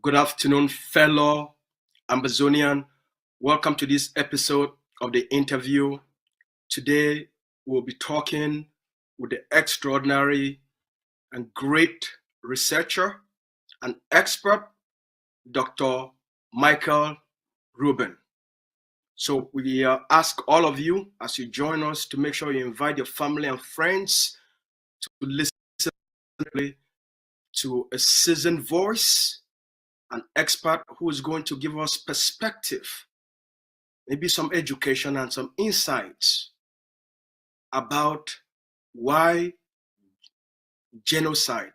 Good afternoon, fellow Ambazonian. Welcome to this episode of the interview. Today, we'll be talking with the extraordinary and great researcher and expert, Dr. Micheal Rubin. So we ask all of you, as you join us, to make sure you invite your family and friends to listen to a seasoned voice, an expert who is going to give us perspective, maybe some education and some insights about why genocide,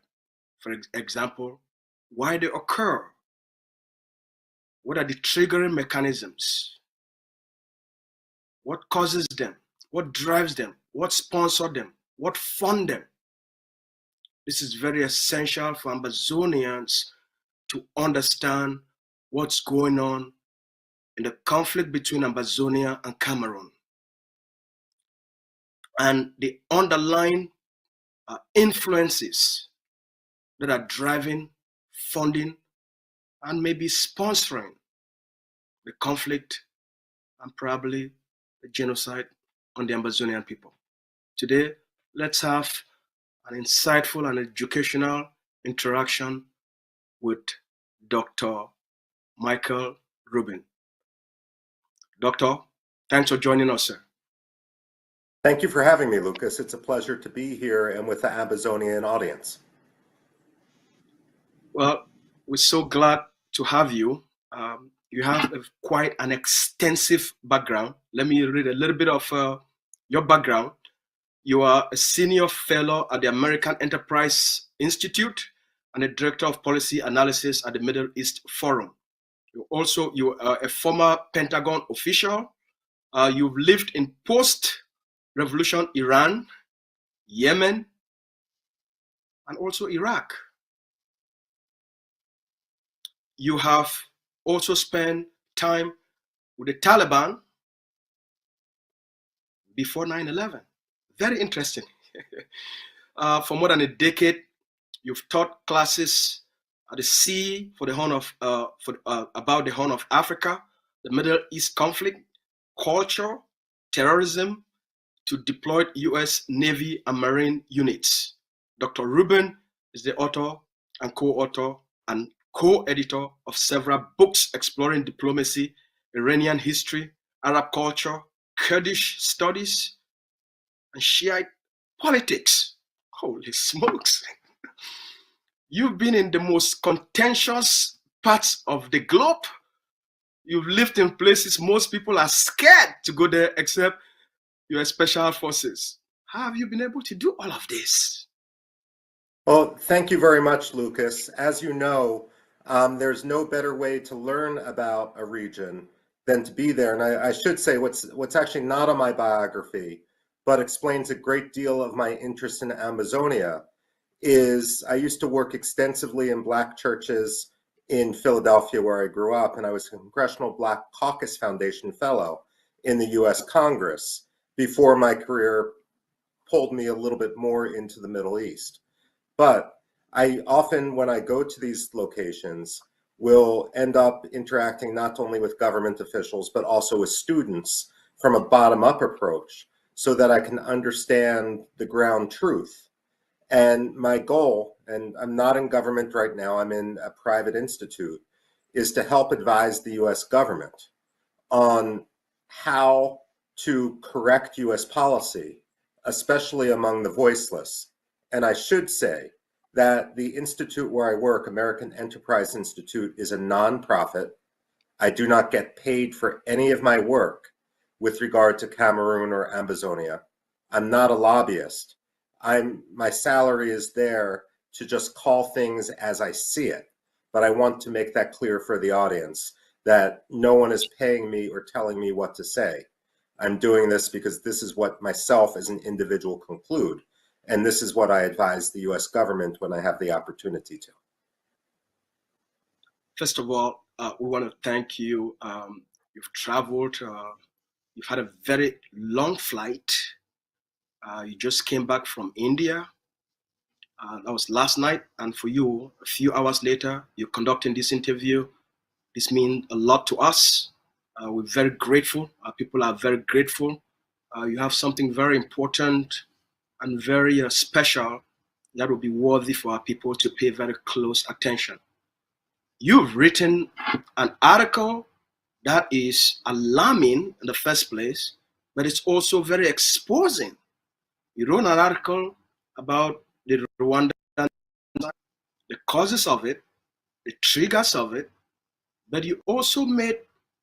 for example, why they occur, what are the triggering mechanisms, what causes them, what drives them, what sponsors them, what funds them. This is very essential for Ambazonians to understand what's going on in the conflict between Ambazonia and Cameroon and the underlying influences that are driving, funding, and maybe sponsoring the conflict and probably the genocide on the Ambazonian people. Today, let's have an insightful and educational interaction with Dr. Micheal Rubin. Doctor, thanks for joining us, sir. Thank you for having me, Lucas. It's a pleasure to be here and with the Ambazonian audience. Well, we're so glad to have you. You have quite an extensive background. Let me read a little bit of your background. You are a senior fellow at the American Enterprise Institute and a director of policy analysis at the Middle East Forum. You are a former Pentagon official. You've lived in post-revolution Iran, Yemen, and also Iraq. You have also spent time with the Taliban before 9/11. Very interesting. For more than a decade, you've taught classes at the C for the Horn of about the Horn of Africa, the Middle East conflict, culture, terrorism, to deployed U.S. Navy and Marine units. Dr. Rubin is the author and co-author and co-editor of several books exploring diplomacy, Iranian history, Arab culture, Kurdish studies, and Shiite politics. Holy smokes. You've been in the most contentious parts of the globe. You've lived in places most people are scared to go there except your special forces. How have you been able to do all of this? Well, thank you very much, Lucas. As you know, there's no better way to learn about a region than to be there. And I should say what's actually not on my biography, but explains a great deal of my interest in Ambazonia, is I used to work extensively in Black churches in Philadelphia, where I grew up, and I was a Congressional Black Caucus Foundation Fellow in the U.S. Congress before my career pulled me a little bit more into the Middle East. But I often, when I go to these locations, will end up interacting not only with government officials, but also with students from a bottom-up approach so that I can understand the ground truth. And my goal, and I'm not in government right now, I'm in a private institute, is to help advise the US government on how to correct US policy, especially among the voiceless. And I should say that the institute where I work, American Enterprise Institute, is a nonprofit. I do not get paid for any of my work with regard to Cameroon or Ambazonia. I'm not a lobbyist. My salary is there to just call things as I see it. But I want to make that clear for the audience that no one is paying me or telling me what to say. I'm doing this because this is what myself as an individual conclude. And this is what I advise the US government when I have the opportunity to. First of all, we want to thank you. You've traveled, you've had a very long flight. You just came back from India. That was last night. And for you, a few hours later, you're conducting this interview. This means a lot to us. We're very grateful. Our people are very grateful. You have something very important and very special that will be worthy for our people to pay very close attention. You've written an article that is alarming in the first place, but it's also very exposing. You wrote an article about the Rwanda, the causes of it, the triggers of it, but you also made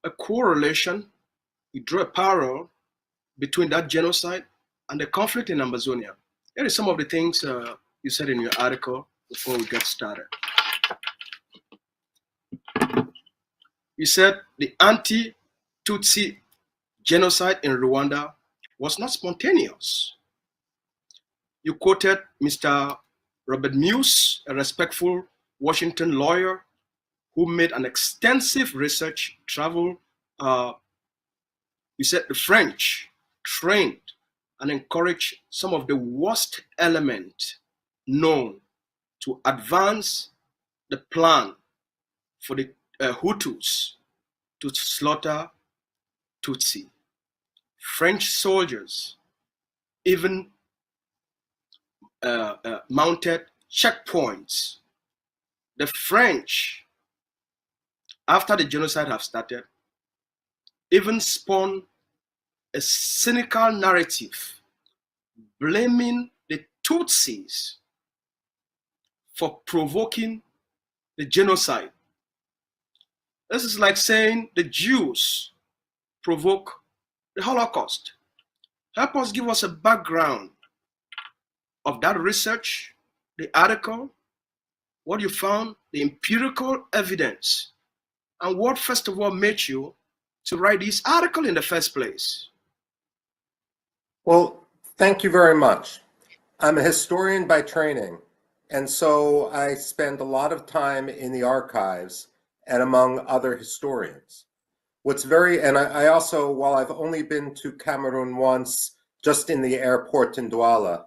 a correlation, you drew a parallel between that genocide and the conflict in Ambazonia. Here are some of the things you said in your article before we get started. You said the anti-Tutsi genocide in Rwanda was not spontaneous. You quoted Mr. Robert Muse, a respectful Washington lawyer who made an extensive research travel. You said the French trained and encouraged some of the worst elements known to advance the plan for the Hutus to slaughter Tutsi. French soldiers even mounted checkpoints. The French, after the genocide have started, even spun a cynical narrative blaming the Tutsis for provoking the genocide. This is like saying the Jews provoke the Holocaust. Help us, give us a background of that research, the article, what you found, the empirical evidence, and what first of all made you to write this article in the first place. Well, thank you very much. I'm a historian by training, and so I spend a lot of time in the archives and among other historians. And I also, while I've only been to Cameroon once, just in the airport in Douala,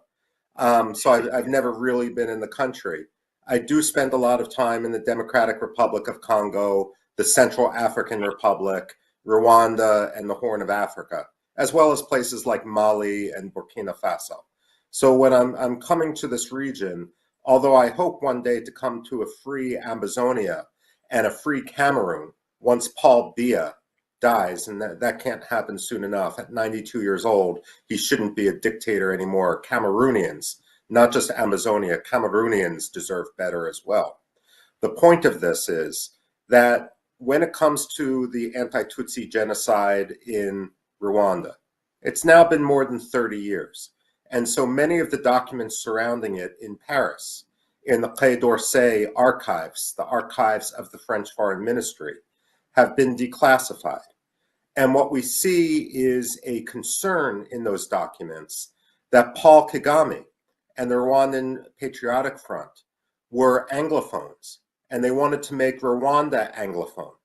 so I've never really been in the country. I do spend a lot of time in the Democratic Republic of Congo, the Central African Republic, Rwanda, and the Horn of Africa, as well as places like Mali and Burkina Faso. So when I'm coming to this region, although I hope one day to come to a free Ambazonia and a free Cameroon once Paul Biya dies, and that can't happen soon enough. At 92 years old, he shouldn't be a dictator anymore. Cameroonians, not just Ambazonia, Cameroonians deserve better as well. The point of this is that when it comes to the anti-Tutsi genocide in Rwanda, it's now been more than 30 years. And so many of the documents surrounding it in Paris, in the Quai d'Orsay archives, the archives of the French Foreign Ministry, have been declassified. And what we see is a concern in those documents that Paul Kagame and the Rwandan Patriotic Front were Anglophones, and they wanted to make Rwanda Anglophone.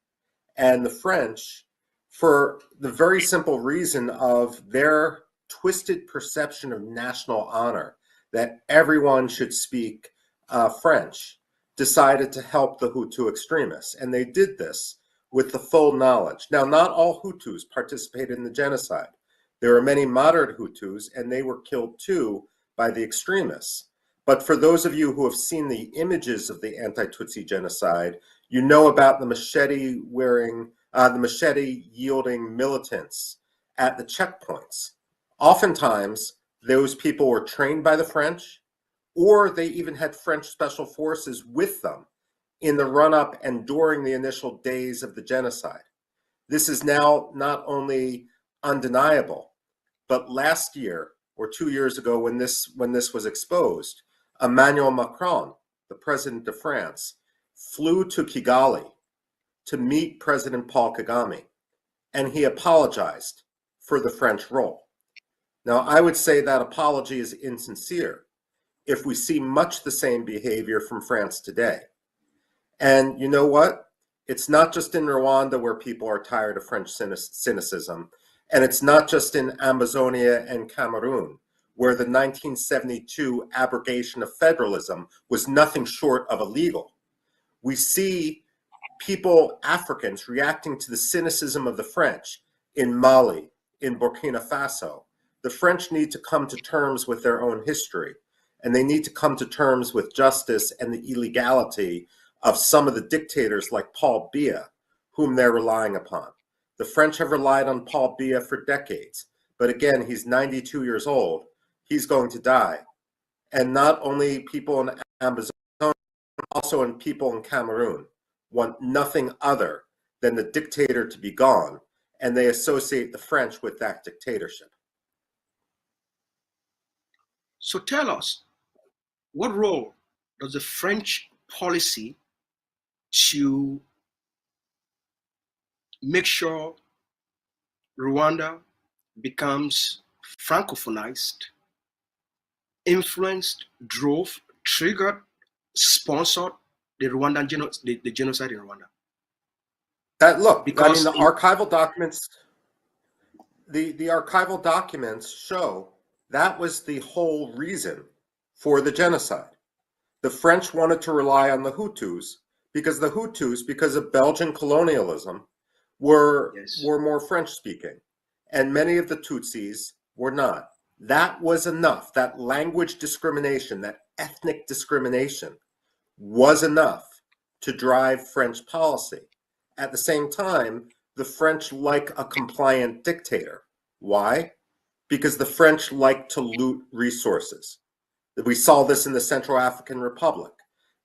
And the French, for the very simple reason of their twisted perception of national honor, that everyone should speak French, decided to help the Hutu extremists. And they did this with the full knowledge. Now, not all Hutus participated in the genocide. There are many moderate Hutus, and they were killed too by the extremists. But for those of you who have seen the images of the anti-Tutsi genocide, you know about the machete-wielding militants at the checkpoints. Oftentimes, those people were trained by the French, or they even had French special forces with them in the run-up and during the initial days of the genocide. This is now not only undeniable, but last year or 2 years ago when this was exposed, Emmanuel Macron, the president of France, flew to Kigali to meet President Paul Kagame, and he apologized for the French role. Now, I would say that apology is insincere if we see much the same behavior from France today. And you know what? It's not just in Rwanda where people are tired of French cynicism, and it's not just in Ambazonia and Cameroon, where the 1972 abrogation of federalism was nothing short of illegal. We see people, Africans, reacting to the cynicism of the French in Mali, in Burkina Faso. The French need to come to terms with their own history, and they need to come to terms with justice and the illegality of some of the dictators like Paul Biya, whom they're relying upon. The French have relied on Paul Biya for decades, but again, he's 92 years old. He's going to die. And not only people in Ambazonia, also in people in Cameroon want nothing other than the dictator to be gone, and they associate the French with that dictatorship. So tell us, what role does the French policy to make sure Rwanda becomes Francophonized, influenced, drove, triggered, sponsored the Rwandan the genocide in Rwanda? Look, because I mean, the archival documents, the archival documents show that was the whole reason for the genocide. The French wanted to rely on the Hutus because because of Belgian colonialism, were more French-speaking, and many of the Tutsis were not. That was enough. That language discrimination, that ethnic discrimination, was enough to drive French policy. At the same time, the French like a compliant dictator. Why? Because the French like to loot resources. We saw this in the Central African Republic.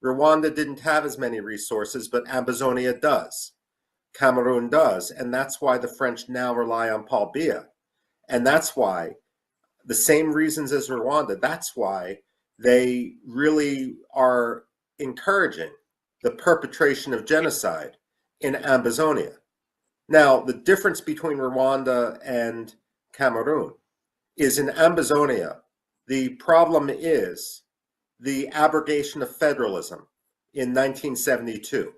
Rwanda didn't have as many resources, but Ambazonia does. Cameroon does, and that's why the French now rely on Paul Biya. And that's why, the same reasons as Rwanda, that's why they really are encouraging the perpetration of genocide in Ambazonia. Now, the difference between Rwanda and Cameroon is in Ambazonia, the problem is the abrogation of federalism in 1972.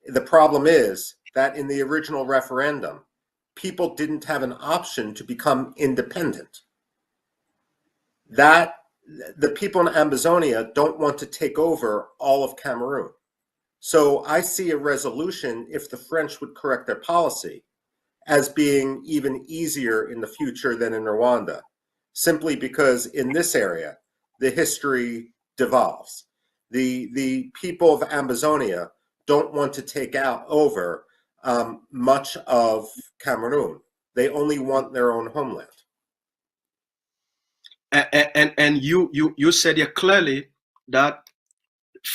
The problem is that in the original referendum, people didn't have an option to become independent. That the people in Ambazonia don't want to take over all of Cameroon. So I see a resolution, if the French would correct their policy, as being even easier in the future than in Rwanda, simply because in this area, the history devolves. The people of Ambazonia don't want to take over much of Cameroon. They only want their own homeland. And you said here clearly that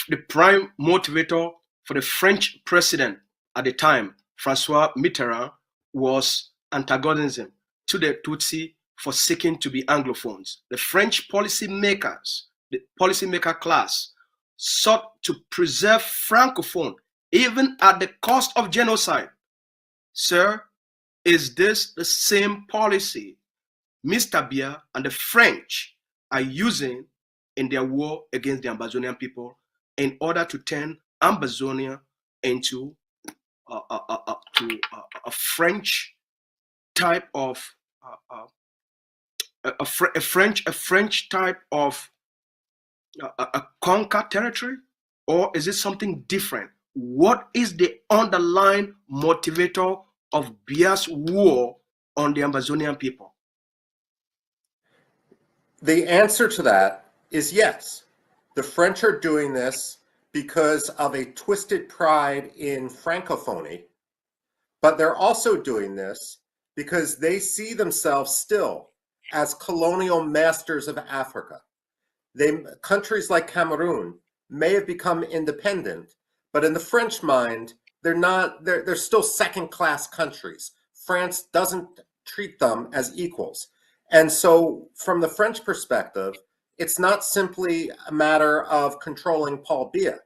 the prime motivator for the French president at the time, Francois Mitterrand, was antagonism to the Tutsi for seeking to be Anglophones. The French policymakers, the policymaker class, sought to preserve Francophone even at the cost of genocide. Sir, is this the same policy Mr. Biya and the French are using in their war against the Ambazonian people in order to turn Ambazonia into a French type of a French type of a conquered territory, or is it something different? What is the underlying motivator of Biya's war on the Ambazonian people? The answer to that is yes. The French are doing this because of a twisted pride in Francophonie, but they're also doing this because they see themselves still as colonial masters of Africa. Countries like Cameroon may have become independent, but in the French mind, they're still second-class countries. France doesn't treat them as equals. And so from the French perspective, it's not simply a matter of controlling Paul Biya,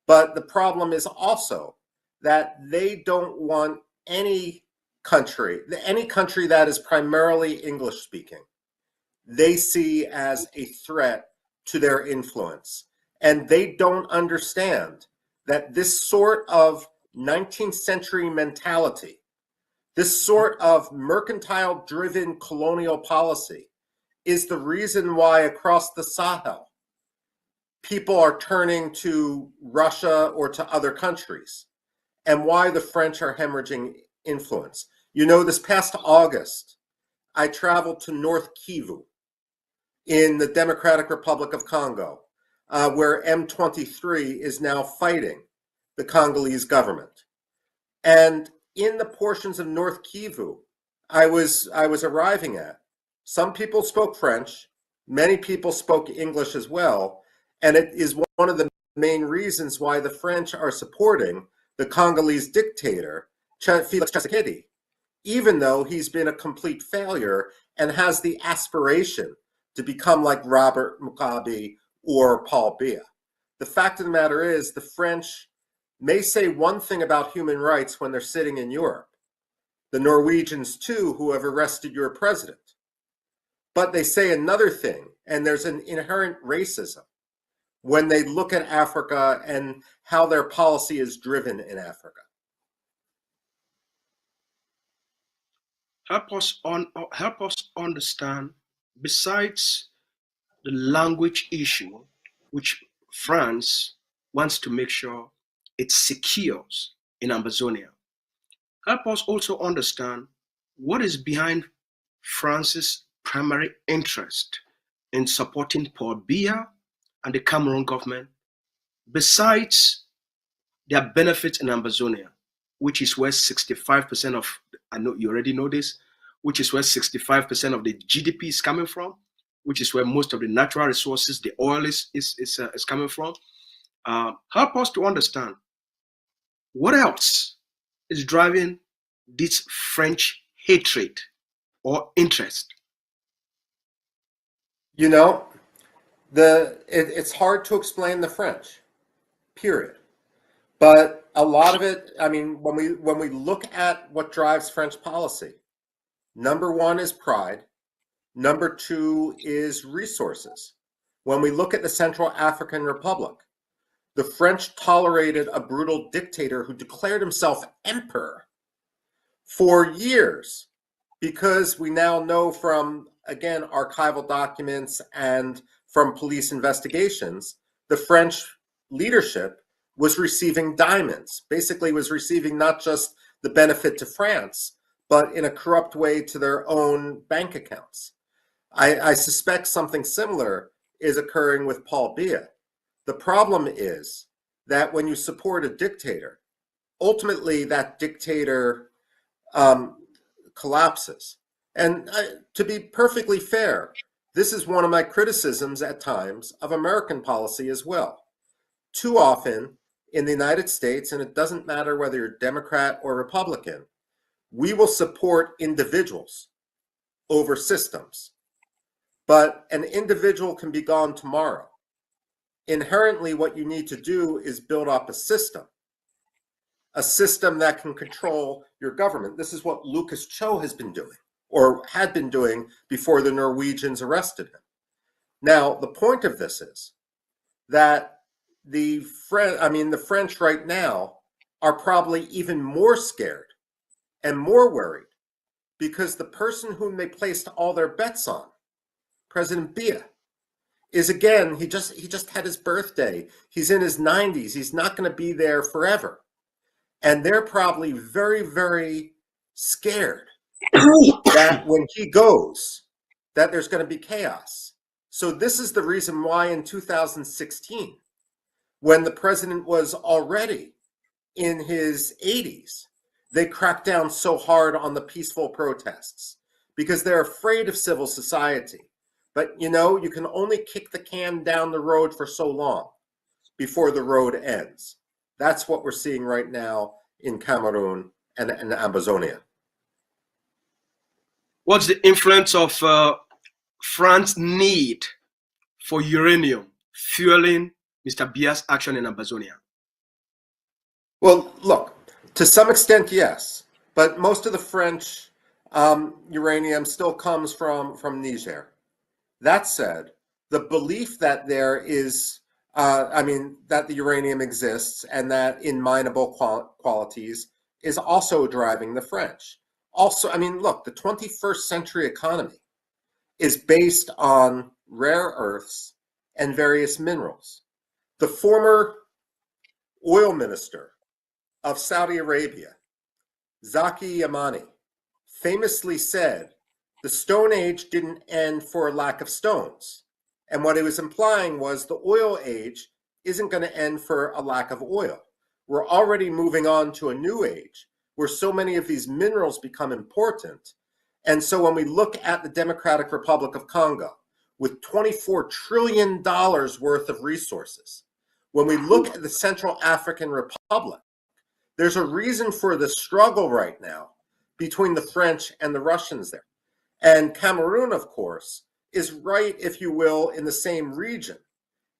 but the problem is also that they don't want any country that is primarily English speaking, they see as a threat to their influence. And they don't understand that this sort of 19th century mentality, this sort of mercantile driven colonial policy is the reason why across the Sahel, people are turning to Russia or to other countries, and why the French are hemorrhaging influence. You know, this past August, I traveled to North Kivu in the Democratic Republic of Congo, where M23 is now fighting the Congolese government. And in the portions of North Kivu I was arriving at, some people spoke French, many people spoke English as well, and it is one of the main reasons why the French are supporting the Congolese dictator, Felix Tshisekedi, even though he's been a complete failure and has the aspiration to become like Robert Mugabe or Paul Biya. The fact of the matter is, the French may say one thing about human rights when they're sitting in Europe, the Norwegians too, who have arrested your president, but they say another thing, and there's an inherent racism when they look at Africa and how their policy is driven in Africa. Help us understand, besides the language issue, which France wants to make sure it secures in Ambazonia. Help us also understand what is behind France's primary interest in supporting Paul Biya and the Cameroon government, besides their benefits in Ambazonia, which is where 65% of, I know you already know this, which is where 65% of the GDP is coming from, which is where most of the natural resources, the oil is coming from. Help us to understand what else is driving this French hatred or interest. You know, it's hard to explain the French, period. But a lot of it, I mean, when we look at what drives French policy, number one is pride. Number two is resources. When we look at the Central African Republic, the French tolerated a brutal dictator who declared himself emperor for years, because we now know from, again, archival documents and from police investigations, the French leadership was receiving diamonds, basically was receiving not just the benefit to France, but in a corrupt way to their own bank accounts. I suspect something similar is occurring with Paul Biya. The problem is that when you support a dictator, ultimately that dictator collapses. And to be perfectly fair, this is one of my criticisms at times of American policy as well. Too often in the United States, and it doesn't matter whether you're Democrat or Republican, we will support individuals over systems. But an individual can be gone tomorrow. Inherently, what you need to do is build up a system that can control your government. This is what Lucas Cho has been doing, or had been doing, before the Norwegians arrested him. Now, the point of this is that the French right now are probably even more scared and more worried, because the person whom they placed all their bets on, President Biya, is, again, he just had his birthday. He's in his 90s. He's not going to be there forever. And they're probably very, very scared that when he goes, that there's going to be chaos. So this is the reason why in 2016, when the president was already in his 80s, they cracked down so hard on the peaceful protests, because they're afraid of civil society. But, you know, you can only kick the can down the road for so long before the road ends. That's what we're seeing right now in Cameroon and Ambazonia. What's the influence of France's need for uranium fueling Mr. Biya's action in Ambazonia? Well, look, to some extent, yes. But most of the French uranium still comes from Niger. That said, the belief that there is, that the uranium exists and that in mineable qualities is also driving the French. Also, I mean, look, the 21st century economy is based on rare earths and various minerals. The former oil minister of Saudi Arabia, Zaki Yamani, famously said, the Stone Age didn't end for a lack of stones. And what he was implying was the oil age isn't going to end for a lack of oil. We're already moving on to a new age where so many of these minerals become important. And so when we look at the Democratic Republic of Congo with $24 trillion worth of resources, when we look at the Central African Republic, there's a reason for the struggle right now between the French and the Russians there. And Cameroon, of course, is right, if you will, in the same region.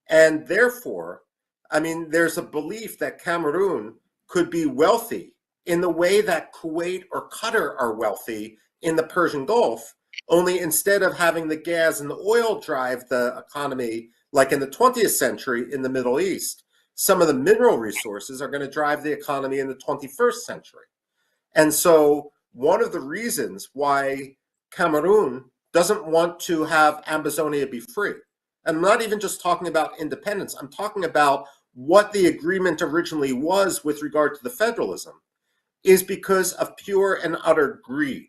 And therefore, I mean, there's a belief that Cameroon could be wealthy in the way that Kuwait or Qatar are wealthy in the Persian Gulf, only instead of having the gas and the oil drive the economy like in the 20th century in the Middle East, some of the mineral resources are going to drive the economy in the 21st century. And so one of the reasons why Cameroon doesn't want to have Ambazonia be free, and I'm not even just talking about independence, I'm talking about what the agreement originally was with regard to the federalism, is because of pure and utter greed.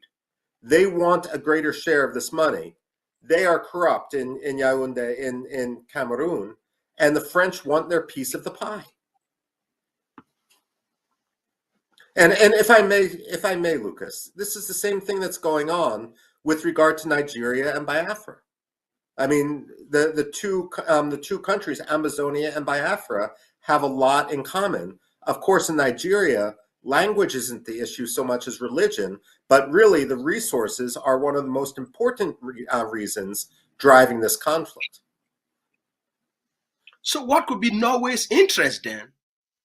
They want a greater share of this money. They are corrupt in Yaoundé, in Cameroon, and the French want their piece of the pie. And if I may, Lucas, this is the same thing that's going on with regard to Nigeria and Biafra. I mean, the two countries, Ambazonia and Biafra, have a lot in common. Of course, in Nigeria, language isn't the issue so much as religion, but really the resources are one of the most important reasons driving this conflict. So what could be Norway's interest then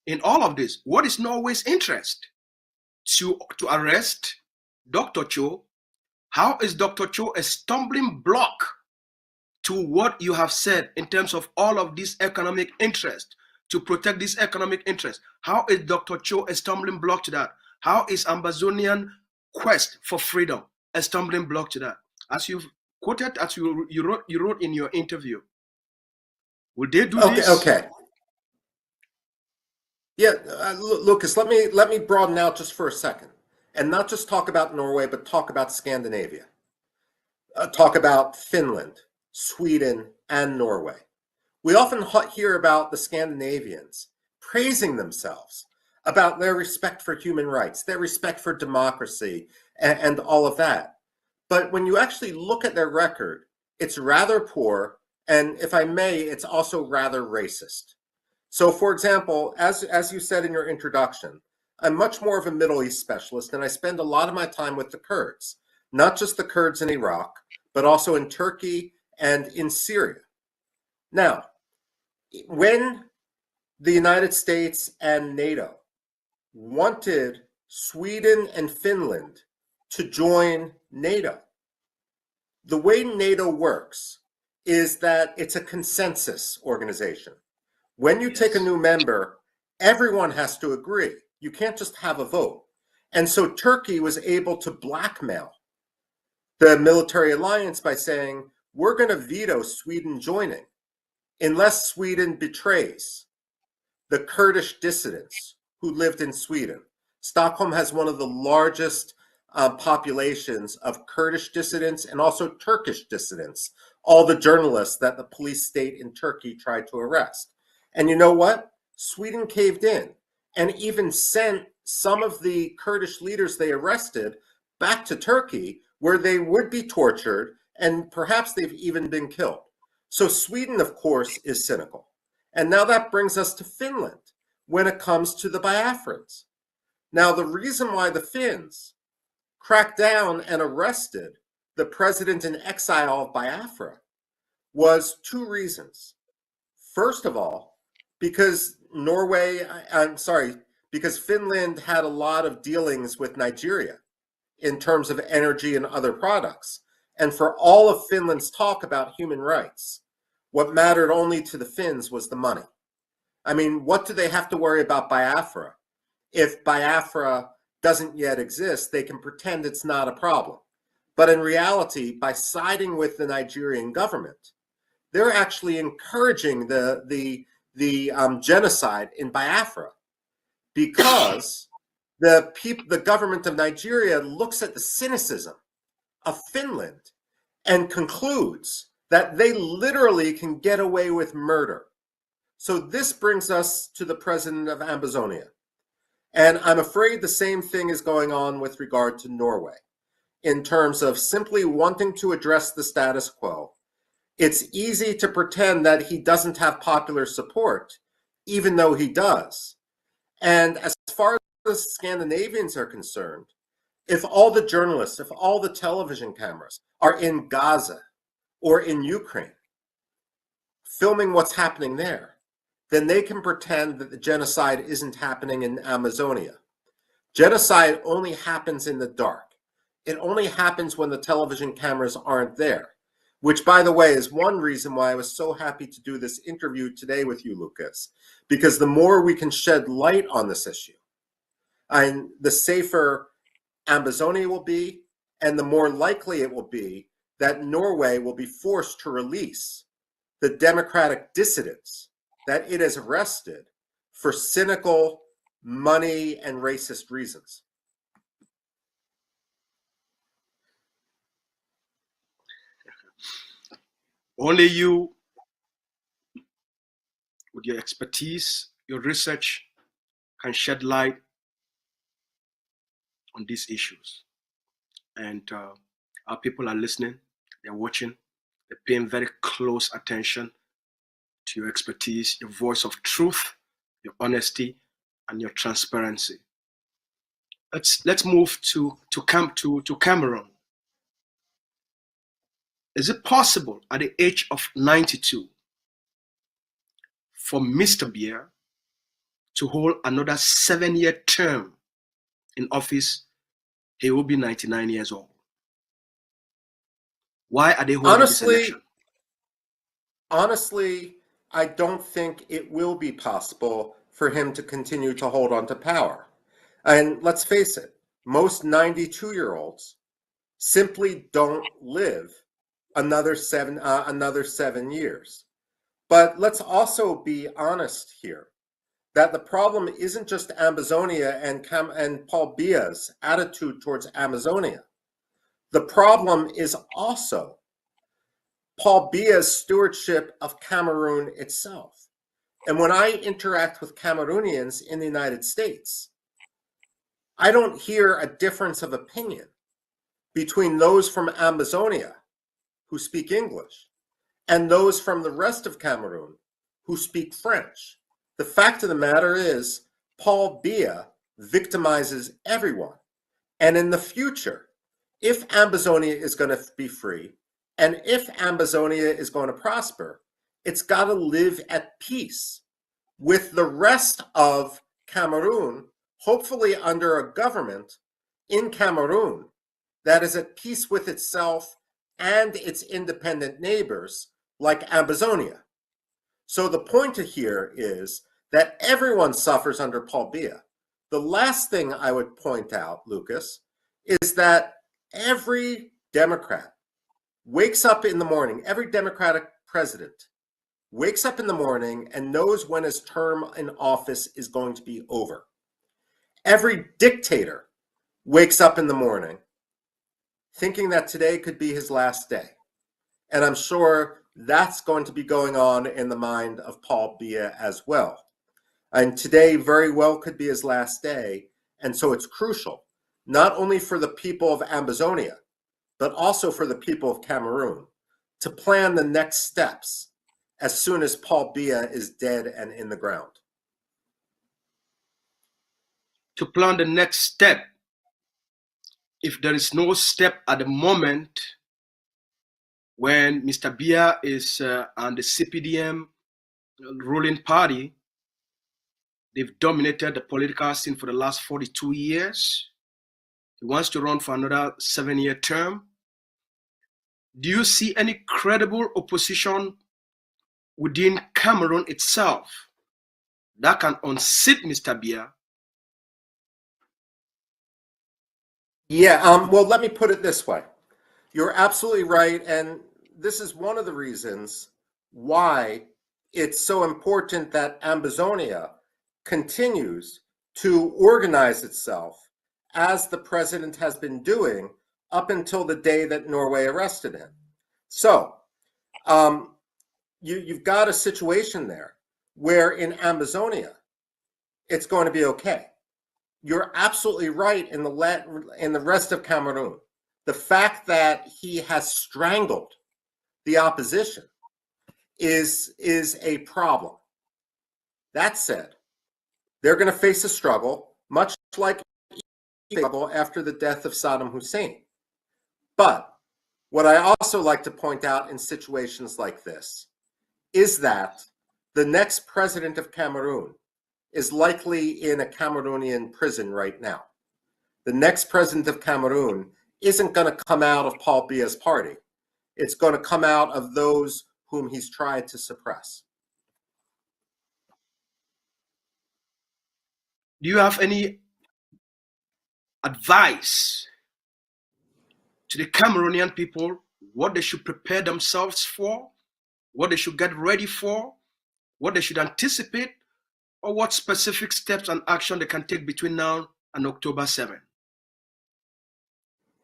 in all of this? What is Norway's interest? To arrest Dr. Cho? How is Dr. Cho a stumbling block to what you have said in terms of all of this economic interest, to protect this economic interest? How is Dr. Cho a stumbling block to that? How is Ambazonian quest for freedom a stumbling block to that? As you've quoted, as you wrote in your interview, will they do this? Okay. Yeah, Lucas, let me broaden out just for a second, and not just talk about Norway, but talk about Scandinavia. Talk about Finland, Sweden, and Norway. We often hear about the Scandinavians praising themselves about their respect for human rights, their respect for democracy, and all of that. But when you actually look at their record, it's rather poor, and if I may, it's also rather racist. So, for example, as you said in your introduction, I'm much more of a Middle East specialist, and I spend a lot of my time with the Kurds, not just the Kurds in Iraq, but also in Turkey and in Syria. Now, when the United States and NATO wanted Sweden and Finland to join NATO, the way NATO works is that it's a consensus organization. When you take a new member, everyone has to agree. You can't just have a vote. And so Turkey was able to blackmail the military alliance by saying, we're going to veto Sweden joining unless Sweden betrays the Kurdish dissidents who lived in Sweden. Stockholm has one of the largest populations of Kurdish dissidents and also Turkish dissidents, all the journalists that the police state in Turkey tried to arrest. And you know what? Sweden caved in and even sent some of the Kurdish leaders they arrested back to Turkey, where they would be tortured and perhaps they've even been killed. So Sweden, of course, is cynical. And now that brings us to Finland when it comes to the Biafrans. Now, the reason why the Finns cracked down and arrested the president in exile of Biafra was two reasons. First of all, because because Finland had a lot of dealings with Nigeria in terms of energy and other products. And for all of Finland's talk about human rights, what mattered only to the Finns was the money. I mean, what do they have to worry about Biafra? If Biafra doesn't yet exist, they can pretend it's not a problem. But in reality, by siding with the Nigerian government, they're actually encouraging the genocide in Biafra, because the government of Nigeria looks at the cynicism of Finland and concludes that they literally can get away with murder. So this brings us to the president of Ambazonia. And I'm afraid the same thing is going on with regard to Norway in terms of simply wanting to address the status quo. It's easy to pretend that he doesn't have popular support, even though he does. And as far as the Scandinavians are concerned, if all the journalists, if all the television cameras are in Gaza or in Ukraine, filming what's happening there, then they can pretend that the genocide isn't happening in Amazonia. Genocide only happens in the dark. It only happens when the television cameras aren't there, which, by the way, is one reason why I was so happy to do this interview today with you, Lucas, because the more we can shed light on this issue, and the safer Ambazonia will be, and the more likely it will be that Norway will be forced to release the democratic dissidents that it has arrested for cynical, money, and racist reasons. Only you, with your expertise, your research, can shed light on these issues. And our people are listening, they're watching, they're paying very close attention to your expertise, your voice of truth, your honesty, and your transparency. Let's move to Cameroon. Is it possible at the age of 92 for Mr. Biya to hold another 7-year term in office? He will be 99 years old. Why are they holding this election? Honestly, I don't think it will be possible for him to continue to hold on to power. And let's face it, most 92-year-olds simply don't live another 7 years. But let's also be honest here, that the problem isn't just Ambazonia and Paul Biya's attitude towards Amazonia. The problem is also Paul Biya's stewardship of Cameroon itself. And when I interact with Cameroonians in the United States, I don't hear a difference of opinion between those from Ambazonia who speak English and those from the rest of Cameroon who speak French. The fact of the matter is, Paul Biya victimizes everyone. And in the future, if Ambazonia is going to be free, and if Ambazonia is going to prosper, it's got to live at peace with the rest of Cameroon, hopefully under a government in Cameroon that is at peace with itself and its independent neighbors like Ambazonia. So the point here is that everyone suffers under Paul Biya. The last thing I would point out, Lucas, is that every Democrat wakes up in the morning, every Democratic president wakes up in the morning and knows when his term in office is going to be over. Every dictator wakes up in the morning thinking that today could be his last day. And I'm sure that's going to be going on in the mind of Paul Biya as well. And today very well could be his last day. And so it's crucial, not only for the people of Ambazonia, but also for the people of Cameroon, to plan the next steps as soon as Paul Biya is dead and in the ground. To plan the next step, if there is no step at the moment when Mr. Biya is on the CPDM ruling party, they've dominated the political scene for the last 42 years. He wants to run for another 7-year term. Do you see any credible opposition within Cameroon itself that can unseat Mr. Biya? Yeah, well, let me put it this way. You're absolutely right. And this is one of the reasons why it's so important that Ambazonia continues to organize itself as the president has been doing up until the day that Norway arrested him. So you've got a situation there where in Ambazonia, it's going to be okay. You're absolutely right in the rest of Cameroon. The fact that he has strangled the opposition is a problem. That said, they're going to face a struggle, much like a struggle after the death of Saddam Hussein. But what I also like to point out in situations like this is that the next president of Cameroon is likely in a Cameroonian prison right now. The next president of Cameroon isn't going to come out of Paul Biya's party. It's going to come out of those whom he's tried to suppress. Do you have any advice to the Cameroonian people, what they should prepare themselves for, what they should get ready for, what they should anticipate, or what specific steps and action they can take between now and October 7?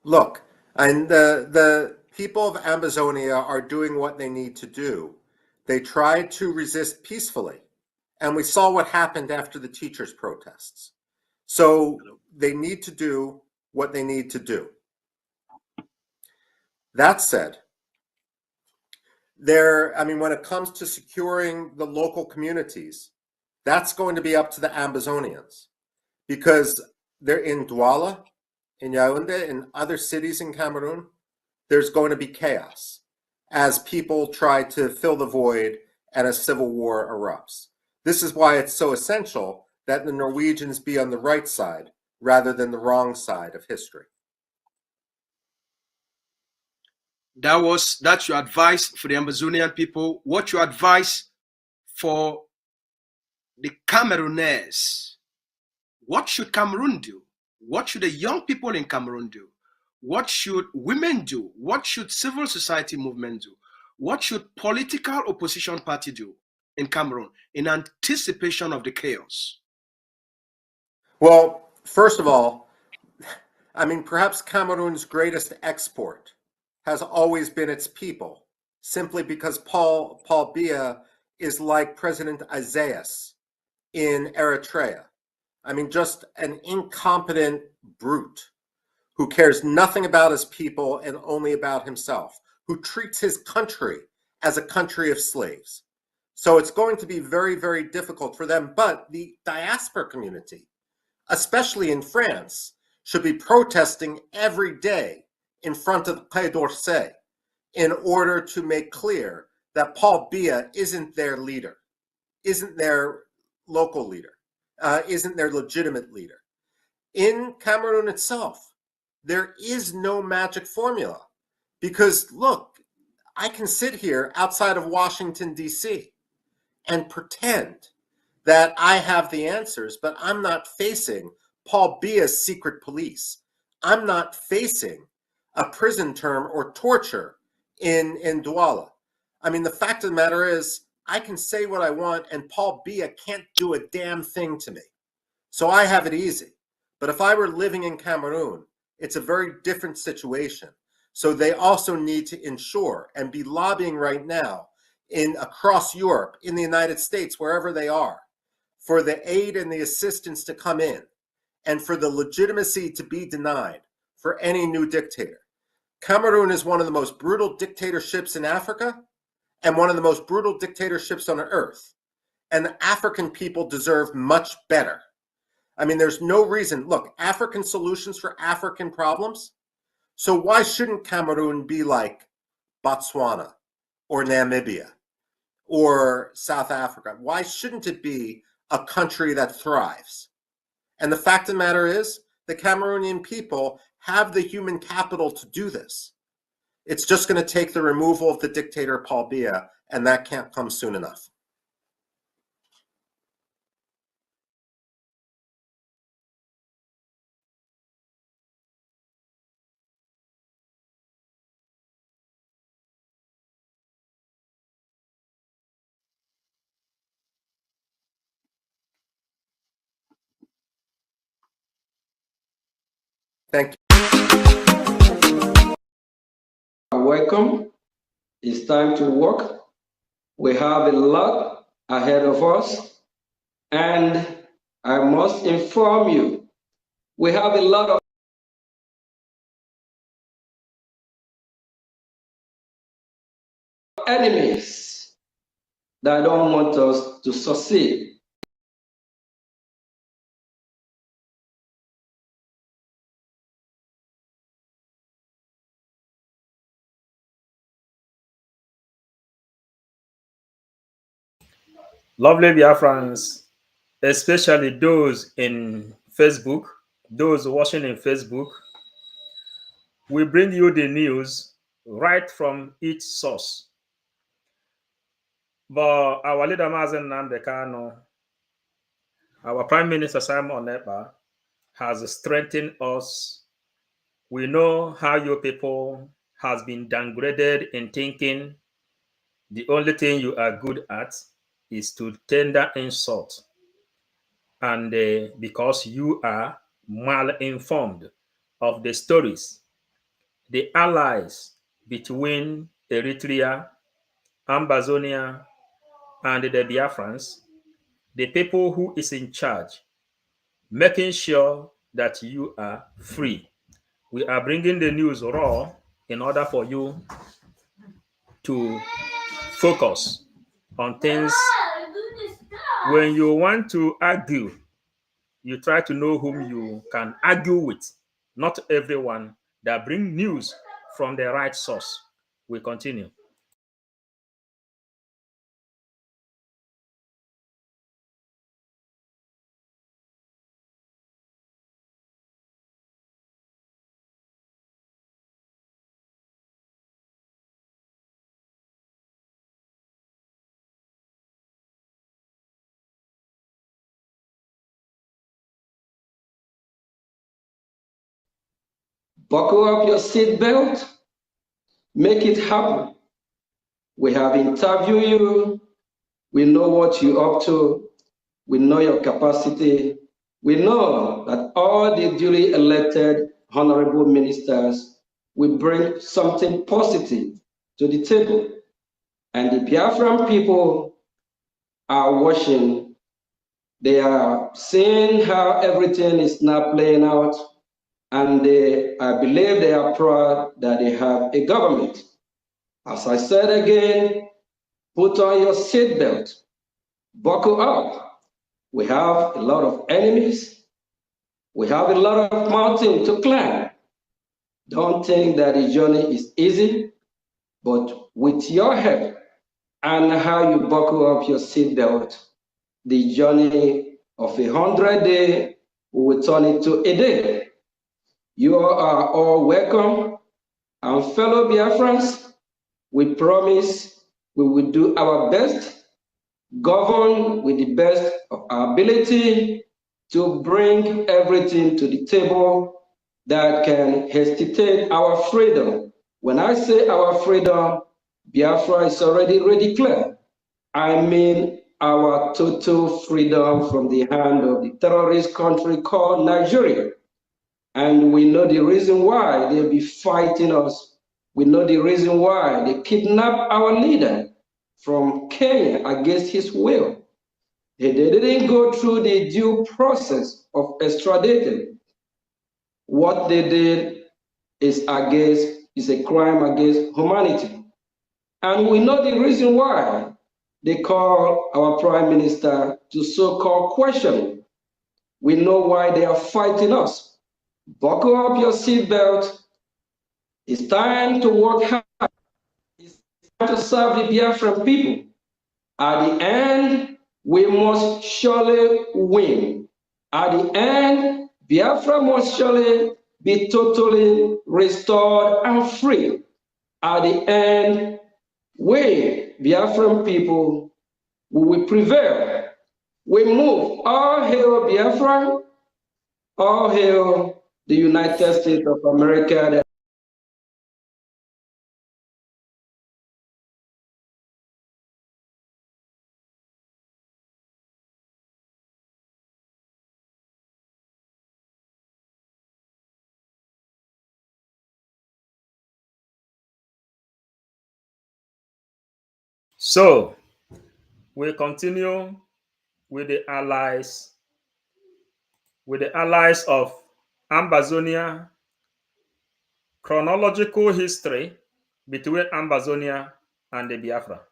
Look, and the people of Ambazonia are doing what they need to do. They tried to resist peacefully, and we saw what happened after the teachers' protests. So they need to do what they need to do. That said, when it comes to securing the local communities, that's going to be up to the Ambazonians, because they're in Douala, in Yaoundé, in other cities in Cameroon. There's going to be chaos as people try to fill the void and a civil war erupts. This is why it's so essential that the Norwegians be on the right side rather than the wrong side of history. That's your advice for the Ambazonian people. What's your advice for the Camerooners? What should Cameroon do? What should the young people in Cameroon do? What should women do? What should civil society movement do? What should political opposition party do in Cameroon in anticipation of the chaos? Well, first of all, perhaps Cameroon's greatest export has always been its people, simply because Paul Biya is like President Isaias in Eritrea. Just an incompetent brute who cares nothing about his people and only about himself, who treats his country as a country of slaves. So it's going to be very, very difficult for them. But the diaspora community, especially in France, should be protesting every day in front of the Quai d'Orsay in order to make clear that Paul Biya isn't their leader, isn't their local leader, isn't their legitimate leader. In Cameroon itself, there is no magic formula, because look, I can sit here outside of Washington, D.C. and pretend that I have the answers, but I'm not facing Paul Biya's secret police. I'm not facing a prison term or torture in Douala. The fact of the matter is, I can say what I want and Paul Biya can't do a damn thing to me. So I have it easy. But if I were living in Cameroon, it's a very different situation. So they also need to ensure and be lobbying right now across Europe, in the United States, wherever they are, for the aid and the assistance to come in and for the legitimacy to be denied for any new dictator. Cameroon is one of the most brutal dictatorships in Africa and one of the most brutal dictatorships on earth. And the African people deserve much better. There's no reason. Look, African solutions for African problems. So why shouldn't Cameroon be like Botswana or Namibia or South Africa? Why shouldn't it be a country that thrives? And the fact of the matter is, the Cameroonian people have the human capital to do this. It's just going to take the removal of the dictator Paul Biya, and that can't come soon enough. Thank you. Welcome. It's time to work. We have a lot ahead of us, and I must inform you, we have a lot of enemies that don't want us to succeed. Lovely Biafrans, especially those in Facebook, those watching in Facebook, we bring you the news right from each source. But our leader Mazen Nambekano, our Prime Minister Simon Ekpa, has strengthened us. We know how your people has been downgraded in thinking the only thing you are good at is to tender insult. And because you are mal-informed of the stories, the allies between Eritrea, Ambazonia, and the Biafrans, the people who is in charge, making sure that you are free. We are bringing the news raw in order for you to focus on things. When you want to argue, you try to know whom you can argue with. Not everyone that bring news from the right source. We continue. Buckle up your seatbelt, make it happen. We have interviewed you, we know what you're up to, we know your capacity, we know that all the duly elected honorable ministers will bring something positive to the table. And the Biafran people are watching. They are seeing how everything is now playing out. And I believe they are proud that they have a government. As I said again, put on your seatbelt, buckle up. We have a lot of enemies. We have a lot of mountains to climb. Don't think that the journey is easy, but with your help and how you buckle up your seatbelt, the journey of 100 days will turn into a day. You are all welcome. And fellow Biafrans, we promise we will do our best, govern with the best of our ability to bring everything to the table that can hesitate our freedom. When I say our freedom, Biafra is already clear. I mean our total freedom from the hand of the terrorist country called Nigeria. And we know the reason why they'll be fighting us. We know the reason why they kidnapped our leader from Kenya against his will. They didn't go through the due process of extraditing. What they did is a crime against humanity. And we know the reason why they call our prime minister to so-called questioning. We know why they are fighting us. Buckle up your seatbelt. It's time to work hard. It's time to serve the Biafran people. At the end, we must surely win. At the end, Biafra must surely be totally restored and free. At the end, we, Biafran people, we will prevail. We move. All hail Biafra. All hail the United States of America. So we continue with the allies of Ambazonia, chronological history between Ambazonia and the Biafra.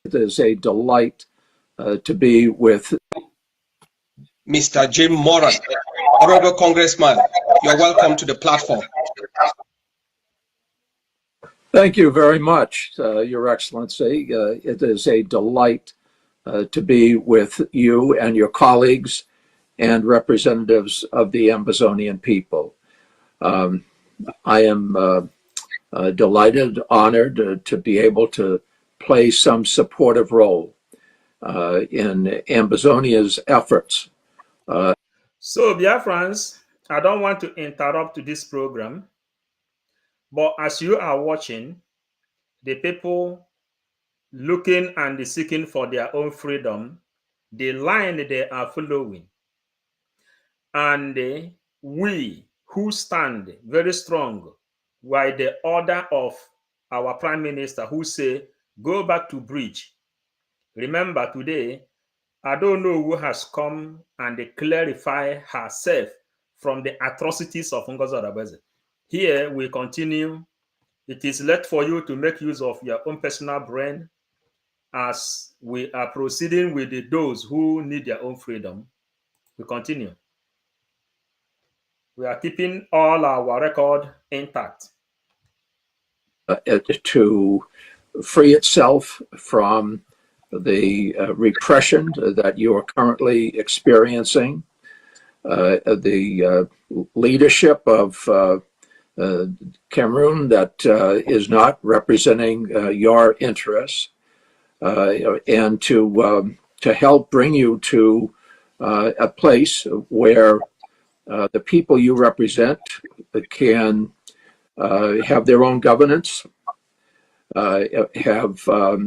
It is a delight to be with Mr. Jim Moran, Honorable Congressman. You're welcome to the platform. Thank you very much, Your Excellency. It is a delight to be with you and your colleagues and representatives of the Ambazonian people. I am delighted, honored to be able to play some supportive role in Ambazonia's efforts. So, Biafrans, I don't want to interrupt this program, but as you are watching, the people looking and seeking for their own freedom, the line they are following, and we who stand very strong by the order of our Prime Minister who say, go back to bridge. Remember today, I don't know who has come and clarify herself from the atrocities of Ngozi Odagbeze. Here we continue. It is left for you to make use of your own personal brain as we are proceeding with those who need their own freedom. We continue. We are keeping all our record intact. To free itself from the repression that you are currently experiencing. The leadership of Cameroon that is not representing your interests, and to help bring you to a place where the people you represent can have their own governance, have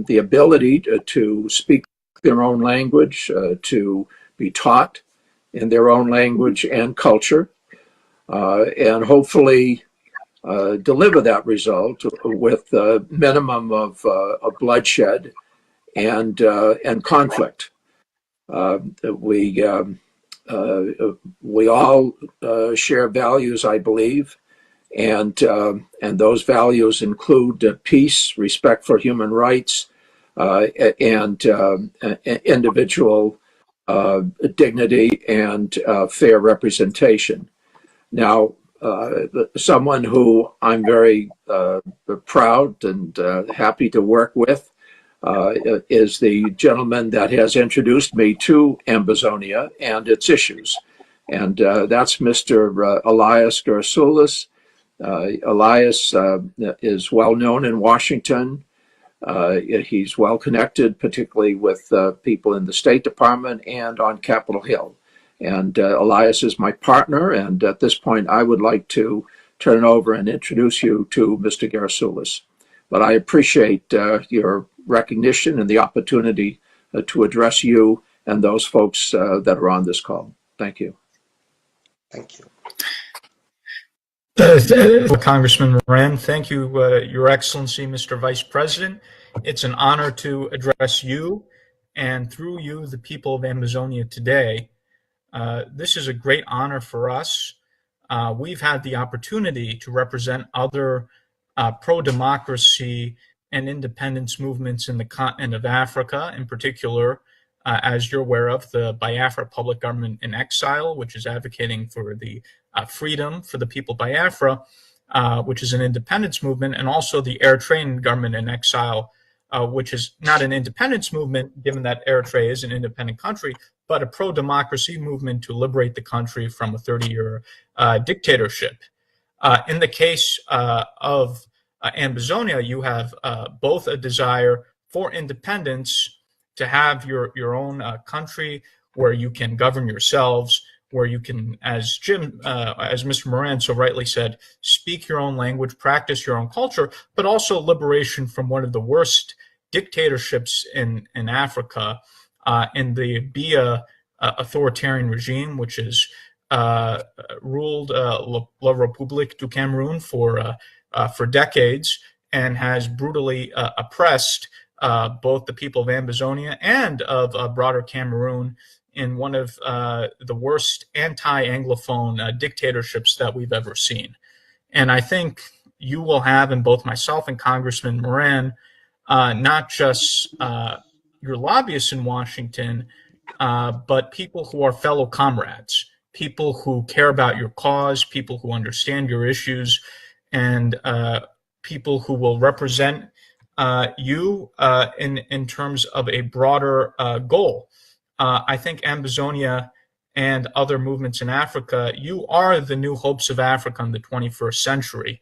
the ability to speak their own language, to be taught in their own language and culture, and hopefully deliver that result with a minimum of bloodshed and conflict. We all share values, I believe, and those values include peace, respect for human rights, and individual dignity and fair representation. Now, someone who I'm very proud and happy to work with is the gentleman that has introduced me to Ambazonia and its issues. And that's Mr. Elias Gersoulis. Elias is well known in Washington. He's well connected, particularly with people in the State Department and on Capitol Hill. And Elias is my partner. And at this point, I would like to turn it over and introduce you to Mr. Gersoulis. But I appreciate your recognition and the opportunity to address you and those folks that are on this call. Thank you. Thank you. Congressman Moran, thank you, Your Excellency, Mr. Vice President. It's an honor to address you and through you, the people of Ambazonia today. This is a great honor for us. We've had the opportunity to represent other pro-democracy and independence movements in the continent of Africa, in particular, as you're aware of, the Biafra Public Government in Exile, which is advocating for the freedom for the people Biafra, which is an independence movement, and also the Eritrean Government in Exile, which is not an independence movement, given that Eritrea is an independent country, but a pro-democracy movement to liberate the country from a 30-year dictatorship. In the case of Ambazonia, you have both a desire for independence, to have your own country where you can govern yourselves, where you can, as Mr. Moran so rightly said, speak your own language, practice your own culture, but also liberation from one of the worst dictatorships in Africa, in the Biya authoritarian regime, which is ruled La République du Cameroun for for decades and has brutally oppressed both the people of Ambazonia and of broader Cameroon in one of the worst anti-Anglophone dictatorships that we've ever seen. And I think you will have, in both myself and Congressman Moran, not just your lobbyists in Washington, but people who are fellow comrades, people who care about your cause, people who understand your issues, and people who will represent you in terms of a broader goal. I think Ambazonia and other movements in Africa, you are the new hopes of Africa in the 21st century.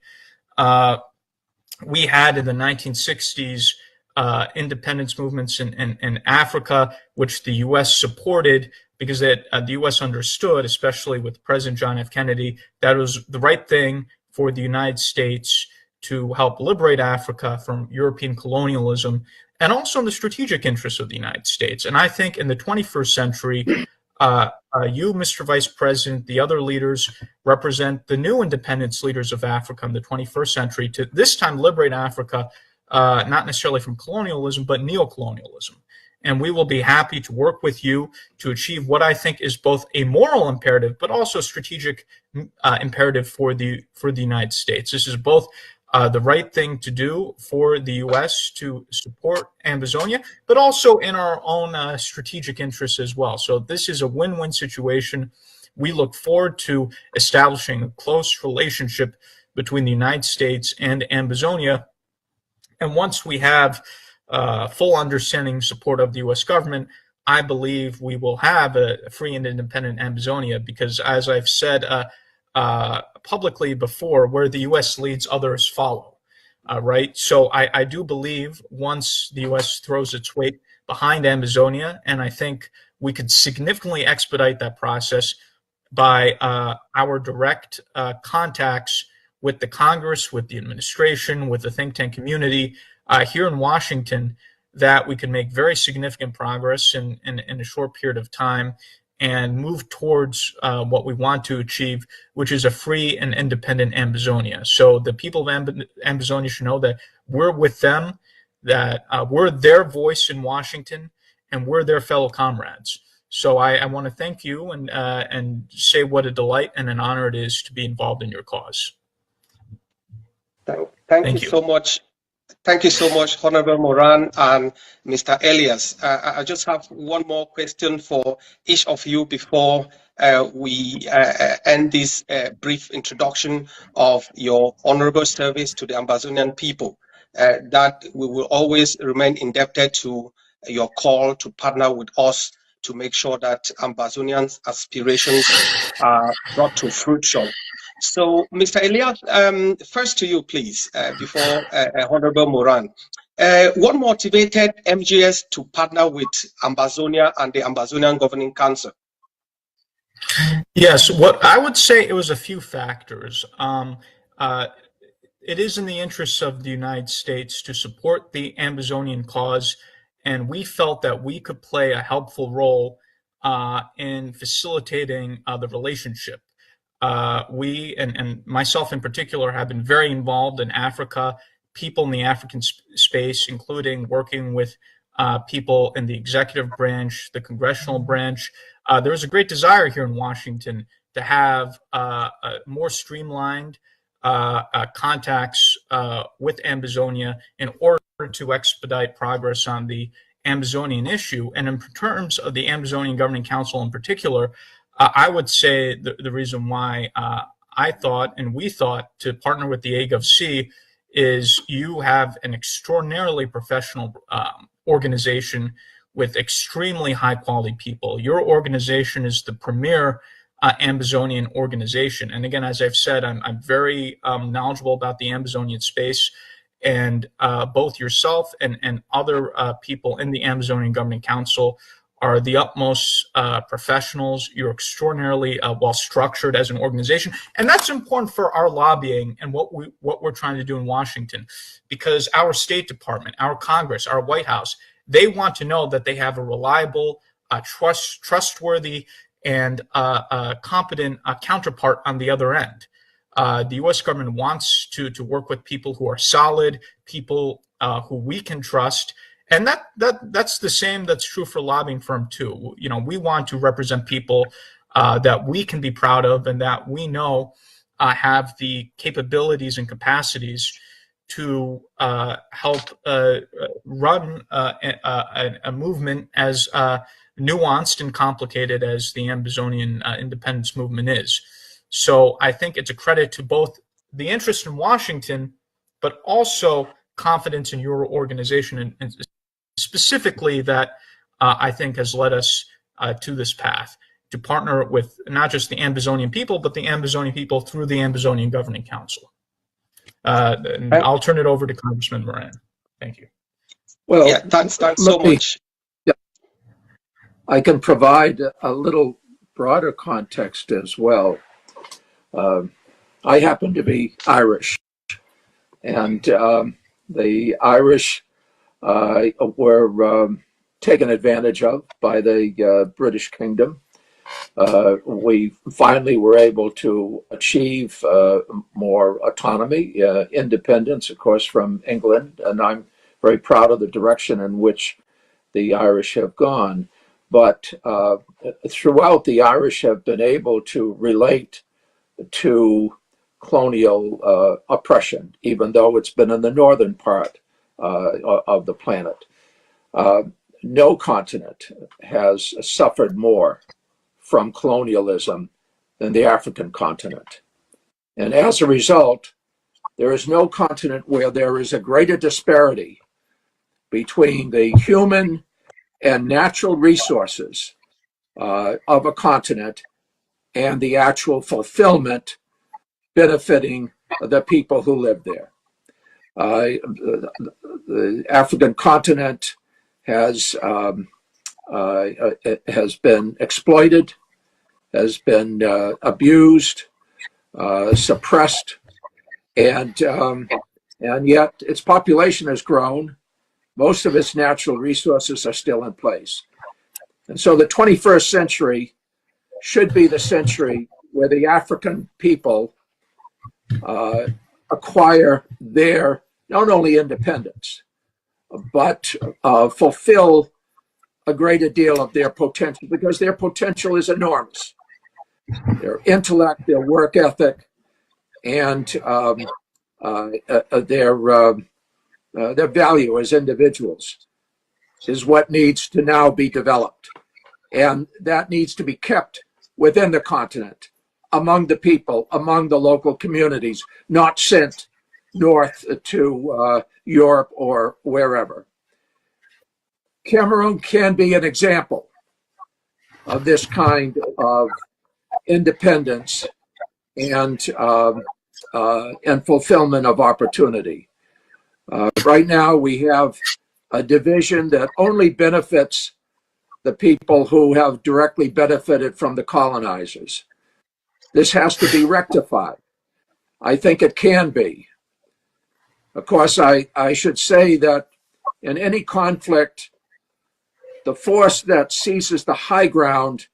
We had in the 1960s independence movements in Africa, which the U.S. supported because the U.S. understood, especially with President John F. Kennedy, that it was the right thing for the United States to help liberate Africa from European colonialism, and also in the strategic interests of the United States. And I think in the 21st century, you, Mr. Vice President, the other leaders represent the new independence leaders of Africa in the 21st century to this time liberate Africa, not necessarily from colonialism, but neocolonialism. And we will be happy to work with you to achieve what I think is both a moral imperative, but also a strategic imperative for the United States. This is both the right thing to do for the U.S. to support Ambazonia, but also in our own strategic interests as well. So this is a win-win situation. We look forward to establishing a close relationship between the United States and Ambazonia. And once we have full understanding and support of the U.S. government, I believe we will have a free and independent Ambazonia because, as I've said publicly before, where the U.S. leads, others follow, right? So I do believe once the U.S. throws its weight behind Ambazonia, and I think we could significantly expedite that process by our direct contacts with the Congress, with the administration, with the think tank community here in Washington, that we can make very significant progress in a short period of time and move towards what we want to achieve, which is a free and independent Ambazonia. So the people of Ambazonia should know that we're with them, that we're their voice in Washington, and we're their fellow comrades. So I want to thank you and say what a delight and an honor it is to be involved in your cause. Thank you so much. Thank you so much, Honorable Moran and Mr. Elias. I just have one more question for each of you before we end this brief introduction of your honorable service to the Ambazonian people. That we will always remain indebted to your call to partner with us to make sure that Ambazonians' aspirations are brought to fruition. So, Mr. Elias, first to you, please, before Honorable Moran. What motivated MGS to partner with Ambazonia and the Ambazonian Governing Council? Yes, what I would say, it was a few factors. It is in the interests of the United States to support the Ambazonian cause, and we felt that we could play a helpful role in facilitating the relationship. We, and myself in particular, have been very involved in Africa, people in the African space, including working with people in the executive branch, the congressional branch. There is a great desire here in Washington to have more streamlined contacts with Ambazonia in order to expedite progress on the Ambazonian issue. And in terms of the Ambazonian Governing Council in particular, I would say the reason why I thought and we thought to partner with the AGOV-C is you have an extraordinarily professional organization with extremely high quality people. Your organization is the premier Ambazonian organization. And again, as I've said, I'm very knowledgeable about the Ambazonian space, and both yourself and other people in the Ambazonian Governing Council are the utmost professionals. You're extraordinarily well structured as an organization, and that's important for our lobbying and what we're trying to do in Washington, because our State Department, our Congress, our White House, they want to know that they have a reliable, trustworthy, and competent counterpart on the other end. The U.S. government wants to work with people who are solid, people who we can trust, and that's the same that's true for lobbying firm too. You know, we want to represent people that we can be proud of and that we know have the capabilities and capacities to help run a movement as nuanced and complicated as the Ambazonian independence movement is. So I think it's a credit to both the interest in Washington, but also confidence in your organization, and specifically that I think has led us to this path, to partner with not just the Ambazonian people, but the Ambazonian people through the Ambazonian Governing Council. And I'll turn it over to Congressman Moran. Thank you. Well, yeah, thanks so much. Yeah, I can provide a little broader context as well. I happen to be Irish, and the Irish were taken advantage of by the British Kingdom. We finally were able to achieve more autonomy, independence, of course, from England, and I'm very proud of the direction in which the Irish have gone. But throughout, the Irish have been able to relate to colonial oppression, even though it's been in the northern part of the planet. No continent has suffered more from colonialism than the African continent. And as a result, there is no continent where there is a greater disparity between the human and natural resources of a continent and the actual fulfillment benefiting the people who live there. The African continent has been exploited, has been abused, suppressed, and yet its population has grown. Most of its natural resources are still in place. And so the 21st century should be the century where the African people acquire their not only independence, but fulfill a greater deal of their potential, because their potential is enormous. Their intellect, their work ethic, and their value as individuals is what needs to now be developed. And that needs to be kept within the continent, among the people, among the local communities, not sent north to Europe or wherever. Cameroon can be an example of this kind of independence and fulfillment of opportunity. Right now, we have a division that only benefits the people who have directly benefited from the colonizers. This has to be rectified. I think it can be. Of course, I should say that in any conflict, the force that seizes the high ground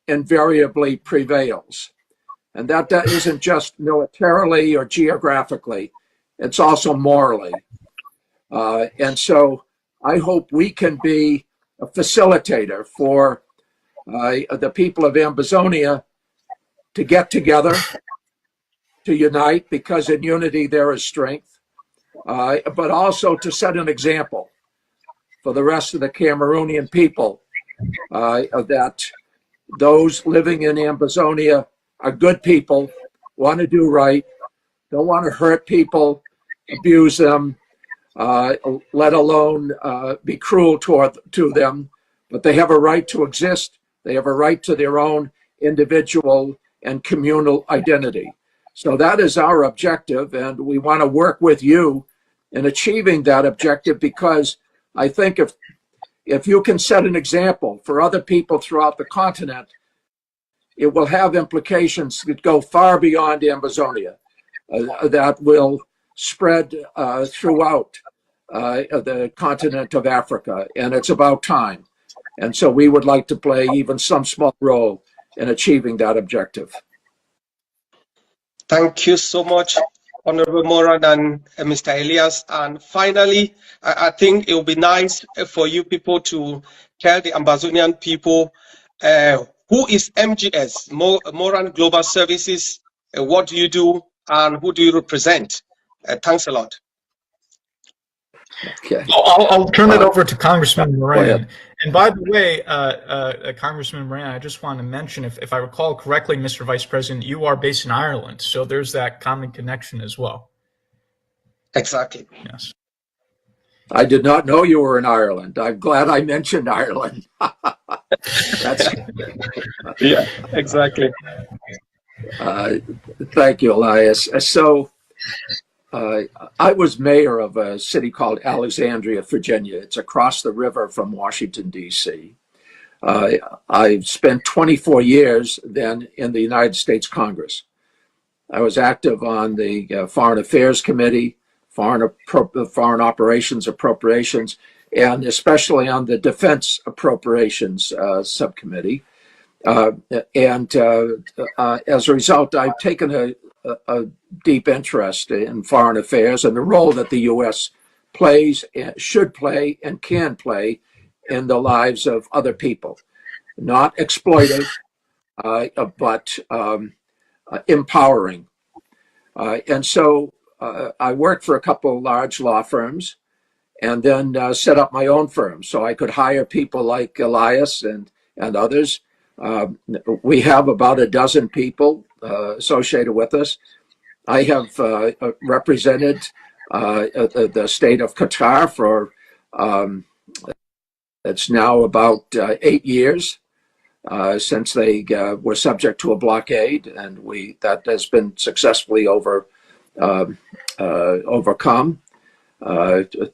invariably prevails. And that isn't just militarily or geographically, it's also morally. And so I hope we can be a facilitator for the people of Ambazonia to get together, to unite, because in unity there is strength, but also to set an example for the rest of the Cameroonian people that those living in Ambazonia are good people, want to do right, don't want to hurt people, abuse them, let alone be cruel to them, but they have a right to exist. They have a right to their own individual and communal identity. So that is our objective, and we want to work with you in achieving that objective, because I think if you can set an example for other people throughout the continent, it will have implications that go far beyond Ambazonia, that will spread throughout the continent of Africa, and it's about time. And so we would like to play even some small role in achieving that objective. Thank you so much, Honorable Moran and Mr. Elias. And finally, I think it would be nice for you people to tell the Ambazonian people who is MGS, Moran Global Services, what do you do, and who do you represent? Thanks a lot. Okay. I'll turn it over to Congressman Moran. ahead. And by the way, Congressman Moran, I just want to mention, if I recall correctly, Mr. Vice President, you are based in Ireland, so there's that common connection as well. Exactly. Yes. I did not know you were in Ireland. I'm glad I mentioned Ireland. That's Yeah, exactly. Thank you, Elias. So I was mayor of a city called Alexandria, Virginia. It's across the river from Washington, D.C. I spent 24 years then in the United States Congress. I was active on the Foreign Affairs Committee, Foreign Operations Appropriations, and especially on the Defense Appropriations Subcommittee. And as a result, I've taken a deep interest in foreign affairs and the role that the U.S. plays, should play, and can play in the lives of other people. Not exploitive, but empowering. And so I worked for a couple of large law firms and then set up my own firm so I could hire people like Elias and others. We have about a dozen people associated with us. I have represented the state of Qatar for it's now about 8 years since they were subject to a blockade, and that has been successfully overcome.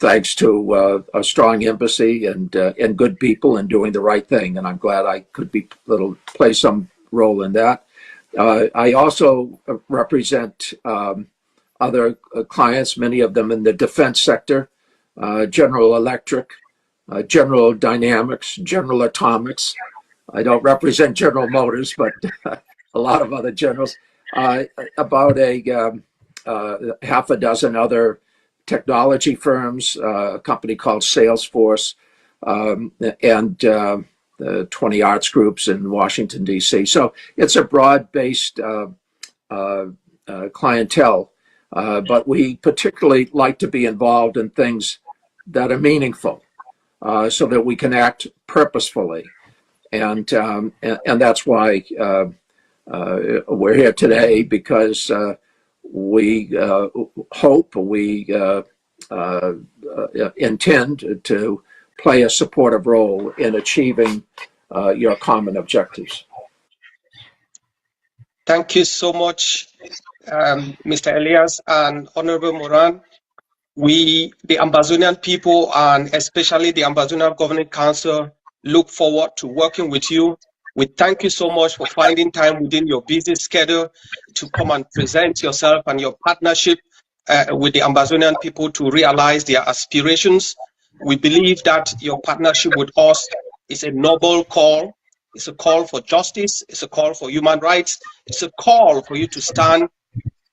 Thanks to a strong embassy and good people and doing the right thing. And I'm glad I could play some role in that. I also represent other clients, many of them in the defense sector, General Electric, General Dynamics, General Atomics. I don't represent General Motors, but a lot of other generals. About half a dozen other technology firms, a company called Salesforce, and 20 arts groups in Washington, D.C. So it's a broad-based clientele, but we particularly like to be involved in things that are meaningful so that we can act purposefully. And that's why we're here today, because we hope, we intend to play a supportive role in achieving your common objectives. Thank you so much, Mr. Elias and Honorable Moran. We, the Ambazonian people, and especially the Ambazonian Governing Council, look forward to working with you. We thank you so much for finding time within your busy schedule to come and present yourself and your partnership with the Ambazonian people to realize their aspirations. We believe that your partnership with us is a noble call. It's a call for justice. It's a call for human rights. It's a call for you to stand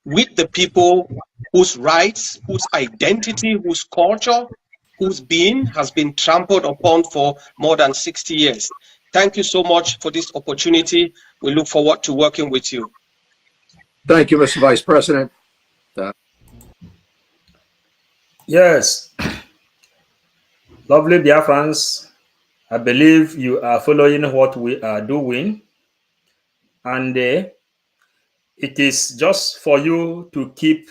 with the people whose rights, whose identity, whose culture, whose being has been trampled upon for more than 60 years. Thank you so much for this opportunity. We look forward to working with you. Thank you, Mr. Vice President. Yes. Lovely Biafrans, I believe you are following what we are doing. And it is just for you to keep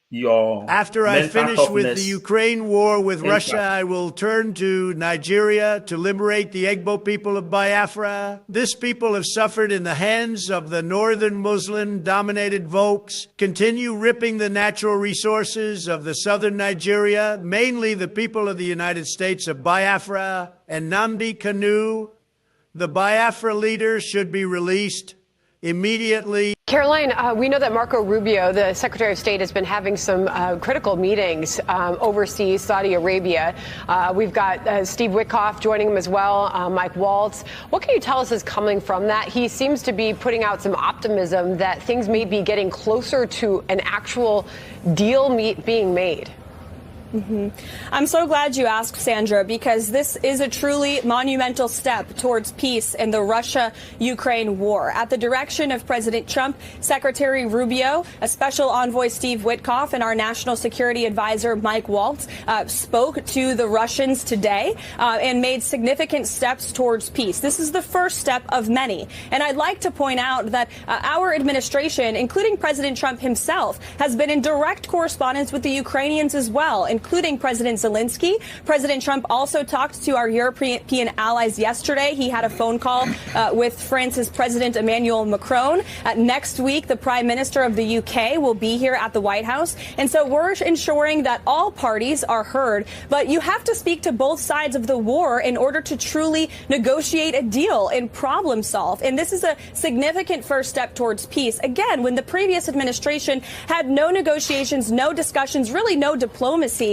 your After I finish with the Ukraine war with Russia, I will turn to Nigeria to liberate the Igbo people of Biafra. This people have suffered in the hands of the northern Muslim-dominated Volks, continue ripping the natural resources of the southern Nigeria, mainly the people of the United States of Biafra and Nnamdi Kanu. The Biafra leaders should be released. immediately. Caroline, we know that Marco Rubio, the Secretary of State, has been having some critical meetings overseas, Saudi Arabia. We've got Steve Witkoff joining him as well, Mike Waltz. What can you tell us is coming from that? He seems to be putting out some optimism that things may be getting closer to an actual deal being made. I'm so glad you asked, Sandra, because this is a truly monumental step towards peace in the Russia-Ukraine war. At the direction of President Trump, Secretary Rubio, a special envoy Steve Witkoff, and our national security advisor Mike Waltz spoke to the Russians today and made significant steps towards peace. This is the first step of many. And I'd like to point out that our administration, including President Trump himself, has been in direct correspondence with the Ukrainians as well, including President Zelensky. President Trump also talked to our European allies yesterday. He had a phone call with France's President Emmanuel Macron. Next week, the Prime Minister of the UK will be here at the White House. And so we're ensuring that all parties are heard. But you have to speak to both sides of the war in order to truly negotiate a deal and problem solve. And this is a significant first step towards peace. Again, when the previous administration had no negotiations, no discussions, really no diplomacy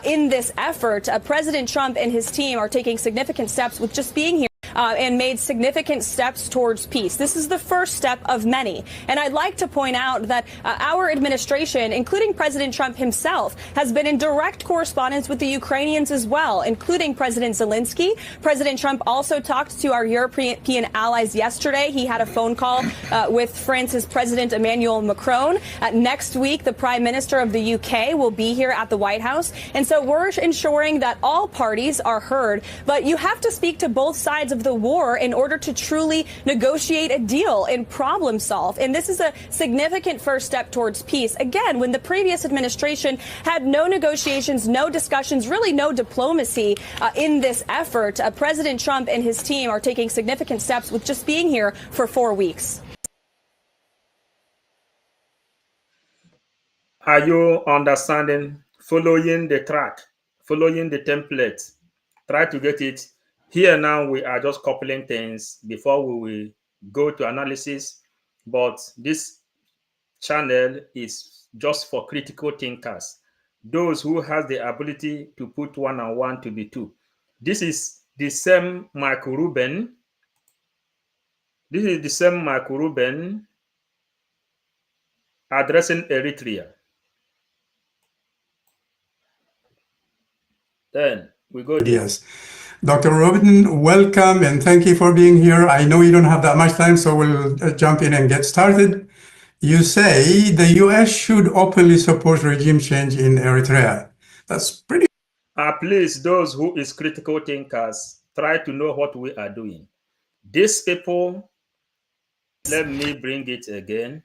in this effort, President Trump and his team are taking significant steps with just being here. And made significant steps towards peace. This is the first step of many. And I'd like to point out that our administration, including President Trump himself, has been in direct correspondence with the Ukrainians as well, including President Zelensky. President Trump also talked to our European allies yesterday. He had a phone call with France's President Emmanuel Macron. Next week, the Prime Minister of the UK will be here at the White House. And so we're ensuring that all parties are heard. But you have to speak to both sides of the war in order to truly negotiate a deal and problem solve. And this is a significant first step towards peace. Again, when the previous administration had no negotiations, no discussions, really no diplomacy in this effort, President Trump and his team are taking significant steps with just being here for 4 weeks. Are you understanding, following the track, following the template? Try to get it. Here now we are just coupling things before we will go to analysis, but this channel is just for critical thinkers, those who have the ability to put 1 and 1 to be 2. This is the same Michael Rubin. This is the same Michael Rubin addressing Eritrea. Then we go. Yes. Dr. Rubin, welcome and thank you for being here. I know you don't have that much time, so we'll jump in and get started. You say the U.S. should openly support regime change in Eritrea. That's pretty. Please, those who is critical thinkers, try to know what we are doing. These people, let me bring it again.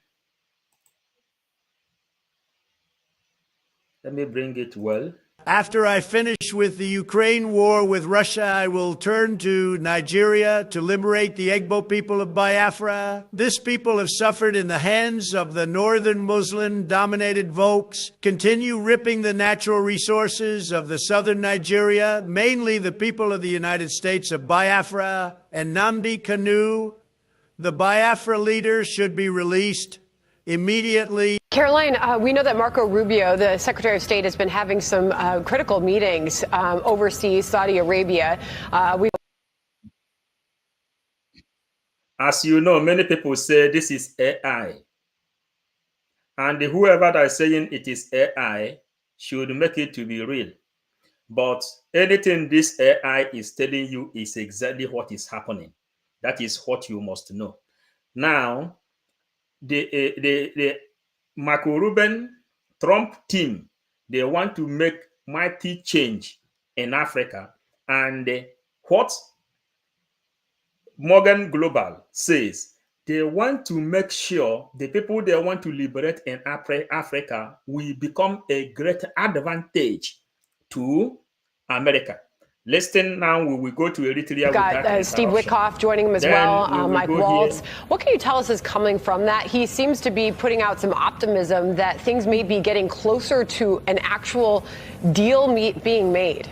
Let me bring it well. After I finish with the Ukraine war with Russia, I will turn to Nigeria to liberate the Igbo people of Biafra. This people have suffered in the hands of the northern Muslim-dominated folks, continue ripping the natural resources of the southern Nigeria, mainly the people of the United States of Biafra and Nnamdi Kanu. The Biafra leader should be released immediately. Caroline, we know that Marco Rubio, the Secretary of State, has been having some critical meetings overseas, Saudi Arabia. As you know, many people say this is AI. And whoever that is saying it is AI should make it to be real. But anything this AI is telling you is exactly what is happening. That is what you must know. Now, the Marco Rubin Trump team, they want to make mighty change in Africa. And what Moran Global says, they want to make sure the people they want to liberate in Africa will become a great advantage to America. Listen now, we will go to Eritrea. We've got Steve Witkoff joining him as well, Mike Waltz. What can you tell us is coming from that? He seems to be putting out some optimism that things may be getting closer to an actual deal being made.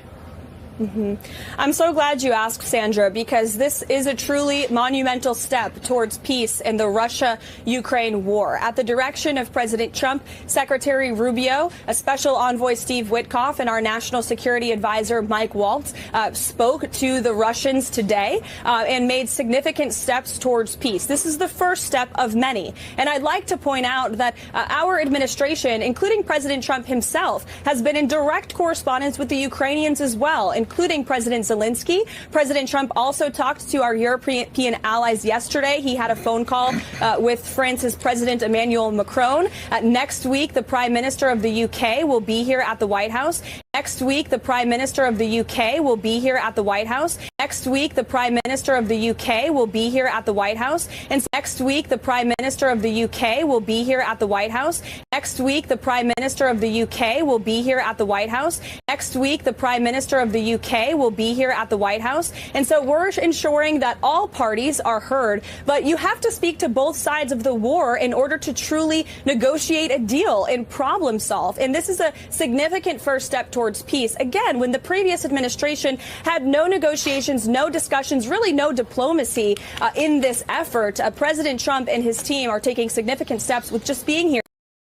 I'm so glad you asked, Sandra, because this is a truly monumental step towards peace in the Russia-Ukraine war. At the direction of President Trump, Secretary Rubio, a special envoy Steve Witkoff, and our national security advisor Mike Waltz spoke to the Russians today and made significant steps towards peace. This is the first step of many. And I'd like to point out that our administration, including President Trump himself, has been in direct correspondence with the Ukrainians as well, including President Zelensky. President Trump also talked to our European allies yesterday. He had a phone call with France's President Emmanuel Macron. Next week, the Prime Minister of the UK will be here at the White House. Next week, the Prime Minister of the UK will be here at the White House. Next week, the Prime Minister of the UK will be here at the White House. And next week, the Prime Minister of the UK will be here at the White House. Next week, the Prime Minister of the UK will be here at the White House. Next week, the Prime Minister of the UK will be here at the White House. And so we're ensuring that all parties are heard. But you have to speak to both sides of the war in order to truly negotiate a deal and problem solve. And this is a significant first step towards peace. Again, when the previous administration had no negotiations, no discussions, really no diplomacy in this effort, President Trump and his team are taking significant steps with just being here.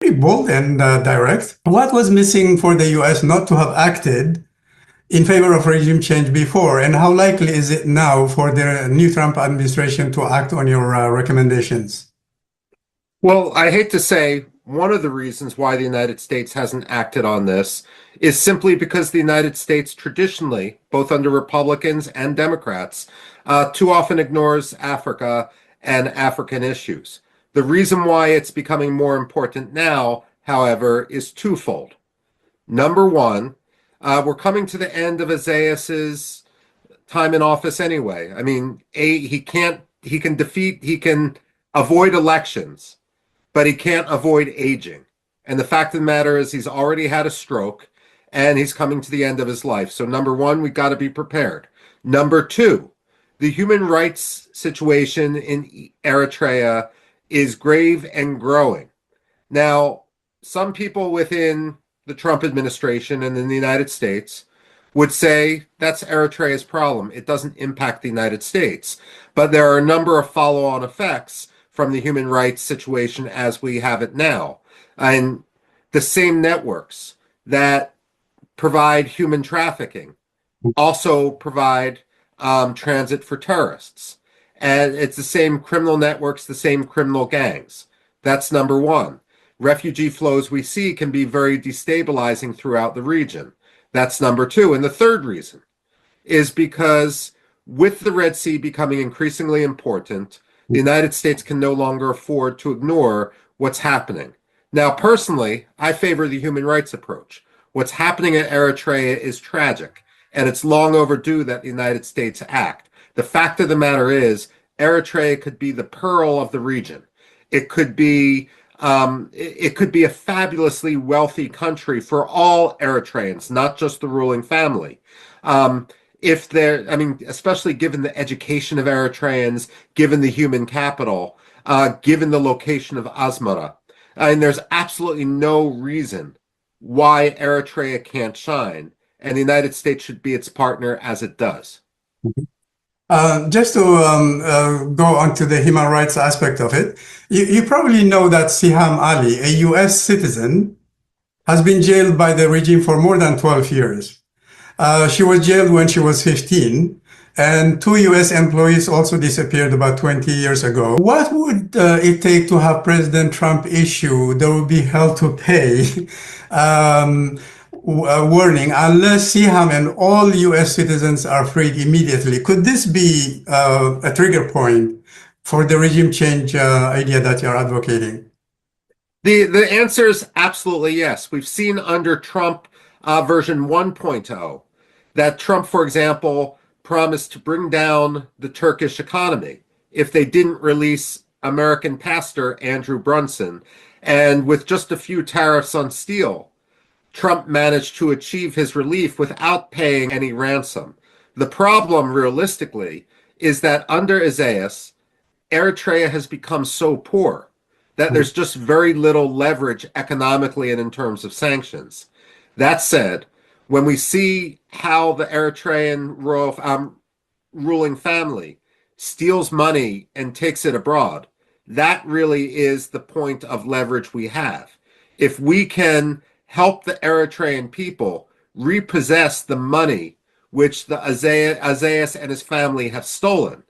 Pretty bold and direct. What was missing for the U.S. not to have acted in favor of regime change before, and how likely is it now for the new Trump administration to act on your recommendations? Well, I hate to say, one of the reasons why the United States hasn't acted on this is simply because the United States traditionally, both under Republicans and Democrats, too often ignores Africa and African issues. The reason why it's becoming more important now, however, is twofold. Number one, we're coming to the end of Isaias's time in office anyway. I mean, he can avoid elections, but he can't avoid aging. And the fact of the matter is he's already had a stroke and he's coming to the end of his life. So number one, we've got to be prepared. Number two, the human rights situation in Eritrea is grave and growing. Now, some people within the Trump administration and in the United States would say that's Eritrea's problem. It doesn't impact the United States. But there are a number of follow-on effects from the human rights situation as we have it now. And the same networks that provide human trafficking also provide transit for terrorists. And it's the same criminal networks, the same criminal gangs. That's number one. Refugee flows we see can be very destabilizing throughout the region. That's number two. And the third reason is because with the Red Sea becoming increasingly important, the United States can no longer afford to ignore what's happening. Now, personally, I favor the human rights approach. What's happening in Eritrea is tragic, and it's long overdue that the United States act. The fact of the matter is, Eritrea could be the pearl of the region. It could be a fabulously wealthy country for all Eritreans, not just the ruling family. Especially given the education of Eritreans, given the human capital, given the location of Asmara. And there's absolutely no reason why Eritrea can't shine, and the United States should be its partner as it does. Just to go on to the human rights aspect of it, you probably know that Siham Ali, a U.S. citizen, has been jailed by the regime for more than 12 years. She was jailed when she was 15, and 2 U.S. employees also disappeared about 20 years ago. What would it take to have President Trump issue there will be hell to pay warning unless Siham and all U.S. citizens are freed immediately? Could this be a trigger point for the regime change idea that you're advocating? The answer is absolutely yes. We've seen under Trump version 1.0 that Trump, for example, promised to bring down the Turkish economy if they didn't release American pastor Andrew Brunson. And with just a few tariffs on steel, Trump managed to achieve his relief without paying any ransom. The problem, realistically, is that under Isaias, Eritrea has become so poor that there's just very little leverage economically and in terms of sanctions. That said, when we see how the Eritrean royal ruling family steals money and takes it abroad, that really is the point of leverage we have. If we can help the Eritrean people repossess the money which the Isaias and his family have stolen,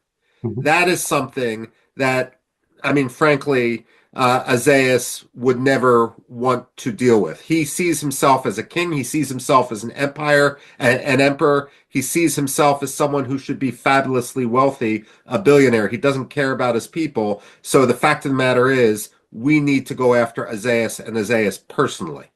that is something that, I mean, frankly, Isaias would never want to deal with. He sees himself as a king. He sees himself as an empire, an emperor. He sees himself as someone who should be fabulously wealthy, a billionaire. He doesn't care about his people. So the fact of the matter is, we need to go after Isaias and Isaias personally.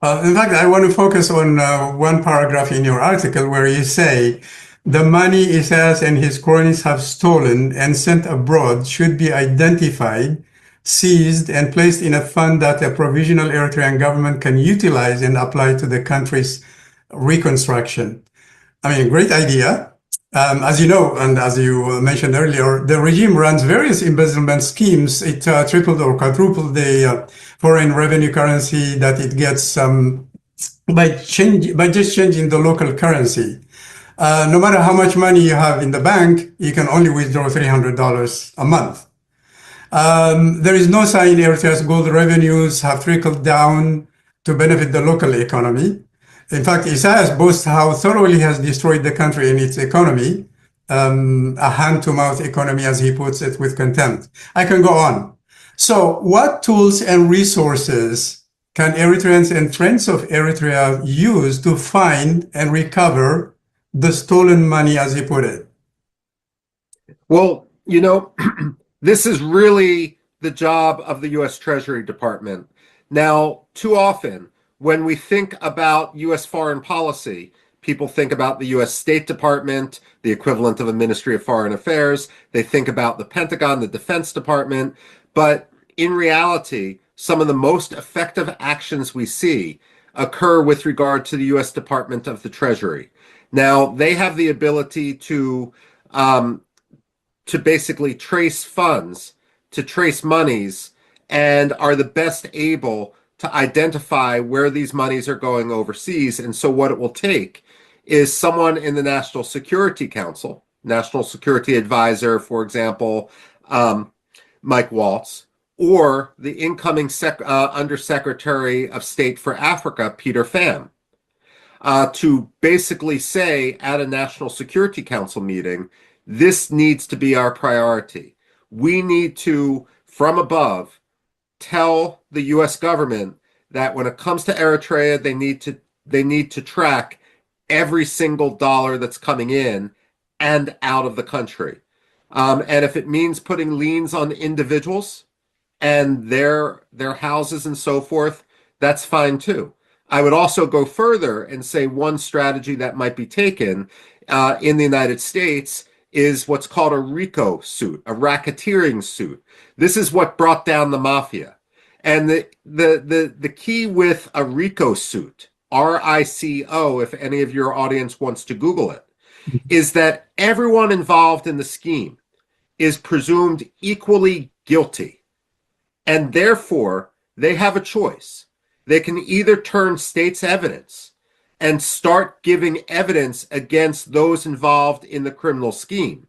In fact, I want to focus on one paragraph in your article where you say, the money Isaias and his cronies have stolen and sent abroad should be identified, seized, and placed in a fund that a provisional Eritrean government can utilize and apply to the country's reconstruction. I mean, great idea. As you know, and as you mentioned earlier, the regime runs various embezzlement schemes. It tripled or quadrupled the foreign revenue currency that it gets by just changing the local currency. No matter how much money you have in the bank, you can only withdraw $300 a month. There is no sign Eritrea's gold revenues have trickled down to benefit the local economy. In fact, Isaias boasts how thoroughly he has destroyed the country and its economy, a hand-to-mouth economy, as he puts it, with contempt. I can go on. So what tools and resources can Eritreans and friends of Eritrea use to find and recover the stolen money, as you put it? Well, you know, this is really the job of the U.S. Treasury Department. Now, too often, when we think about U.S. foreign policy, people think about the U.S. State Department, the equivalent of a Ministry of Foreign Affairs. They think about the Pentagon, the Defense Department. But in reality, some of the most effective actions we see occur with regard to the U.S. Department of the Treasury. Now, they have the ability to basically trace funds, to trace monies, and are the best able to identify where these monies are going overseas. And so what it will take is someone in the National Security Council, National Security Advisor, for example, Mike Waltz, or the incoming Undersecretary of State for Africa, Peter Pham, to basically say at a National Security Council meeting, this needs to be our priority. We need to, from above, tell the U.S. government that when it comes to Eritrea, they need to track every single dollar that's coming in and out of the country. And if it means putting liens on individuals and their houses and so forth, that's fine too. I would also go further and say one strategy that might be taken in the United States is what's called a RICO suit, a racketeering suit. This is what brought down the mafia. And the key with a RICO suit, RICO, if any of your audience wants to Google it, is that everyone involved in the scheme is presumed equally guilty. And therefore, they have a choice. They can either turn state's evidence and start giving evidence against those involved in the criminal scheme,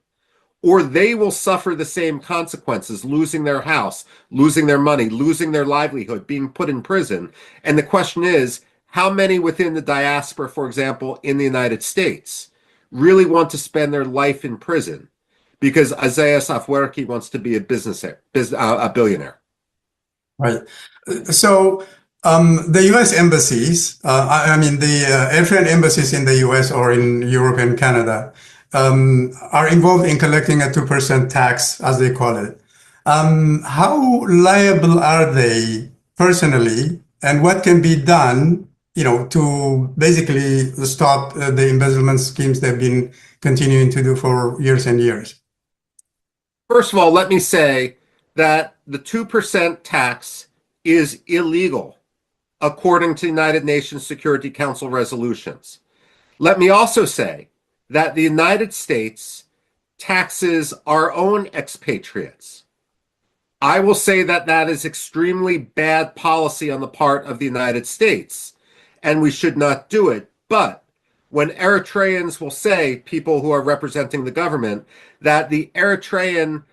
or they will suffer the same consequences, losing their house, losing their money, losing their livelihood, being put in prison. And the question is, how many within the diaspora, for example, in the United States, really want to spend their life in prison because Isaias Afwerki wants to be a billionaire? Right. So the U.S. embassies, the Eritrean embassies in the U.S. or in Europe and Canada are involved in collecting a 2% tax, as they call it. How liable are they personally, and what can be done, to basically stop the embezzlement schemes they've been continuing to do for years and years? First of all, let me say that the 2% tax is illegal according to United Nations Security Council resolutions. Let me also say that the United States taxes our own expatriates. I will say that that is extremely bad policy on the part of the United States. and we should not do it. But when Eritreans will say, people who are representing the government, that the Eritrean,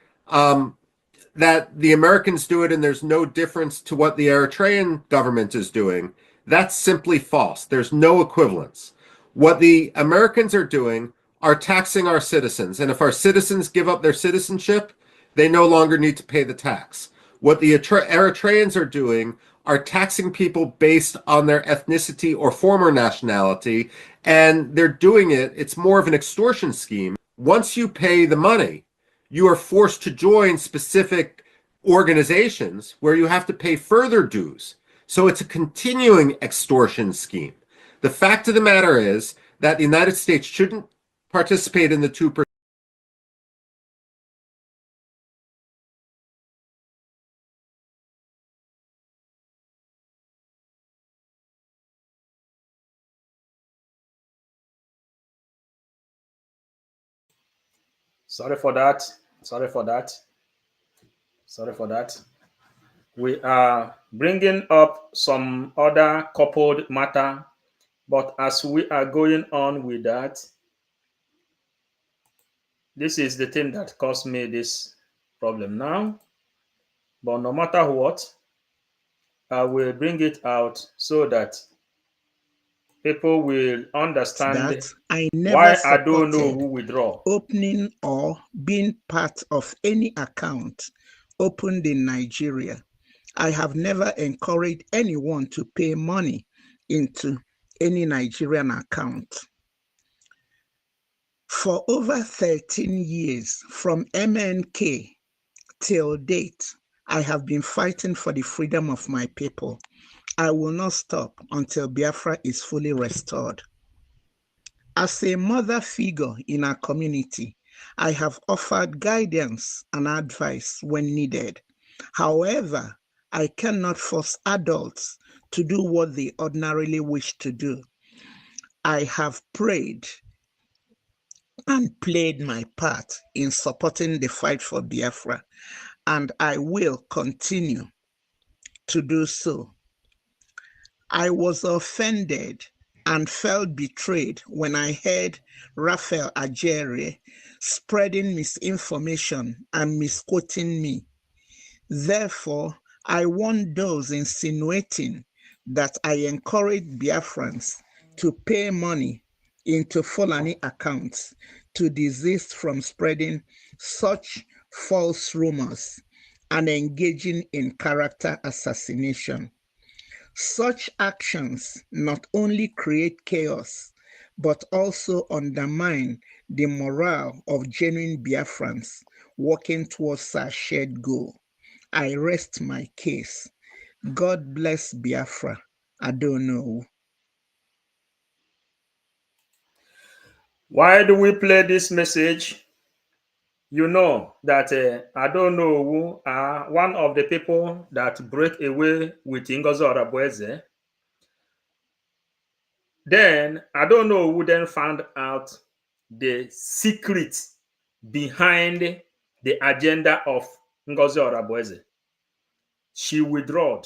that the Americans do it and there's no difference to what the Eritrean government is doing, that's simply false. There's no equivalence. What the Americans are doing are taxing our citizens. And if our citizens give up their citizenship, they no longer need to pay the tax. What the Eritreans are doing are taxing people based on their ethnicity or former nationality, and they're doing it, it's more of an extortion scheme. Once you pay the money, you are forced to join specific organizations where you have to pay further dues. So it's a continuing extortion scheme. The fact of the matter is that the United States shouldn't participate in the 2%. Sorry for that. Sorry for that. Sorry for that. We are bringing up some other coupled matter, but as we are going on with that, this is the thing that caused me this problem now. But no matter what, I will bring it out so that people will understand that I never why I don't know supported who withdraw. opening or being part of any account opened in Nigeria. I have never encouraged anyone to pay money into any Nigerian account. For over 13 years, from MNK till date, I have been fighting for the freedom of my people. I will not stop until Biafra is fully restored. As a mother figure in our community, I have offered guidance and advice when needed. However, I cannot force adults to do what they ordinarily wish to do. I have prayed and played my part in supporting the fight for Biafra, and I will continue to do so. I was offended and felt betrayed when I heard Raphael Ajere spreading misinformation and misquoting me. Therefore, I want those insinuating that I encourage Biafrans to pay money into Fulani accounts to desist from spreading such false rumors and engaging in character assassination. Such actions not only create chaos, but also undermine the morale of genuine Biafrans working towards our shared goal. I rest my case. God bless Biafra. I don't know. Why do we play this message? You know that I don't know who are one of the people that break away with Ngozi Orabueze. Then I don't know who then found out the secret behind the agenda of Ngozi Orabueze. She withdrew,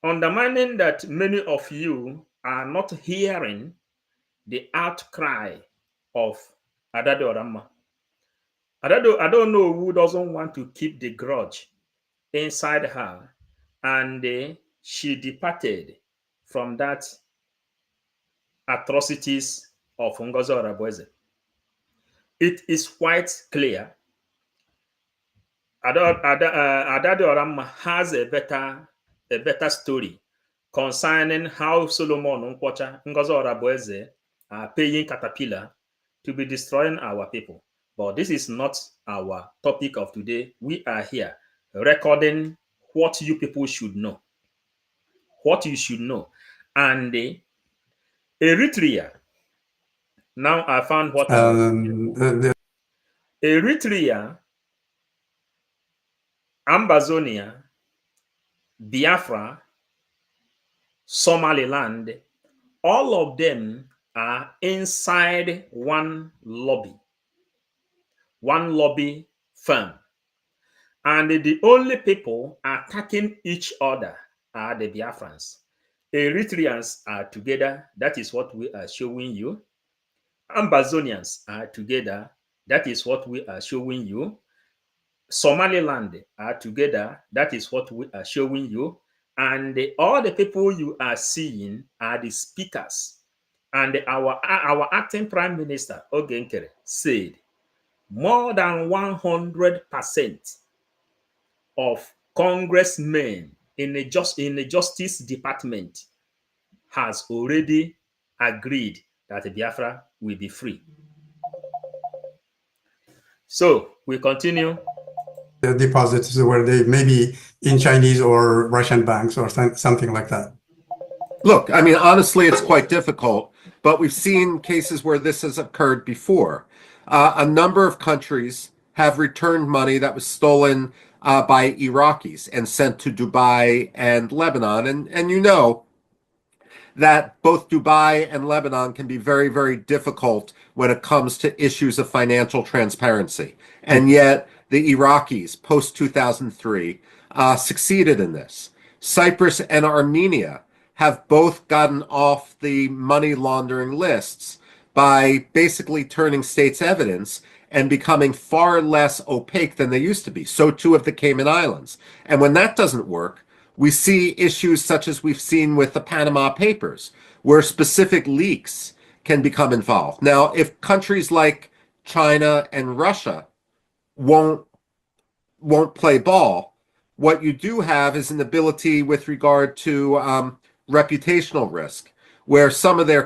undermining that many of you are not hearing the outcry of Adado Oramma. I don't know who doesn't want to keep the grudge inside her, and she departed from that atrocities of Ngozi Orabueze. It is quite clear Adado Oramma has a better story concerning how Solomon Nkwocha, Ngozi Orabueze are paying Caterpillar to be destroying our people. But this is not our topic of today. We are here recording what you people should know. What you should know. And Eritrea, now I found what Eritrea, Ambazonia, Biafra, Somaliland, all of them are inside one lobby firm. And the only people attacking each other are the Biafrans. Eritreans are together. That is what we are showing you. Ambazonians are together. That is what we are showing you. Somaliland are together. That is what we are showing you. And all the people you are seeing are the speakers. And our acting Prime Minister, Ogenkere, said more than 100% of congressmen in the Justice Department has already agreed that Biafra will be free. So we continue. The deposits where they maybe in Chinese or Russian banks or something like that. Look, I mean, honestly, it's quite difficult, but we've seen cases where this has occurred before. A number of countries have returned money that was stolen by Iraqis and sent to Dubai and Lebanon. And you know that both Dubai and Lebanon can be very, very difficult when it comes to issues of financial transparency. And yet the Iraqis, post-2003, succeeded in this. Cyprus and Armenia have both gotten off the money laundering lists by basically turning state's evidence and becoming far less opaque than they used to be. So too have the Cayman Islands. And when that doesn't work, we see issues such as we've seen with the Panama Papers, where specific leaks can become involved. Now, if countries like China and Russia won't play ball, what you do have is an ability with regard to reputational risk, where some of their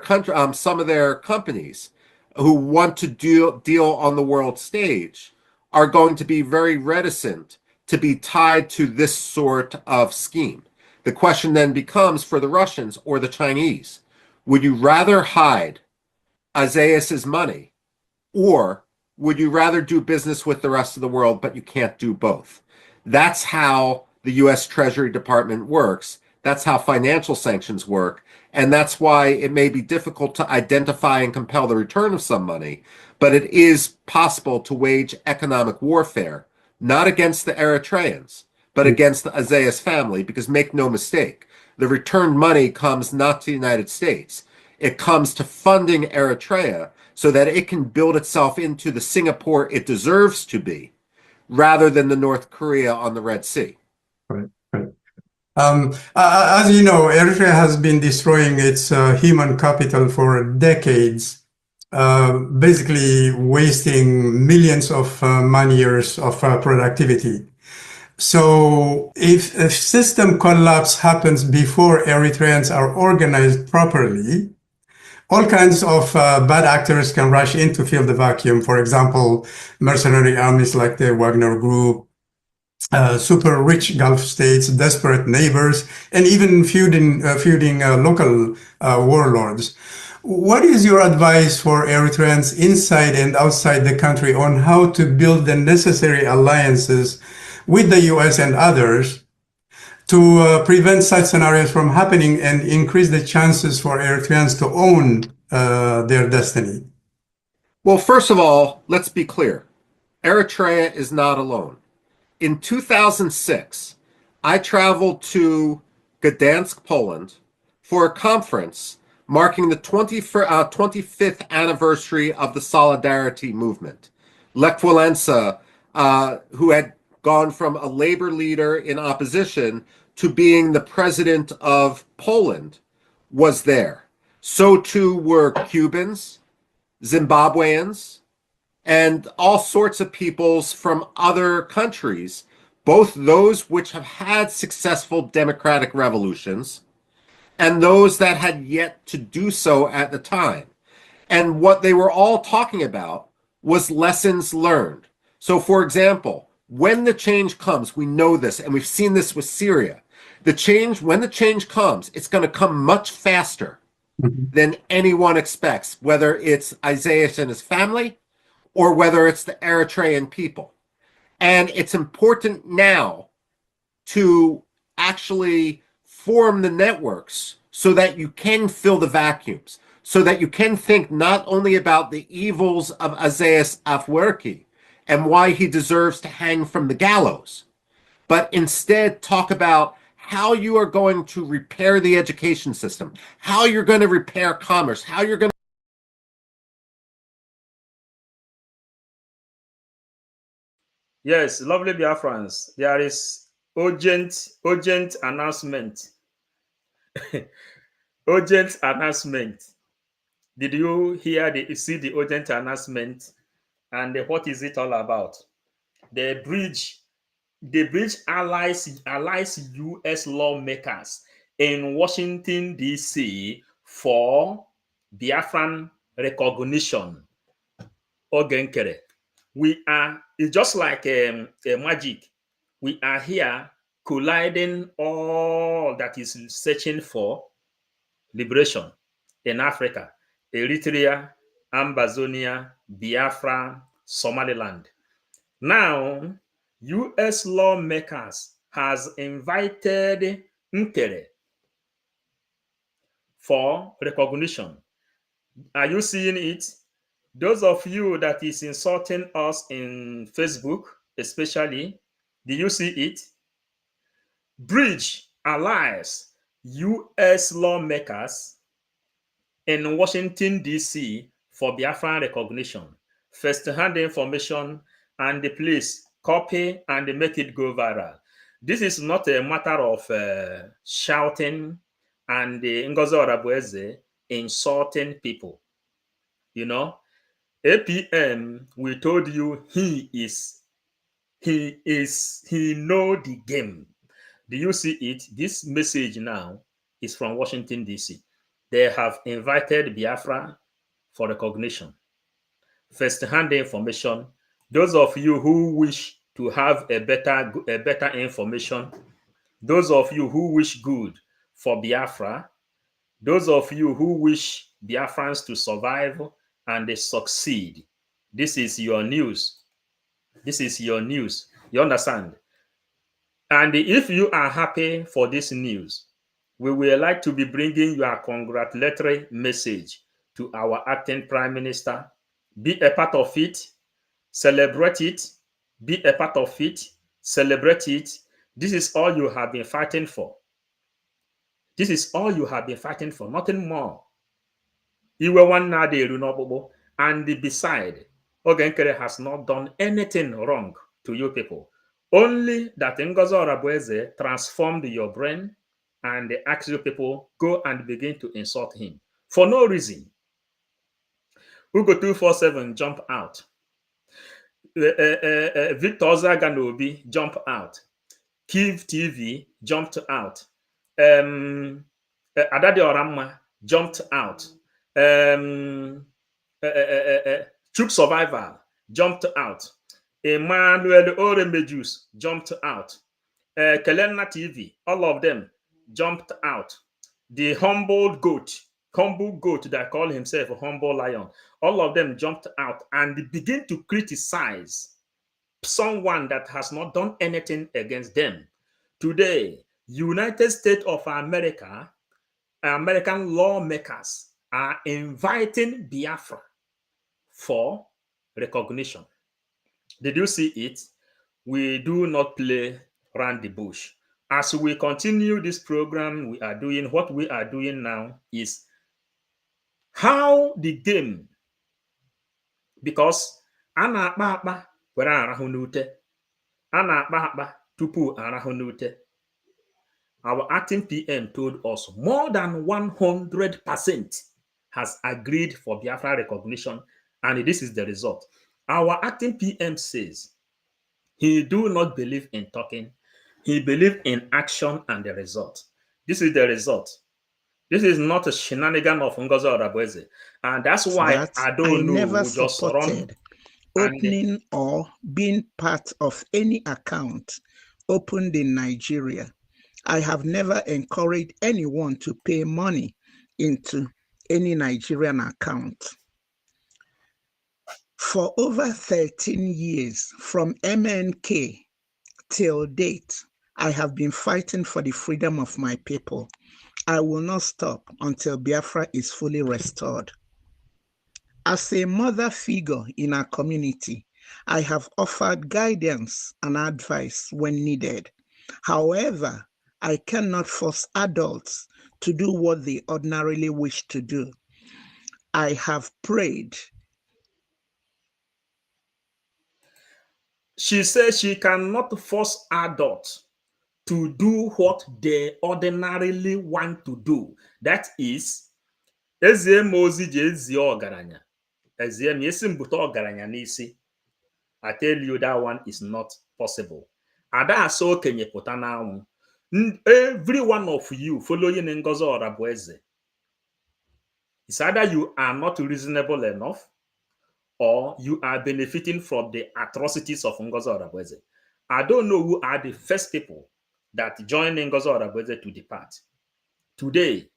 companies who want to deal on the world stage are going to be very reticent to be tied to this sort of scheme. The question then becomes for the Russians or the Chinese, would you rather hide Azayas's money, or would you rather do business with the rest of the world, but you can't do both? That's how the U.S. Treasury Department works. That's how financial sanctions work. And that's why it may be difficult to identify and compel the return of some money, but it is possible to wage economic warfare, not against the Eritreans, but against the Azayas family, because make no mistake, the returned money comes not to the United States. It comes to funding Eritrea so that it can build itself into the Singapore it deserves to be, rather than the North Korea on the Red Sea. Right, right. As you know, Eritrea has been destroying its human capital for decades, basically wasting millions of man years of productivity. So if a system collapse happens before Eritreans are organized properly, all kinds of bad actors can rush in to fill the vacuum. For example, mercenary armies like the Wagner Group, super rich Gulf states, desperate neighbors, and even feuding local warlords. What is your advice for Eritreans inside and outside the country on how to build the necessary alliances with the US and others to prevent such scenarios from happening and increase the chances for Eritreans to own their destiny? Well, first of all, let's be clear. Eritrea is not alone. In 2006, I traveled to Gdansk, Poland, for a conference marking the 25th anniversary of the Solidarity movement. Lech Walesa, who had gone from a labor leader in opposition to being the president of Poland, was there. So too were Cubans, Zimbabweans, and all sorts of peoples from other countries, both those which have had successful democratic revolutions and those that had yet to do so at the time. And what they were all talking about was lessons learned. So, for example, when the change comes, we know this, and we've seen this with Syria. When the change comes, it's going to come much faster than anyone expects, whether it's Isaias and his family or whether it's the Eritrean people. And it's important now to actually form the networks so that you can fill the vacuums, so that you can think not only about the evils of Isaias Afwerki and why he deserves to hang from the gallows, but instead talk about how you are going to repair the education system, how you're going to repair commerce, how you're going to Yes, lovely Biafrans. There is urgent announcement. Urgent announcement. Did you see the urgent announcement? And what is it all about? The bridge allies U.S. lawmakers in Washington, D.C. for Biafran recognition. Ogenkere. It's just like a magic. We are here colliding all that is searching for liberation in Africa, Eritrea, Ambazonia, Biafra, Somaliland. Now, U.S. lawmakers has invited Nkere for recognition. Are you seeing it? Those of you that is insulting us in Facebook, especially, do you see it? Bridge allies U.S. lawmakers in Washington, D.C. for Biafran recognition. First-hand information, and please copy and make it go viral. This is not a matter of shouting and Ngozi Orabueze insulting people. You know, APM, we told you he know the game. Do you see it? This message now is from Washington, D.C. They have invited Biafra for recognition. First-hand information. Those of you who wish to have a better information, those of you who wish good for Biafra, those of you who wish Biafrans to survive and they succeed, this is your news. This is your news. You understand? And if you are happy for this news, we will like to be bringing you a congratulatory message to our acting Prime Minister. Be a part of it, celebrate it, be a part of it, celebrate it. This is all you have been fighting for. This is all you have been fighting for, nothing more. And beside, Ogenkere has not done anything wrong to you people. Only that Ngozi Orabueze transformed your brain and asked you people, go and begin to insult him. For no reason. Ugo 247 jump out. Victor Zaganobi jump out. Kiv TV jumped out. Adade Oramma jumped out. Troop Survival jumped out. Emmanuel Oremejus jumped out. Kelena TV, all of them jumped out. The humble goat that call himself a humble lion, all of them jumped out and begin to criticize someone that has not done anything against them. Today, United States of America, American lawmakers are inviting Biafra for recognition. Did you see it? We do not play around the bush. As we continue this program, what we are doing now is how the game, because ana akpa were arahụ n'ute, ana akpa tupu arahụ n'ute. Our acting PM told us more than 100% has agreed for Biafra recognition, and this is the result. Our acting PM says he do not believe in talking, he believes in action and the result. This is the result. This is not a shenanigan of Ngozi Orabueze, and that's why I never just run opening or being part of any account opened in Nigeria. I have never encouraged anyone to pay money into any Nigerian account. For over 13 years, from MNK till date, I have been fighting for the freedom of my people. I will not stop until Biafra is fully restored. As a mother figure in our community, I have offered guidance and advice when needed. However, I cannot force adults to do what they ordinarily wish to do. I have prayed. She says she cannot force adults to do what they ordinarily want to do. That is, ezie m ozi ji ezie ọgaranya. Ezie m esi mbute ọgaranya n'isi. I tell you that one is not possible. Ada asa okenye pụta n'anwụ. Every one of you following Ngozi Orabueze. It's either you are not reasonable enough or you are benefiting from the atrocities of Ngozi Orabueze. I don't know who are the first people that joined Ngozi Orabueze to depart. Today,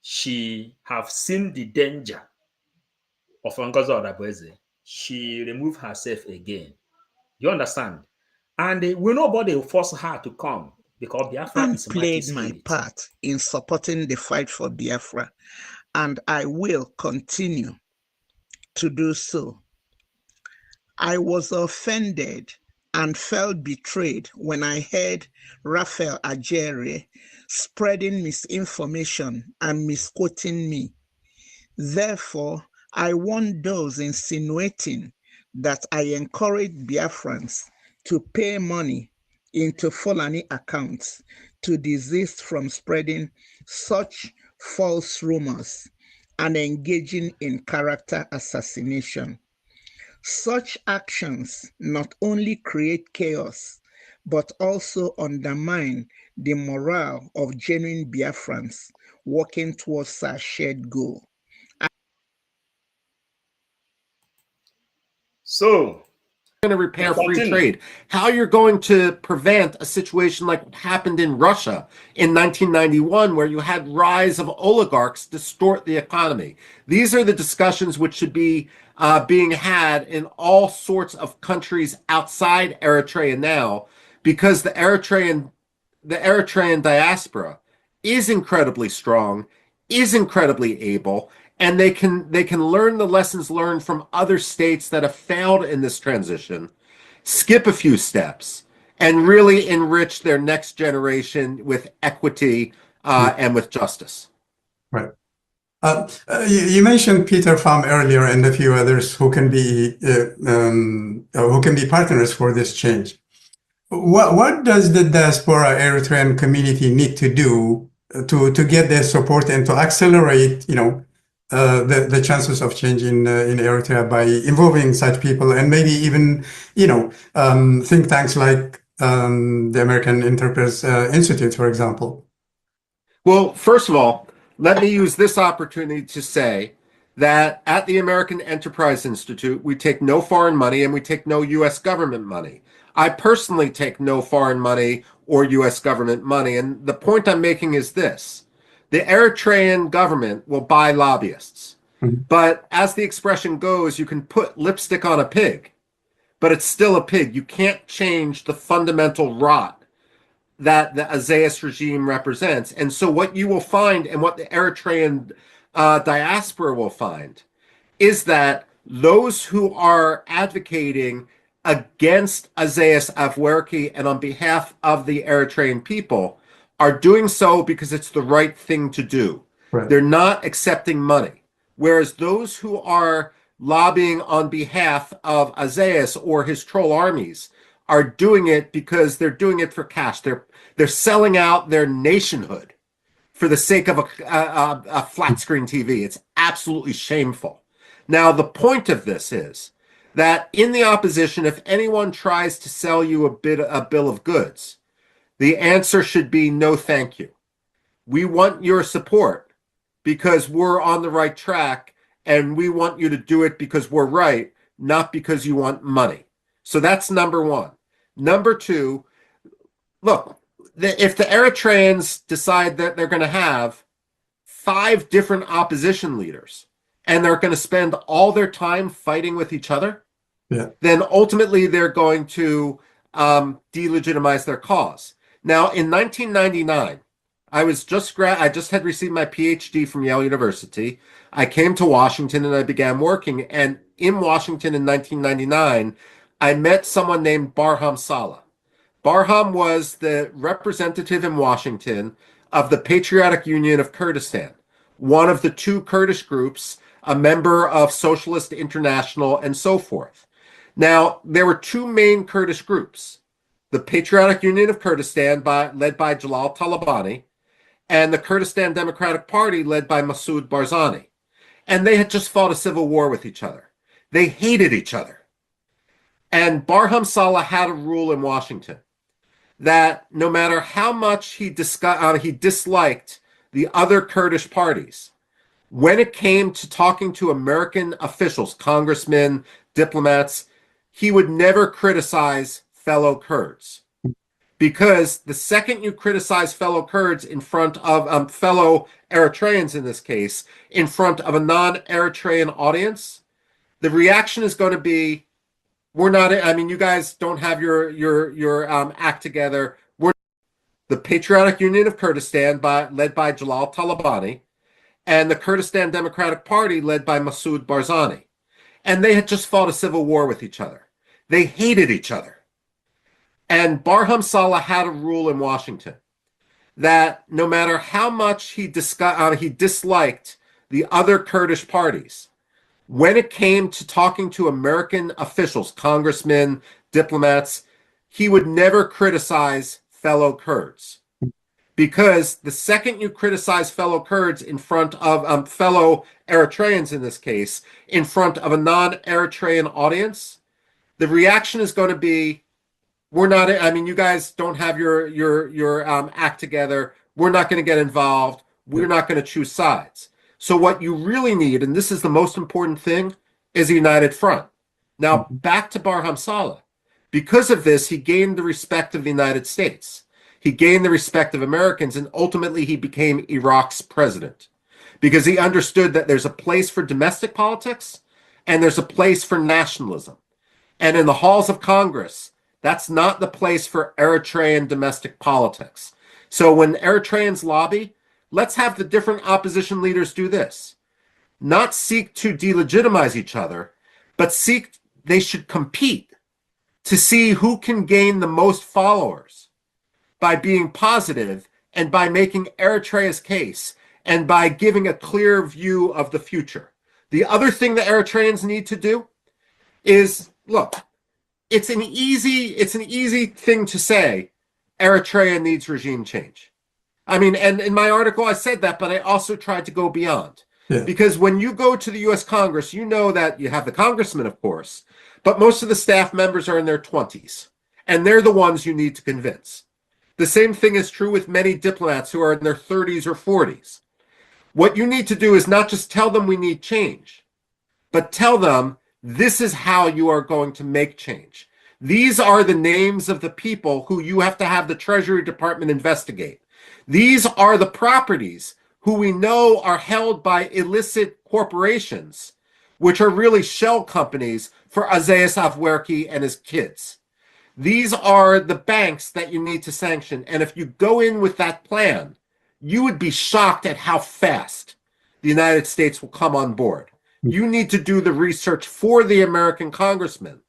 she have seen the danger of Ngozi Orabueze. She removed herself again. You understand? And will nobody force her to come because Biafra is played my part in supporting the fight for Biafra, and I will continue to do so. I was offended and felt betrayed when I heard Raphael Ajere spreading misinformation and misquoting me. Therefore, I want those insinuating that I encourage Biafrans to pay money into Fulani accounts to desist from spreading such false rumors and engaging in character assassination. Such actions not only create chaos, but also undermine the morale of genuine Biafrans working towards our shared goal. So, going to repair free trade, how you're going to prevent a situation like what happened in Russia in 1991, where you had rise of oligarchs distort the economy. These are the discussions which should be being had in all sorts of countries outside Eritrea now, because the Eritrean diaspora is incredibly strong, is incredibly able, and they can learn the lessons learned from other states that have failed in this transition, skip a few steps, and really enrich their next generation with equity and with justice. Right. You mentioned Peter Pham earlier and a few others who can be partners for this change. What does the diaspora Eritrean community need to do to get their support and to accelerate, the chances of change in Eritrea by involving such people and maybe even, think tanks like the American Enterprise Institute, for example? Well, first of all, let me use this opportunity to say that at the American Enterprise Institute, we take no foreign money and we take no U.S. government money. I personally take no foreign money or U.S. government money. And the point I'm making is this. The Eritrean government will buy lobbyists. Mm-hmm. But as the expression goes, you can put lipstick on a pig, but it's still a pig. You can't change the fundamental rot that the Azayas regime represents. And so what you will find, and what the Eritrean diaspora will find, is that those who are advocating against Azayas Afwerki and on behalf of the Eritrean people are doing so because it's the right thing to do. Right. They're not accepting money. Whereas those who are lobbying on behalf of Azayas or his troll armies are doing it because they're doing it for cash. They're selling out their nationhood for the sake of a flat screen TV. It's absolutely shameful. Now, the point of this is that in the opposition, if anyone tries to sell you a bill of goods, the answer should be no, thank you. We want your support because we're on the right track, and we want you to do it because we're right, not because you want money. So that's number one. Number two, look, if the Eritreans decide that they're going to have 5 different opposition leaders and they're going to spend all their time fighting with each other, then ultimately they're going to delegitimize their cause. Now, in 1999, I just had received my PhD from Yale University. I came to Washington and I began working. And in Washington in 1999, I met someone named Barham Saleh. Barham was the representative in Washington of the Patriotic Union of Kurdistan, one of the two Kurdish groups, a member of Socialist International, and so forth. Now, there were two main Kurdish groups, the Patriotic Union of Kurdistan, led by Jalal Talabani, and the Kurdistan Democratic Party, led by Masoud Barzani. And they had just fought a civil war with each other. They hated each other. And Barham Saleh had a rule in Washington that no matter how much he disliked the other Kurdish parties, when it came to talking to American officials, congressmen, diplomats, he would never criticize fellow Kurds. Because the second you criticize fellow Kurds in front of fellow Eritreans, in this case, in front of a non-Eritrean audience, the reaction is going to be, we're not, I mean, you guys don't have your act together. We're the Patriotic Union of Kurdistan, led by Jalal Talabani, and the Kurdistan Democratic Party, led by Masoud Barzani. And they had just fought a civil war with each other. They hated each other. And Barham Saleh had a rule in Washington that no matter how much he disliked the other Kurdish parties, when it came to talking to American officials, congressmen, diplomats, he would never criticize fellow Kurds. Because the second you criticize fellow Kurds in front of fellow Eritreans, in this case, in front of a non-Eritrean audience, the reaction is going to be, we're not, I mean, you guys don't have your act together. We're not going to get involved. We're not going to choose sides. So what you really need, and this is the most important thing, is a united front. Now, back to Barham Saleh. Because of this, he gained the respect of the United States. He gained the respect of Americans, and ultimately he became Iraq's president. Because he understood that there's a place for domestic politics, and there's a place for nationalism. And in the halls of Congress, that's not the place for Eritrean domestic politics. So when Eritreans lobby, let's have the different opposition leaders do this. Not seek to delegitimize each other, but they should compete to see who can gain the most followers by being positive and by making Eritrea's case and by giving a clear view of the future. The other thing the Eritreans need to do is, look, it's an easy thing to say, Eritrea needs regime change. I mean, and in my article I said that, but I also tried to go beyond. Yeah. Because when you go to the U.S. Congress, you know that you have the congressmen, of course, but most of the staff members are in their 20s, and they're the ones you need to convince. The same thing is true with many diplomats who are in their 30s or 40s. What you need to do is not just tell them we need change, but tell them this is how you are going to make change. These are the names of the people who you have to have the Treasury Department investigate. These are the properties who we know are held by illicit corporations, which are really shell companies for Isaias Afwerki and his kids. These are the banks that you need to sanction. And if you go in with that plan, you would be shocked at how fast the United States will come on board. You need to do the research for the American congressmen.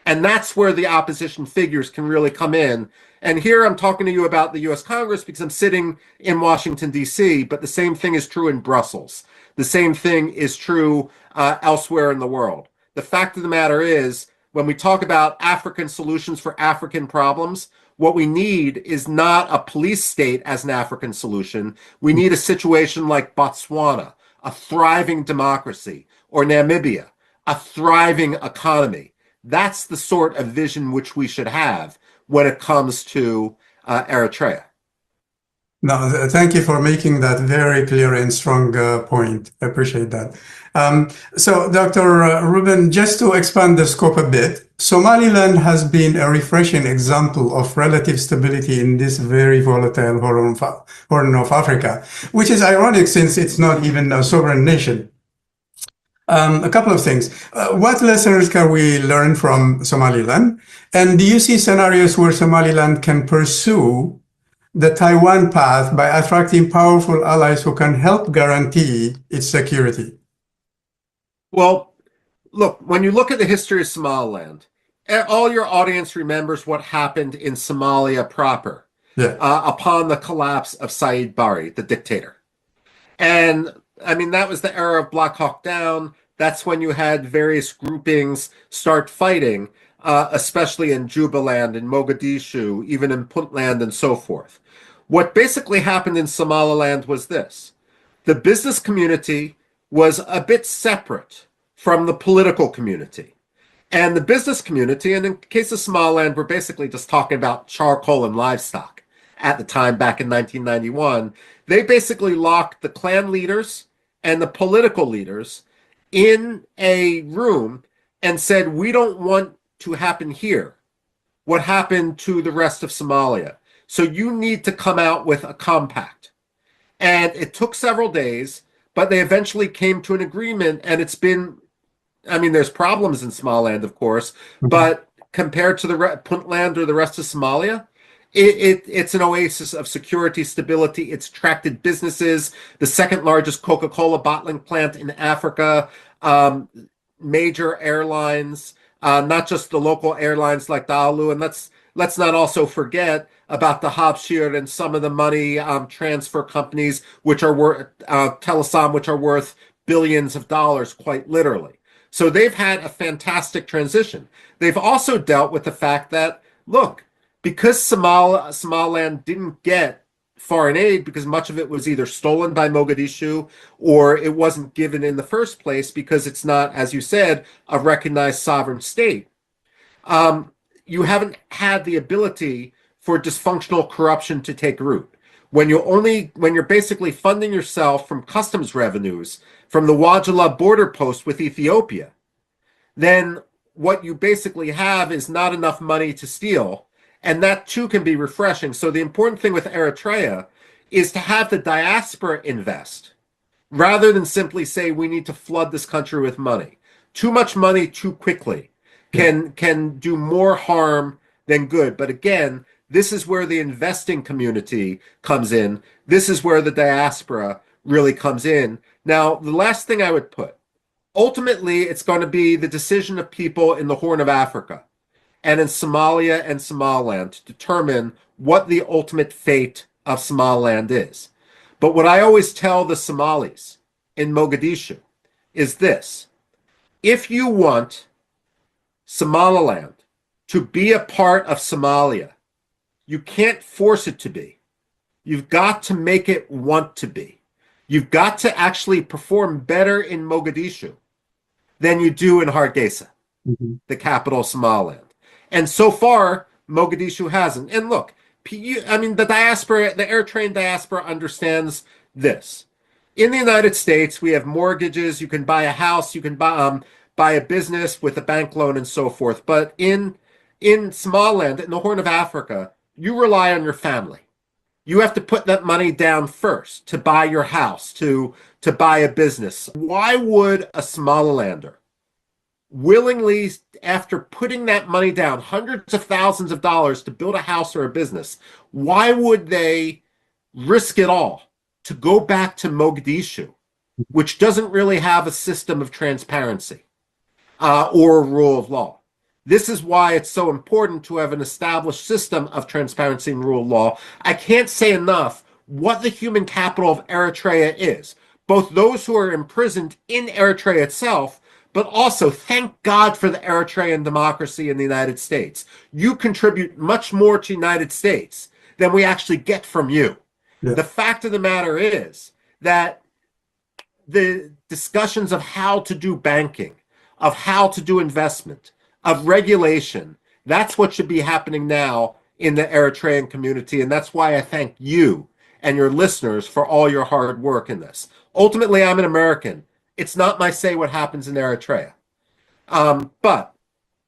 And that's where the opposition figures can really come in. And here I'm talking to you about the U.S. Congress because I'm sitting in Washington, D.C., but the same thing is true in Brussels. The same thing is true elsewhere in the world. The fact of the matter is, when we talk about African solutions for African problems, what we need is not a police state as an African solution. We need a situation like Botswana, a thriving democracy, or Namibia, a thriving economy. That's the sort of vision which we should have when it comes to Eritrea. No, thank you for making that very clear and strong point. I appreciate that. So, Dr. Rubin, just to expand the scope a bit, Somaliland has been a refreshing example of relative stability in this very volatile Horn of Africa, which is ironic since it's not even a sovereign nation. A couple of things. What lessons can we learn from Somaliland? And do you see scenarios where Somaliland can pursue the Taiwan path by attracting powerful allies who can help guarantee its security? Well, look, when you look at the history of Somaliland, all your audience remembers what happened in Somalia proper upon the collapse of Said Barre, the dictator. And I mean, that was the era of Black Hawk Down. That's when you had various groupings start fighting, especially in Jubaland, in Mogadishu, even in Puntland and so forth. What basically happened in Somaliland was this. The business community was a bit separate from the political community. And the business community, and in the case of Somaliland, we're basically just talking about charcoal and livestock at the time back in 1991. They basically locked the clan leaders and the political leaders in a room and said, we don't want to happen here what happened to the rest of Somalia. So you need to come out with a compact. And it took several days, but they eventually came to an agreement, and it's been, I mean, there's problems in Somaliland, of course, but compared to the Puntland or the rest of Somalia, it's an oasis of security, stability. It's attracted businesses, the second largest Coca-Cola bottling plant in Africa, major airlines, not just the local airlines like Dalu. And let's not also forget about the Habshir and some of the money transfer companies, which are worth, Telesom, which are worth billions of dollars, quite literally. So they've had a fantastic transition. They've also dealt with the fact that, look, because Somaliland didn't get foreign aid because much of it was either stolen by Mogadishu or it wasn't given in the first place because it's not, as you said, a recognized sovereign state. You haven't had the ability for dysfunctional corruption to take root. When you're basically funding yourself from customs revenues from the Wajala border post with Ethiopia, then what you basically have is not enough money to steal. And that too can be refreshing. So the important thing with Eritrea is to have the diaspora invest rather than simply say we need to flood this country with money. Too much money too quickly can do more harm than good. But again, this is where the investing community comes in. This is where the diaspora really comes in. Now, the last thing I would put, ultimately, it's going to be the decision of people in the Horn of Africa and in Somalia and Somaliland to determine what the ultimate fate of Somaliland is. But what I always tell the Somalis in Mogadishu is this. If you want Somaliland to be a part of Somalia, you can't force it to be. You've got to make it want to be. You've got to actually perform better in Mogadishu than you do in Hargeisa, the capital of Somaliland. And so far, Mogadishu hasn't. And look, I mean, the diaspora, the Eritrean diaspora understands this. In the United States, we have mortgages. You can buy a house. You can buy a business with a bank loan and so forth. But in Somaliland, in the Horn of Africa, you rely on your family. You have to put that money down first to buy your house, to buy a business. Why would a Somalilander willingly, after putting that money down, hundreds of thousands of dollars to build a house or a business, why would they risk it all to go back to Mogadishu, which doesn't really have a system of transparency or a rule of law? This is why it's so important to have an established system of transparency and rule of law. I can't say enough what the human capital of Eritrea is, both those who are imprisoned in Eritrea itself, but also thank God for the Eritrean democracy in the United States. You contribute much more to the United States than we actually get from you. Yeah. The fact of the matter is that the discussions of how to do banking, of how to do investment, of regulation, that's what should be happening now in the Eritrean community. And that's why I thank you and your listeners for all your hard work in this. Ultimately, I'm an American. It's not my say what happens in Eritrea. But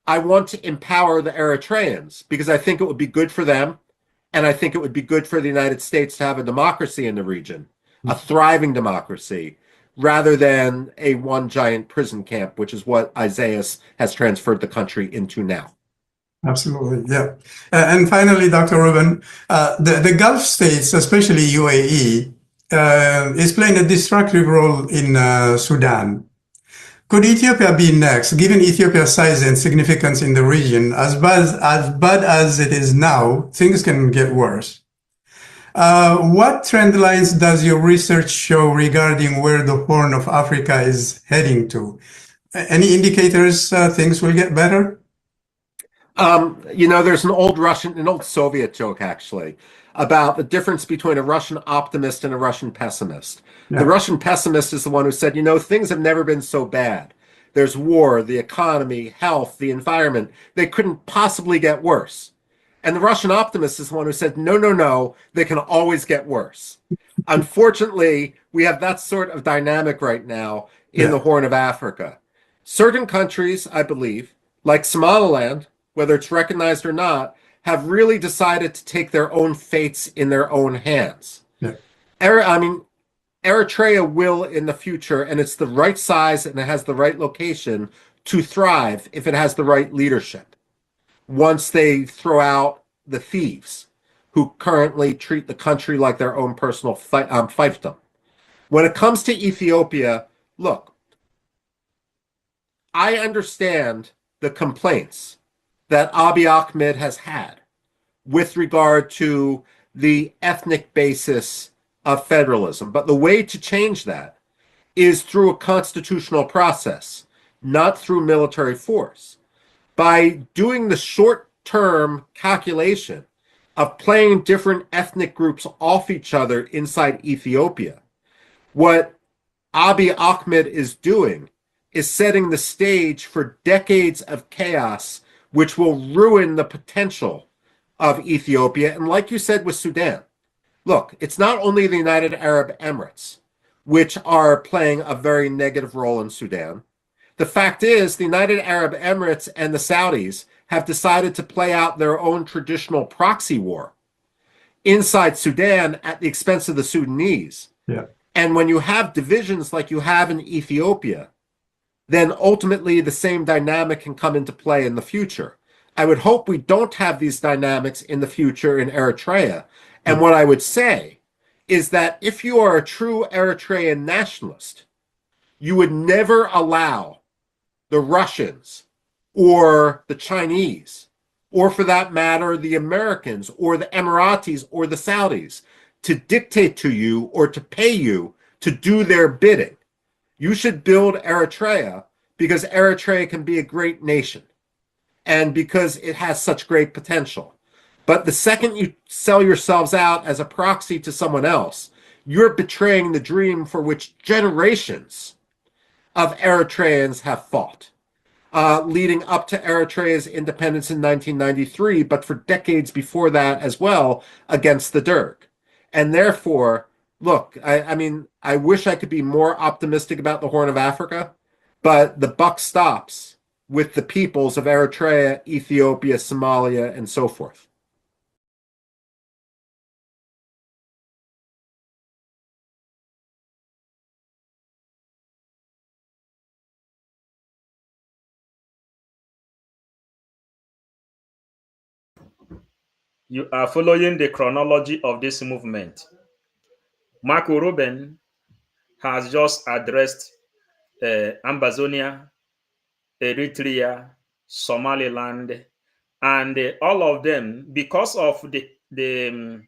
I want to empower the Eritreans because I think it would be good for them. And I think it would be good for the United States to have a democracy in the region, a thriving democracy, rather than a one giant prison camp, which is what Isaias has transferred the country into now. Absolutely, yeah. And finally, Dr. Rubin, the Gulf states, especially UAE, is playing a destructive role in Sudan. Could Ethiopia be next? Given Ethiopia's size and significance in the region, as bad as it is now, things can get worse. What trend lines does your research show regarding where the Horn of Africa is heading to? Any indicators things will get better? There's an old Soviet joke, actually, about the difference between a Russian optimist and a Russian pessimist. Yeah. The Russian pessimist is the one who said, things have never been so bad. There's war, the economy, health, the environment. They couldn't possibly get worse. And the Russian optimist is the one who said, no, they can always get worse. Unfortunately, we have that sort of dynamic right now in the Horn of Africa. Certain countries, I believe, like Somaliland, whether it's recognized or not, have really decided to take their own fates in their own hands. Yeah. Eritrea will in the future, and it's the right size and it has the right location to thrive if it has the right leadership. Once they throw out the thieves who currently treat the country like their own personal fiefdom. When it comes to Ethiopia, look, I understand the complaints that Abiy Ahmed has had with regard to the ethnic basis of federalism. But the way to change that is through a constitutional process, not through military force. By doing the short-term calculation of playing different ethnic groups off each other inside Ethiopia, what Abiy Ahmed is doing is setting the stage for decades of chaos, which will ruin the potential of Ethiopia. And like you said with Sudan, look, it's not only the United Arab Emirates which are playing a very negative role in Sudan. The fact is, the United Arab Emirates and the Saudis have decided to play out their own traditional proxy war inside Sudan at the expense of the Sudanese. Yeah. And when you have divisions like you have in Ethiopia, then ultimately the same dynamic can come into play in the future. I would hope we don't have these dynamics in the future in Eritrea. And what I would say is that if you are a true Eritrean nationalist, you would never allow the Russians or the Chinese, or for that matter, the Americans or the Emiratis or the Saudis to dictate to you or to pay you to do their bidding. You should build Eritrea because Eritrea can be a great nation and because it has such great potential. But the second you sell yourselves out as a proxy to someone else, you're betraying the dream for which generations of Eritreans have fought, leading up to Eritrea's independence in 1993, but for decades before that as well, against the Derg. And therefore, look, I wish I could be more optimistic about the Horn of Africa, but the buck stops with the peoples of Eritrea, Ethiopia, Somalia, and so forth. You are following the chronology of this movement. Marco Rubin has just addressed Ambazonia, Eritrea, Somaliland, and all of them, because of the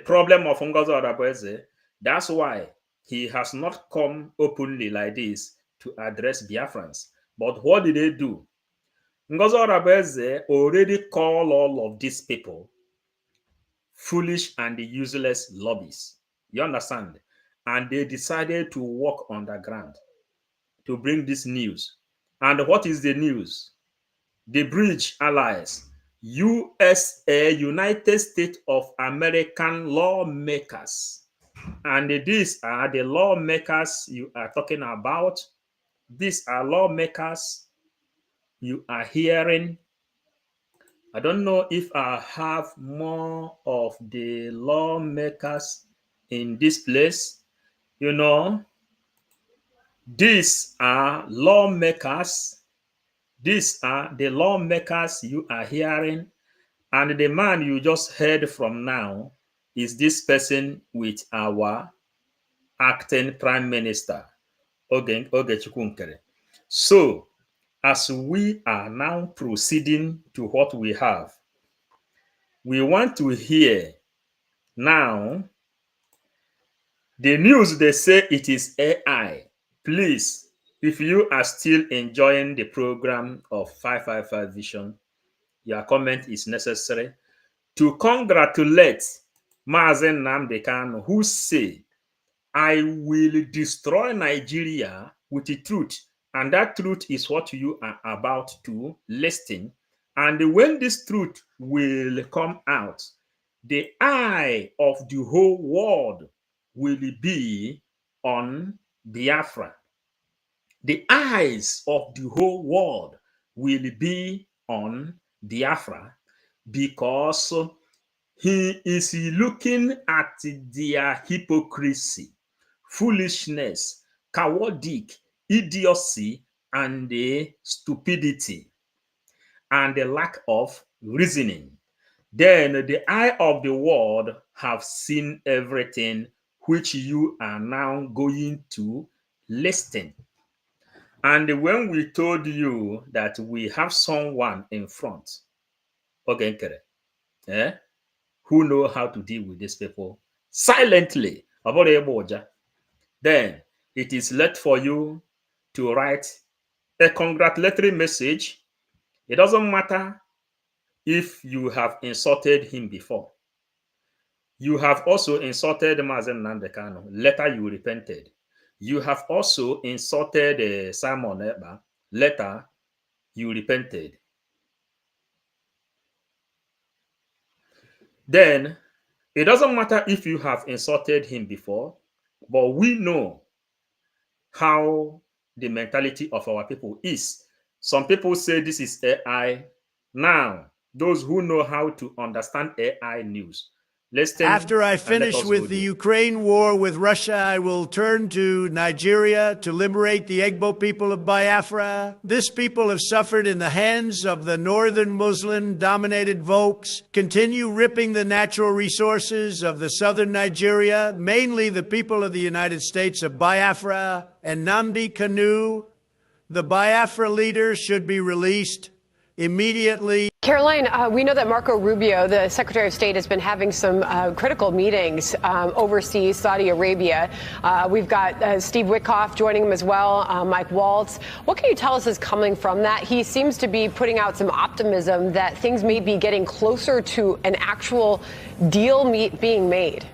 problem of Ngozi Odabueze, that's why he has not come openly like this to address Biafrans. But what did they do? Ngozi Odabueze already called all of these people foolish and useless lobbies. You understand? And they decided to work underground to bring this news. And what is the news? The bridge allies, USA, United States of American lawmakers. And these are the lawmakers you are talking about. These are lawmakers you are hearing. I don't know if I have more of the lawmakers in this place. You know, these are lawmakers. These are the lawmakers you are hearing. And the man you just heard from now is this person with our acting prime minister, So, as we are now proceeding to what we have, we want to hear now the news. They say it is AI. Please, if you are still enjoying the program of 555 Vision, your comment is necessary to congratulate Mazen Nnamdi Kanu, who say, I will destroy Nigeria with the truth. And that truth is what you are about to listen. And when this truth will come out, the eye of the whole world will be on Biafra. The eyes of the whole world will be on Biafra because he is looking at their hypocrisy, foolishness, cowardice, idiocy, and the stupidity, and the lack of reasoning. Then the eye of the world have seen everything which you are now going to listen. And when we told you that we have someone in front, who know how to deal with these people silently, then it is left for you to write a congratulatory message. It doesn't matter if you have insulted him before. You have also insulted Mazen Nnamdi Kanu. Later you repented. You have also insulted Simon Ekpa. Later you repented. Then it doesn't matter if you have insulted him before, but we know how the mentality of our people is. Some people say this is AI. Now, those who know how to understand AI news, listen. After I finish with the Ukraine war with Russia, I will turn to Nigeria to liberate the Igbo people of Biafra. This people have suffered in the hands of the northern Muslim-dominated folks, continue ripping the natural resources of the southern Nigeria, mainly the people of the United States of Biafra and Nnamdi Kanu. The Biafra leader should be released immediately. Caroline, we know that Marco Rubio, the Secretary of State, has been having some critical meetings overseas, Saudi Arabia. We've got Steve Witkoff joining him as well, Mike Waltz. What can you tell us is coming from that? He seems to be putting out some optimism that things may be getting closer to an actual deal being made.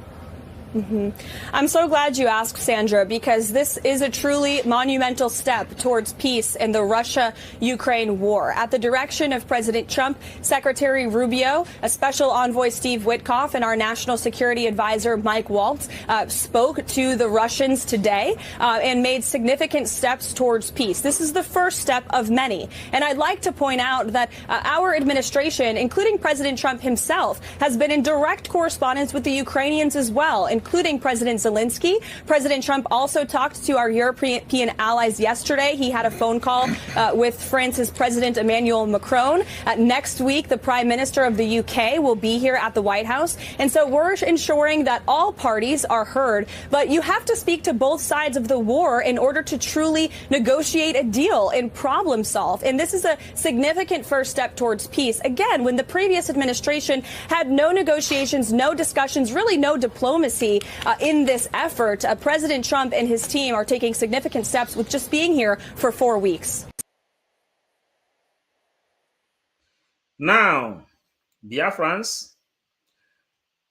I'm so glad you asked, Sandra, because this is a truly monumental step towards peace in the Russia-Ukraine war. At the direction of President Trump, Secretary Rubio, a special envoy Steve Witkoff, and our national security advisor Mike Waltz spoke to the Russians today and made significant steps towards peace. This is the first step of many. And I'd like to point out that our administration, including President Trump himself, has been in direct correspondence with the Ukrainians as well, including President Zelensky. President Trump also talked to our European allies yesterday. He had a phone call with France's President Emmanuel Macron. Next week, the Prime Minister of the UK will be here at the White House. And so we're ensuring that all parties are heard. But you have to speak to both sides of the war in order to truly negotiate a deal and problem solve. And this is a significant first step towards peace. Again, when the previous administration had no negotiations, no discussions, really no diplomacy in this effort, President Trump and his team are taking significant steps with just being here for 4 weeks. Now, Biafrans,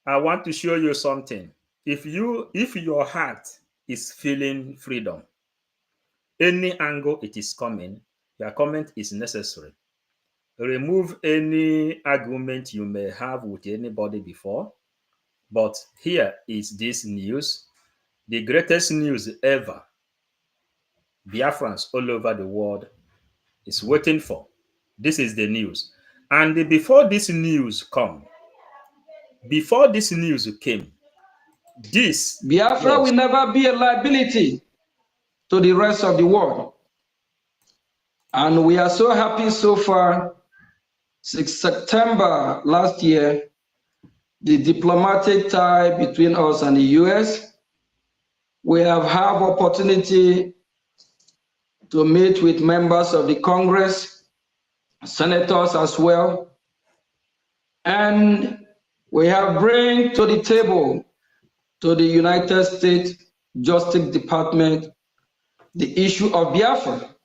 I want to show you something. If your heart is feeling freedom, any angle it is coming, your comment is necessary. Remove any argument you may have with anybody before. But here is this news, the greatest news ever. Biafrans all over the world is waiting for. This is the news. And before this news came, this Biafra will never be a liability to the rest of the world. And we are so happy so far. Since September last year, the diplomatic tie between us and the US, we have had opportunity to meet with members of the Congress, senators as well. And we have bring to the table to the United States Justice Department the issue of Biafra.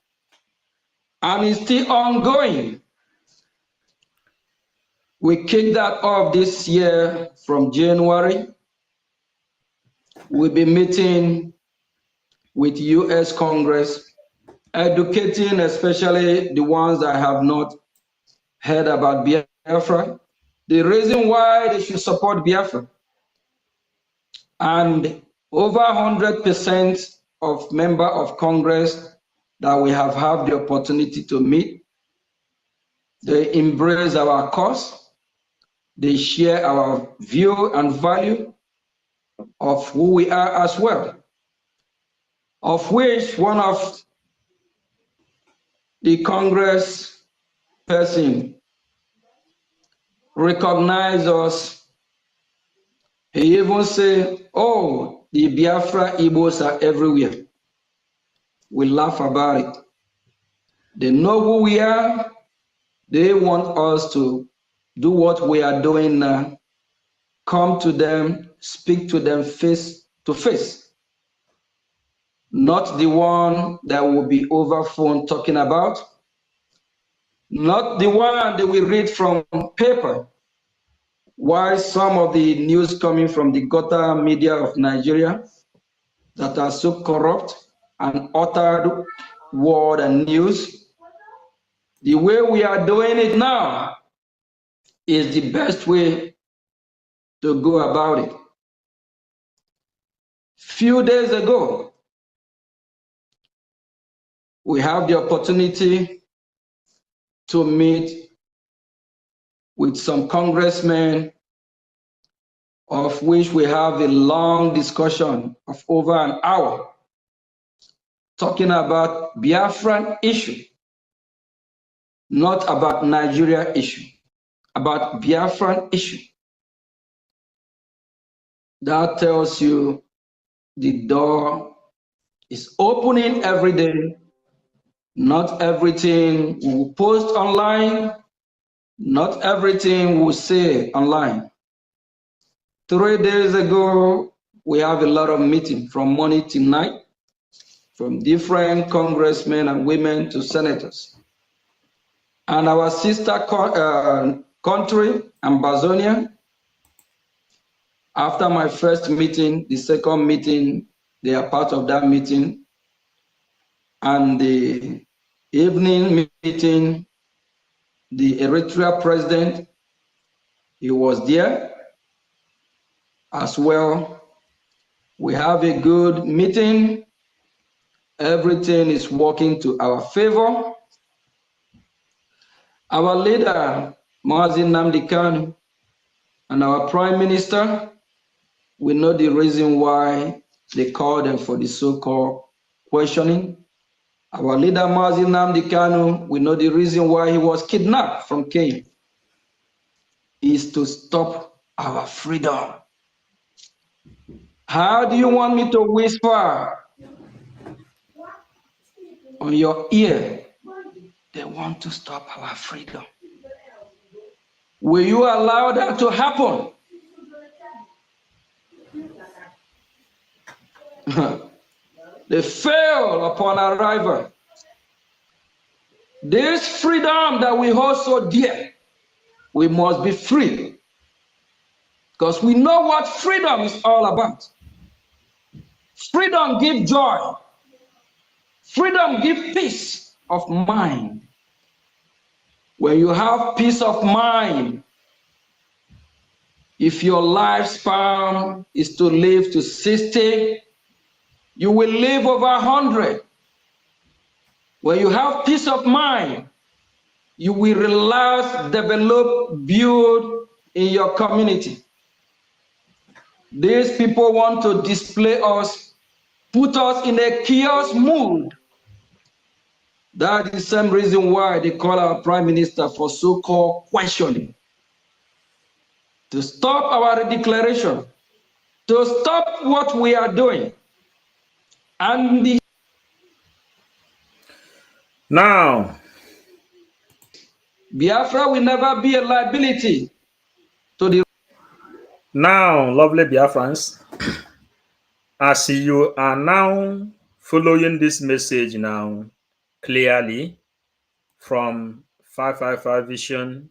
And it's still ongoing. We kicked that off this year from January. We'll be meeting with US Congress, educating especially the ones that have not heard about Biafra, the reason why they should support Biafra. And over 100% of members of Congress that we have had the opportunity to meet, they embrace our cause. They share our view and value of who we are as well, of which one of the Congress person recognized us. He even said, oh, the Biafra Igbos are everywhere. We laugh about it. They know who we are. They want us to do what we are doing now. Come to them, speak to them face to face. Not the one that will be over phone talking about. Not the one that we read from paper. Why some of the news coming from the gutter media of Nigeria that are so corrupt and uttered word and news. The way we are doing it now is the best way to go about it. Few days ago, we have the opportunity to meet with some congressmen, of which we have a long discussion of over an hour, talking about Biafran issue, not about Nigeria issue, about Biafran issue. That tells you the door is opening every day. Not everything we will post online, not everything we will say online. 3 days ago, we have a lot of meetings from morning till night, from different congressmen and women to senators. And our sister country, Ambazonia, after my first meeting, the second meeting, they are part of that meeting. And the evening meeting, the Eritrea president, he was there as well. We have a good meeting. Everything is working to our favor. Our leader, Mazi Nnamdi Kanu, and our prime minister, we know the reason why they called them for the so-called questioning. Our leader, Mazi Nnamdi Kanu, we know the reason why he was kidnapped from Kenya is to stop our freedom. How do you want me to whisper on your ear? They want to stop our freedom. Will you allow that to happen? They failed upon arrival. This freedom that we hold so dear, we must be free. Because we know what freedom is all about. Freedom gives joy. Freedom gives peace of mind. When you have peace of mind, if your lifespan is to live to 60, you will live over 100. When you have peace of mind, you will relax, develop, build in your community. These people want to display us, put us in a chaos mood. That is the same reason why they call our prime minister for so-called questioning. To stop our declaration, to stop what we are doing. And Now, Biafra will never be a liability to the. Now, lovely Biafrans, as you are now following this message now clearly from 555 Vision,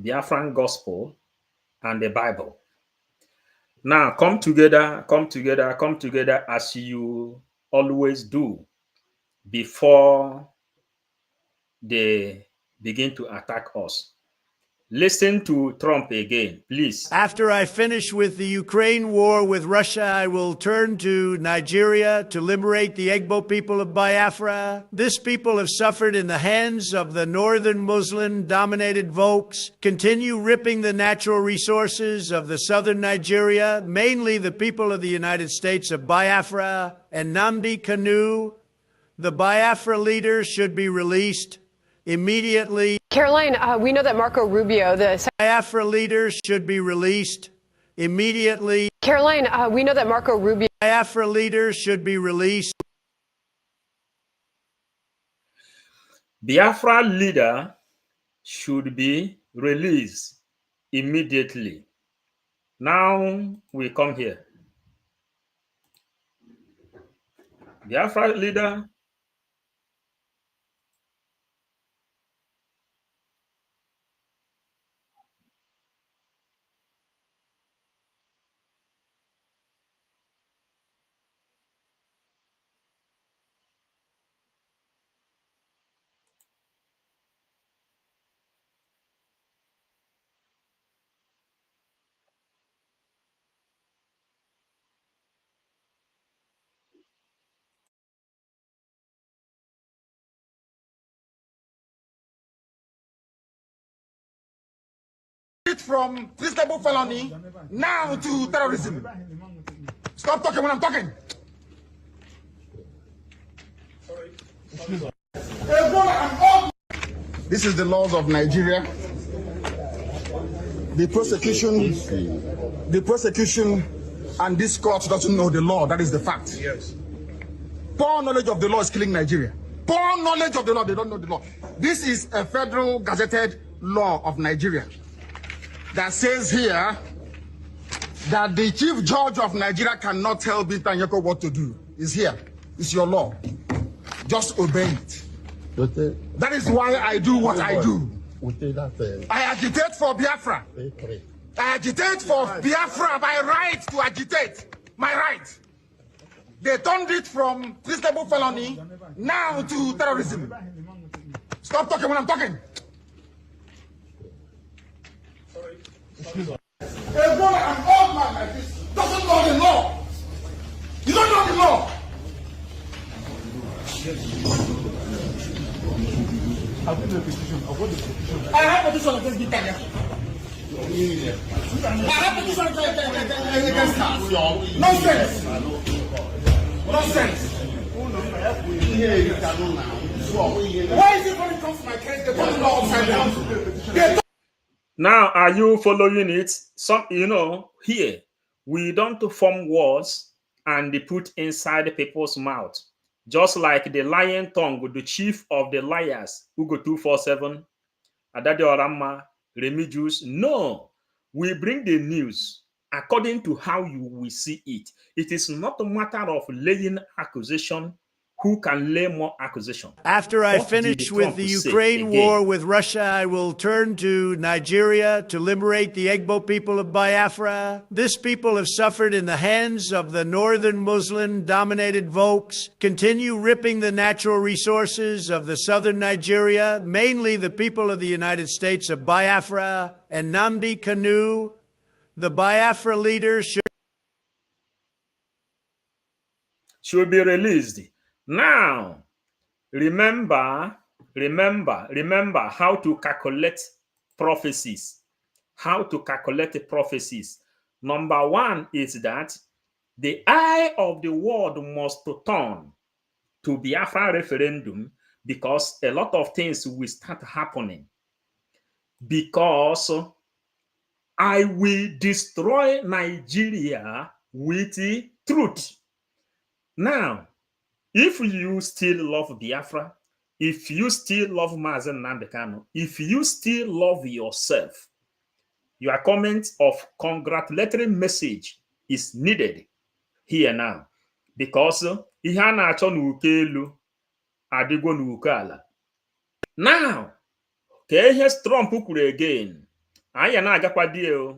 Biafran Gospel, and the Bible. Now, come together as you always do before they begin to attack us. Listen to Trump again, please. After I finish with the Ukraine war with Russia, I will turn to Nigeria to liberate the Igbo people of Biafra. This people have suffered in the hands of the northern Muslim-dominated folks, continue ripping the natural resources of the southern Nigeria, mainly the people of the United States of Biafra and Nnamdi Kanu. The Biafra leader should be released immediately. Caroline, we know that Marco Rubio, the Biafra leader should be released immediately. Caroline, we know that Marco Rubio. Biafra leader should be released. Biafra leader should be released immediately. Now we come here. Biafra leader. From reasonable felony now to terrorism. Stop talking when I'm talking. This is the laws of Nigeria. The prosecution, and this court doesn't know the law. That is the fact. Yes. Poor knowledge of the law is killing Nigeria. Poor knowledge of the law, they don't know the law. This is a federal gazetted law of Nigeria that says here that the chief judge of Nigeria cannot tell Binta Nyeko what to do. It's here. It's your law. Just obey it. That is why I do what I do. I agitate for Biafra. I agitate for Biafra, my right to agitate. My right. They turned it from reasonable felony now to terrorism. Stop talking when I'm talking. An old man like this doesn't know the law. You don't know the law. I have a petition against Bitanya. I have a petition against her. Nonsense. Nonsense. Why is it when it comes to my case, they put the law upside down? Now, are you following it? Here, we don't form words and they put inside people's mouth. Just like the lion tongue with the chief of the liars, Ugo 247, Adade Orama, Remigius. No, we bring the news according to how you will see it. It is not a matter of laying accusation. Who can lay more accusation? After I finish with the Ukraine war with Russia, I will turn to Nigeria to liberate the Igbo people of Biafra. This people have suffered in the hands of the northern Muslim-dominated folks, continue ripping the natural resources of the southern Nigeria, mainly the people of the United States of Biafra and Nnamdi Kanu. The Biafra leader should be released. Now, remember how to calculate prophecies. How to calculate the prophecies. Number one is that the eye of the world must turn to Biafra referendum because a lot of things will start happening. Because I will destroy Nigeria with the truth. Now, if you still love Biafra, if you still love Mazen Nambekano, if you still love yourself, your comment of congratulatory message is needed here now, because ihe a na-achọ n'uko elu adịgo n'uko ala. Now, ka ihe Trump kwuru again, anya na-agakwa die,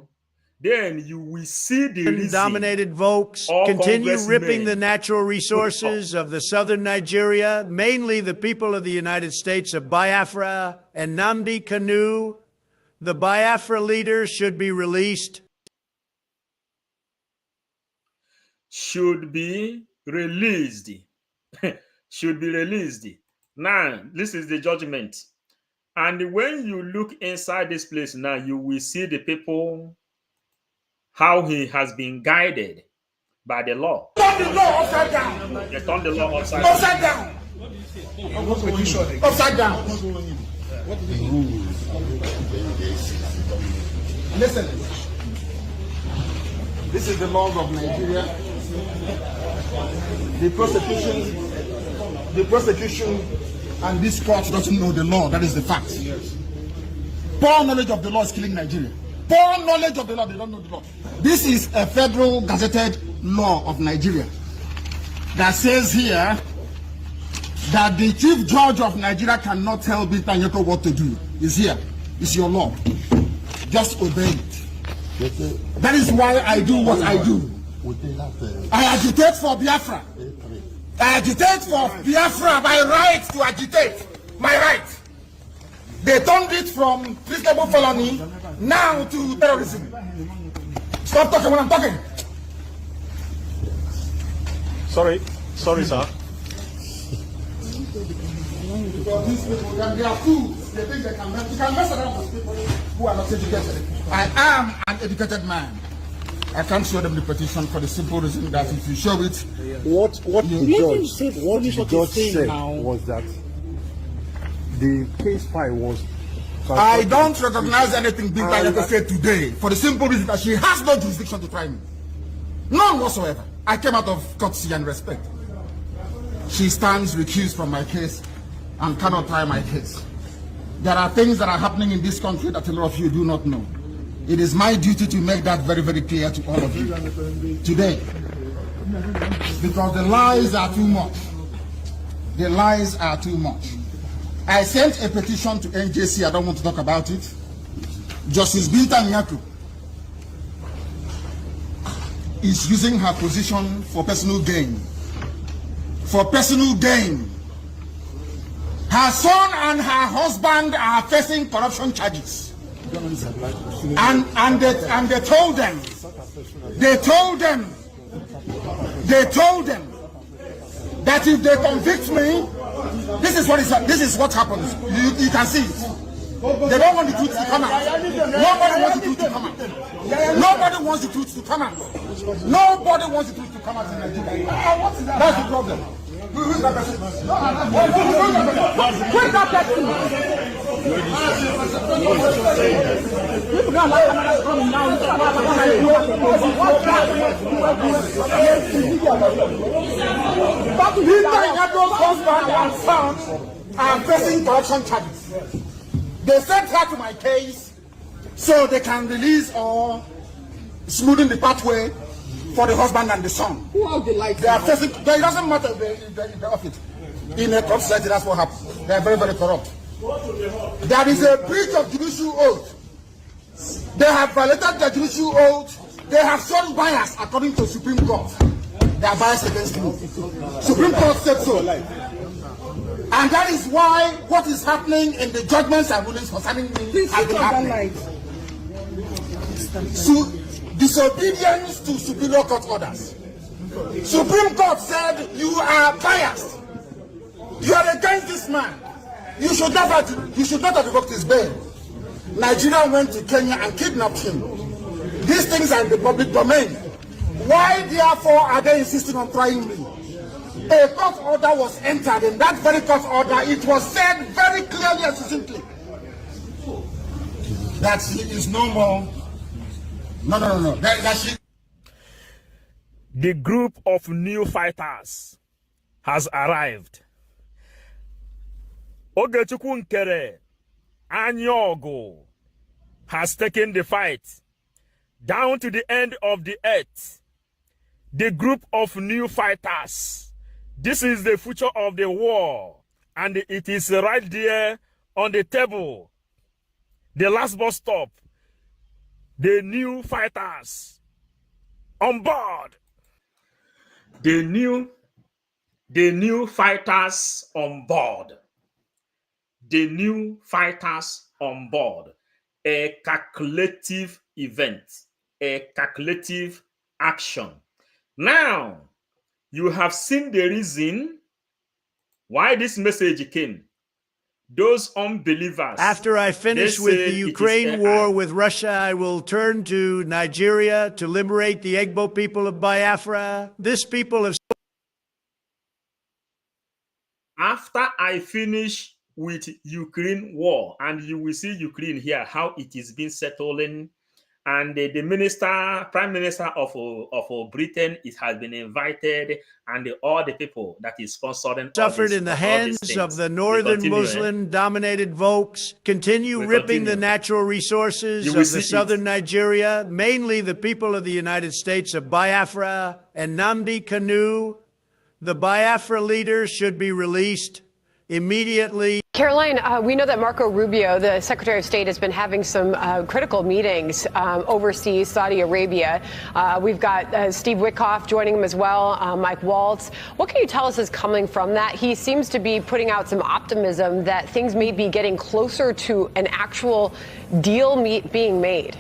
then you will see the reason dominated folks continue ripping the natural resources of the southern Nigeria, mainly the people of the United States of Biafra and Nnamdi Kanu. The Biafra leaders should be released. Should be released. Should be released. Now, this is the judgment. And when you look inside this place now, you will see the people, how he has been guided by the law. Turn the law upside down. They turn the law upside down. Upside down. Listen. This is the laws of Nigeria. The prosecution, and this court doesn't know the law. That is the fact. Poor knowledge of the law is killing Nigeria. Poor knowledge of the law, they don't know the law. This is a federal gazetted law of Nigeria that says here that the chief judge of Nigeria cannot tell Binta Nyeko what to do. It's here. It's your law. Just obey it. That is why I do what I do. I agitate for Biafra. I agitate for Biafra, my right to agitate. My right. They turned it from treasonable felony now to terrorism. Stop talking when I'm talking. Sorry, sir. Because these people, they are fools. They think they can mess around with people who are not educated. I am an educated man. I can't show them the petition for the simple reason that if you show it, what the judge said was that the case file was. I don't recognize anything Binta Nyeko said today for the simple reason that she has no jurisdiction to try me. None whatsoever. I came out of courtesy and respect. She stands recused from my case and cannot try my case. There are things that are happening in this country that a lot of you do not know. It is my duty to make that very, very clear to all of you today. Because the lies are too much. The lies are too much. I sent a petition to NJC, I don't want to talk about it. Justice Binta Nyeko is using her position for personal gain. For personal gain. Her son and her husband are facing corruption charges. And they told them that if they convict me, this is what happens. You can see it. They don't want the truth to come out. Nobody wants the truth to come out. Nobody wants the truth to come out. Nobody wants the truth to come out in Nigeria. That's the problem. Who is that person? Who is that person? People don't like Canada coming now. Binta Nyeko's husband and son are facing corruption charges. They sent her to my case so they can release or smoothen the pathway for the husband and the son. Who are the like? They are facing. It doesn't matter if they off it. In a corrupt society, that's what happens. They are very, very corrupt. There is a breach of judicial oath. They have violated the judicial oath. They have shown bias according to Supreme Court. They are biased against me. Supreme Court said so. And that is why what is happening in the judgments and rulings concerning me has been happening. So, disobedience to superior court orders. Supreme Court said you are biased. You are against this man. You should not have revoked his bail. Nigeria went to Kenya and kidnapped him. These things are in the public domain. Why therefore are they insisting on trying me? A court order was entered. In that very court order, it was said very clearly and succinctly that he is no more. No. The group of new fighters has arrived. Ogechukwu Nkere Anyogo has taken the fight down to the end of the earth. The group of new fighters. This is the future of the war, and it is right there on the table. The last bus stop. The new fighters on board. The new fighters on board. The new fighters on board. A calculative event, a calculative action. Now, you have seen the reason why this message came. Those unbelievers. After I finish with the Ukraine war with Russia, I will turn to Nigeria to liberate the Igbo people of Biafra. This people have... After I finish with Ukraine war, and you will see Ukraine here, how it is being settling, and the prime minister of Britain, it has been invited, and all the people that is sponsoring suffered in the hands of the northern Muslim-dominated folks, continue ripping the natural resources of the southern Nigeria, mainly the people of the United States of Biafra and Nnamdi Kanu. The Biafra leader should be released immediately. Caroline, we know that Marco Rubio, the Secretary of State, has been having some critical meetings overseas, Saudi Arabia. We've got Steve Witkoff joining him as well, Mike Waltz. What can you tell us is coming from that? He seems to be putting out some optimism that things may be getting closer to an actual deal being made.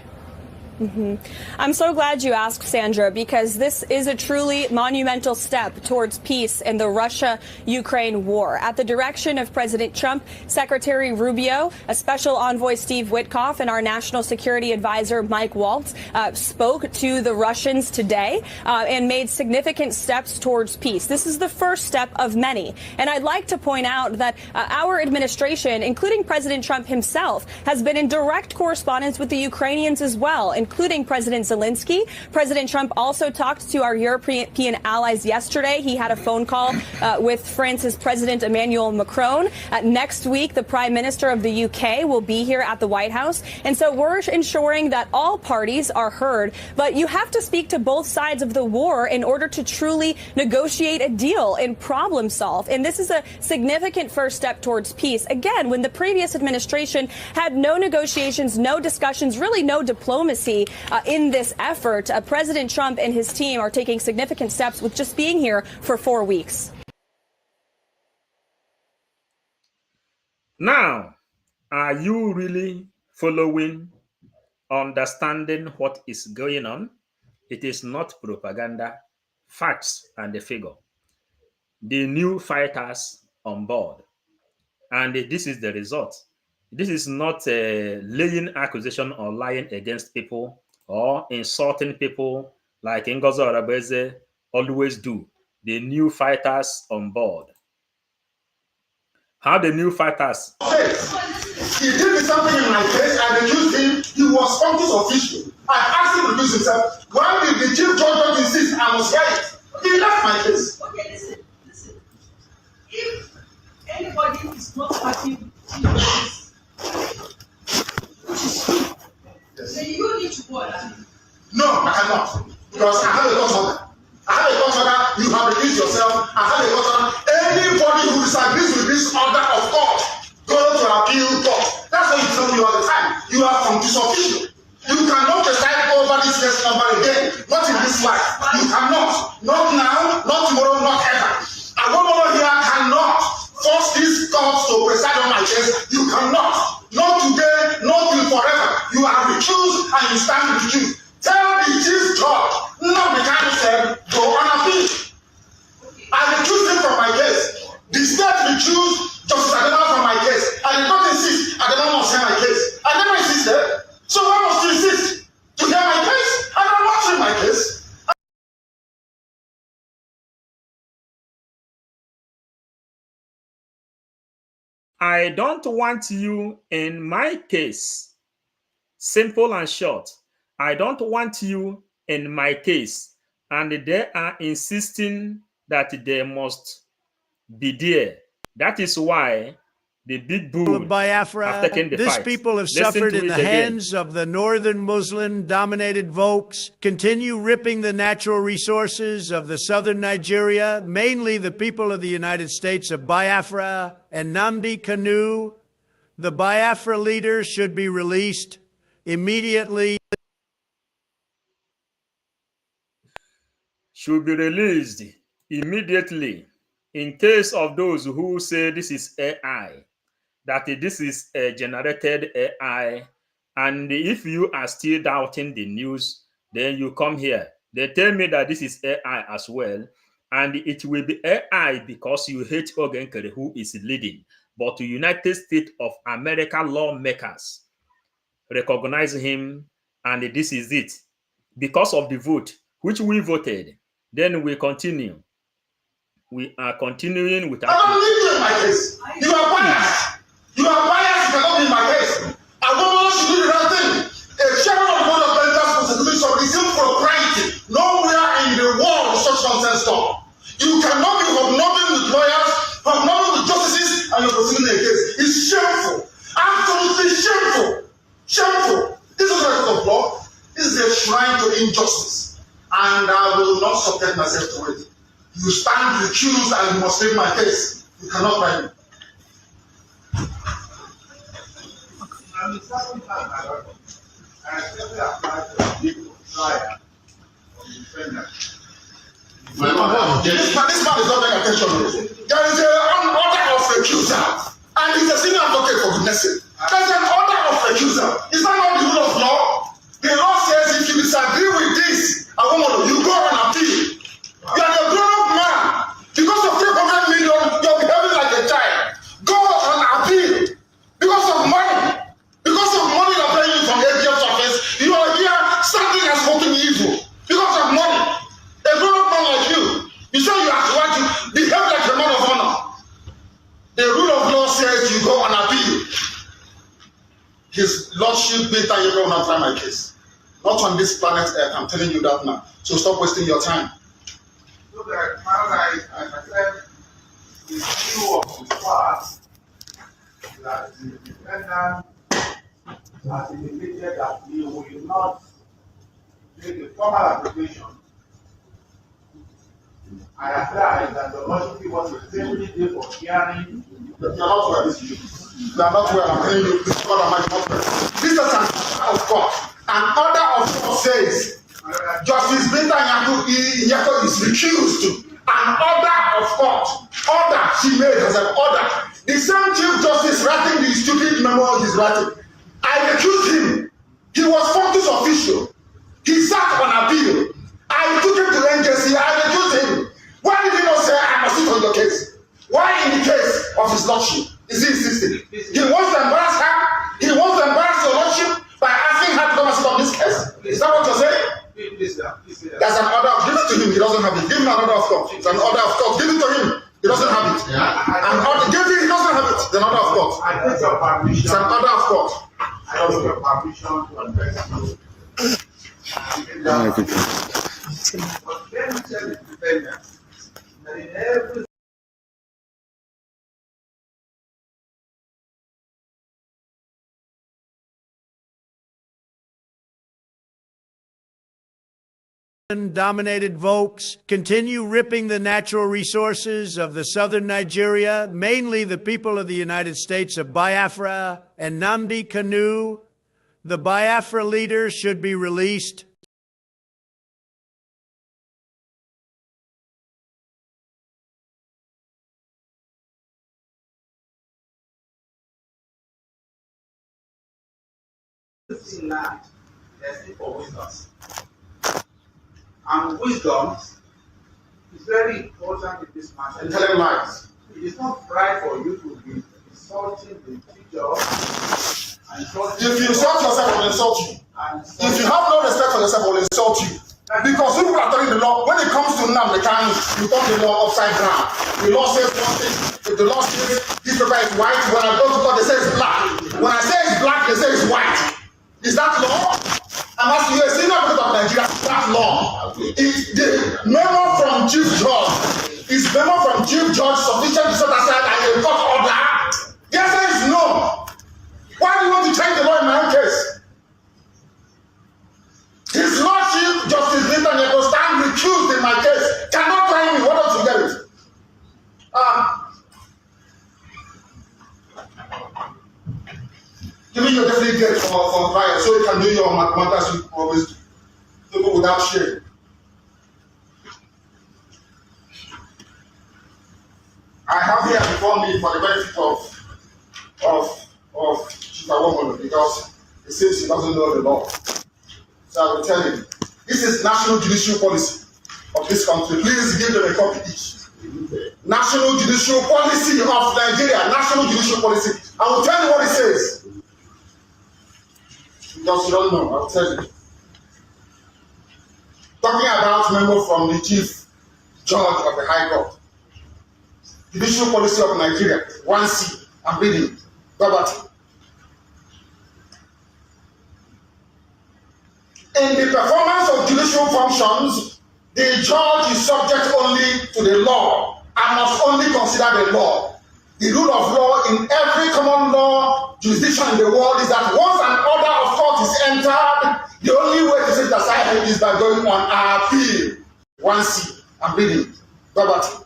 I'm so glad you asked, Sandra, because this is a truly monumental step towards peace in the Russia-Ukraine war. At the direction of President Trump, Secretary Rubio, a special envoy Steve Witkoff, and our national security advisor Mike Waltz spoke to the Russians today and made significant steps towards peace. This is the first step of many. And I'd like to point out that our administration, including President Trump himself, has been in direct correspondence with the Ukrainians as well, including President Zelensky. President Trump also talked to our European allies yesterday. He had a phone call with France's President Emmanuel Macron. Next week, the Prime Minister of the UK will be here at the White House. And so we're ensuring that all parties are heard. But you have to speak to both sides of the war in order to truly negotiate a deal and problem solve. And this is a significant first step towards peace. Again, when the previous administration had no negotiations, no discussions, really no diplomacy in this effort, President Trump and his team are taking significant steps with just being here for 4 weeks. Now, are you really following, understanding what is going on? It is not propaganda, facts and the figure. The new fighters on board. And this is the result. This is not laying accusation or lying against people or insulting people like Ngozi Arabeze always do. The new fighters on board. How the new fighters? He did something in my case. I accused him. He was conscious official. I asked him to recuse himself. Why did the chief judge insist I must hear it? He left my case. Okay, listen. If anybody is not happy with this, then you need to go and no, I cannot. Because I have a court order. I have a court order. You have released yourself. I have a court order. Anybody who disagrees with this order of court, go to appeal court. That's what you tell me all the time. You are from this official. You cannot decide over this case number again. Not in this life. You cannot. Not now, not tomorrow, not ever. A governor here cannot force this court to preside on my case. You cannot. Not today, not till forever. You are recused and you stand recused. Tell the chief judge, not the kind of said, go on appeal. I recused him from my case. The state recused Justice Adema from my case. I did not insist Adema must hear my case. I never insisted. So why must you insist to hear my case? I don't want to hear my case. I don't want you in my case. Simple and short. I don't want you in my case. And they are insisting that they must be there. That is why the big bull of Biafra. have taken the This fight. people have Listen suffered to in it the again. hands of the northern Muslim-dominated Volks, continue ripping the natural resources of the southern Nigeria, mainly the people of the United States of Biafra and Nnamdi Kanu. The Biafra leader should be released immediately. Should be released immediately. In case of those who say this is AI, that this is a generated AI, and if you are still doubting the news, then you come here. They tell me that this is AI as well, and it will be AI because you hate Ogenkere, who is leading. But the United States of America lawmakers recognize him, and this is it. Because of the vote, which we voted, then we continue. We are continuing with our... I don't need you in my case. You are biased. You are biased. You cannot be in my case. I don't know if you do the right thing. A chairman of the board of directors constitution is impropriety. Nowhere in the world is such nonsense done. You cannot be hobnobbing with lawyers, hobnobbing with justices, and you're proceeding a case. It's shameful. Absolutely shameful. Shameful. This is a court of law. This is a shrine to injustice. And I will not subject myself to it. You stand accused and you must take my case. You cannot buy me. This man is not paying attention. There is an order of recusal, and he's a senior advocate for goodness sake. There's an order of recusal. Is that not the rule of law? The law says if you disagree with this, you go on appeal. You are a grown-up man. Because of 300 million, you're behaving like a child. Go on appeal. Because of money. Because of money you're paying from ATM surface, you are here standing and smoking evil. Because of money. A grown-up man like you say you have to behave like a man of honor. The rule of law says you go on appeal. His lordship better you go on try my case. Not on this planet Earth, I'm telling you that now. So stop wasting your time. So that paradise, as I said, is view of the past that the defendant has indicated that he will not make a formal application. I apply that the lordship was a temporary day for hearing. You are not well. You are not well. I'm telling you, this is what am I not well. This is an order of God. An order of God says Justice Binta Nyako is recused. An order of God. Order she made as an order. The same Chief Justice writing the stupid memo he's writing. I recused him. He was functus official. He sat on appeal. I took him to NJC. I recused him. Why did he not say I must sit on your case? Why in the case of his lordship is he insisting? He wants to embarrass her. He wants to embarrass your lordship by asking her to come and sit on this case. Is that what you're saying? There's an order of give it to him. He doesn't have it. Give him an order of court. It's an order of court. Give it to him. He doesn't have it. An order. Give it. He doesn't have it. It's an order of court. It's an order of court. I ask your permission to address you. But let me tell the defendant that in every dominated Volks continue ripping the natural resources of the southern Nigeria, mainly the people of the United States of Biafra and Nnamdi Kanu. The Biafra leader should be released. land, there's need for wisdom. And wisdom is very important in this matter. And tell him lies. It is not right for you to be insulting the teacher. If you insult yourself, I will insult you. If you have no respect for yourself, I will insult you. Because people are telling the law, when it comes to Nnamdi Kanu, you turn the law upside down. The law says one thing. If the law says this paper is white, when I go to court, they say it's black. When I say it's black, they say it's white. Is that law? I'm asking you, a senior advocate of Nigeria, is that law? Is the memo from Chief Judge, is memo from Chief Judge sufficient to set aside a court order? Yes, fire so you can do your mathematics you always do. People without shame. I have here before me for the benefit of Chicago because it seems he doesn't know the law. So I will tell him, this is national judicial policy of this country. Please give them a copy each. National judicial policy of Nigeria, national judicial policy. I will tell you what it says. Because you don't know, I will tell you. Talking about member from the chief judge of the High Court. Judicial policy of Nigeria, 1C, I'm reading, Robert. In the performance of judicial functions, the judge is subject only to the law and must only consider the law. The rule of law in every common law jurisdiction in the world is that once an order of court is entered, the only way to set aside it is by going on appeal. 1C, I'm reading, Robert.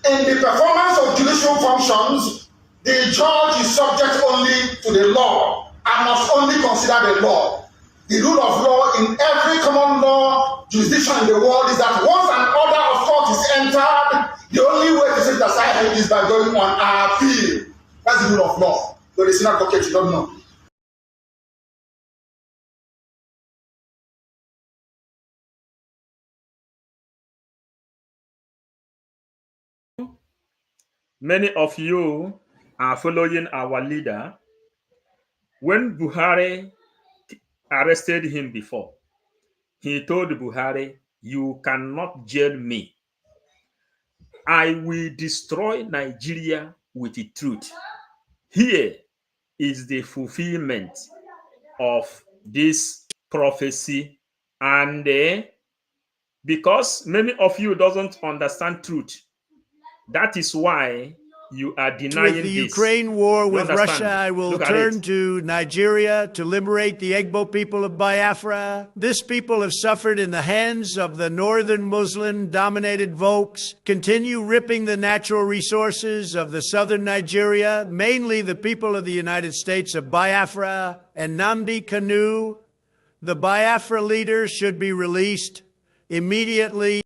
In the performance of judicial functions, the judge is subject only to the law and must only consider the law. The rule of law in every common law jurisdiction in the world is that once an order of court is entered, the only way to set aside it is by going on appeal. That's the rule of law. But it's not okay, you don't know. Many of you are following our leader. When Buhari arrested him before, he told Buhari, "You cannot jail me. I will destroy Nigeria with the truth." Here is the fulfillment of this prophecy. And because many of you doesn't understand truth, that is why you are denying with the this. Ukraine war with understand? Russia, I will turn to Nigeria to liberate the Ekpa people of Biafra. This people have suffered in the hands of the northern Muslim-dominated Volks, continue ripping the natural resources of the southern Nigeria, mainly the people of the United States of Biafra and Nnamdi Kanu. The Biafra leader should be released immediately.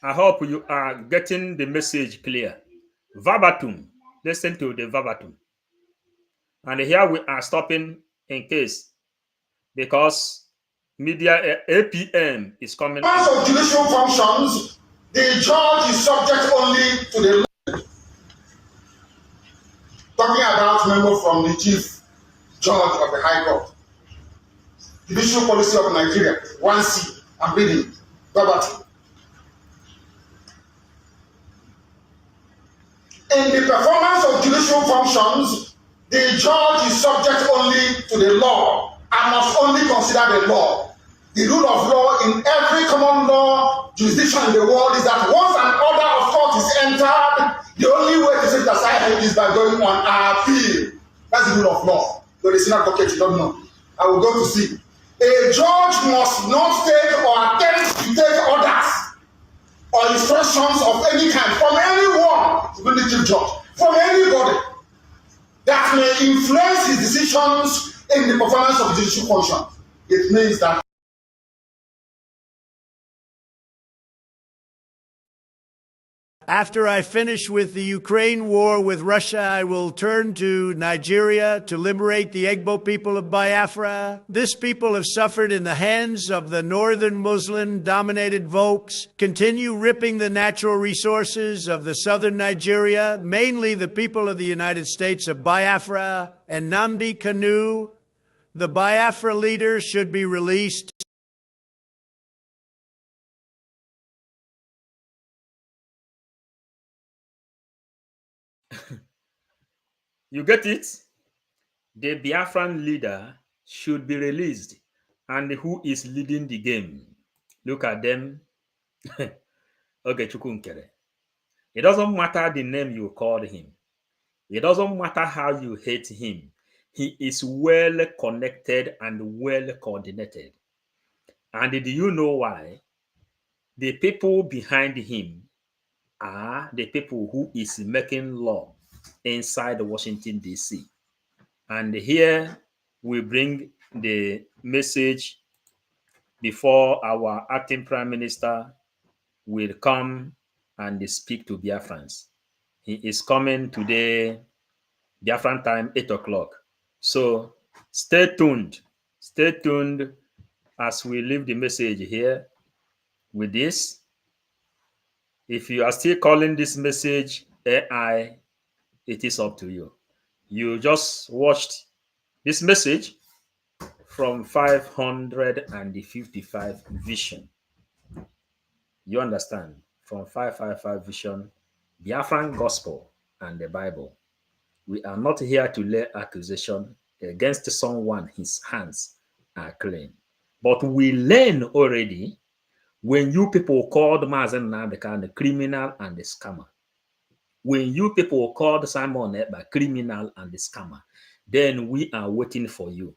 I hope you are getting the message clear. Verbatim. Listen to the verbatim. And here we are stopping in case, because media APM is coming. As of judicial functions, the judge is subject only to the law. Talking about member from the chief judge of the High Court. Judicial policy of Nigeria, 1C, I'm reading, Robert. In the performance of judicial functions, the judge is subject only to the law and must only consider the law. The rule of law in every common law jurisdiction in the world is that once an order of court is entered, the only way to set aside it is by going on appeal. That's the rule of law. But it's not okay, you don't know. I will go to see. A judge must not take or attempt to take orders or instructions of any kind from anyone, even the chief judge, from anybody that may influence his decisions in the performance of judicial function. It means that after I finish with the Ukraine war with Russia, I will turn to Nigeria to liberate the Ekpa people of Biafra. This people have suffered in the hands of the northern Muslim-dominated Volks, continue ripping the natural resources of the southern Nigeria, mainly the people of the United States of Biafra and Nnamdi Kanu. The Biafra leader should be released. You get it? The Biafran leader should be released. And who is leading the game? Look at them. Okay, Chukunkere. It doesn't matter the name you called him. It doesn't matter how you hate him. He is well connected and well coordinated. And do you know why? The people behind him are the people who is making law inside Washington, D.C. And here we bring the message before our acting prime minister will come and speak to Biafrans. He is coming today, Biafran time, 8 o'clock. So stay tuned. Stay tuned as we leave the message here with this. If you are still calling this message AI, it is up to you. You just watched this message from 555 vision. You understand? From 555 vision, Biafran gospel and the Bible. We are not here to lay accusation against someone his hands are clean. But we learn already when you people called Mazen Nnamdi the criminal and the scammer. When you people called Simon Ekpa criminal and the scammer, then we are waiting for you.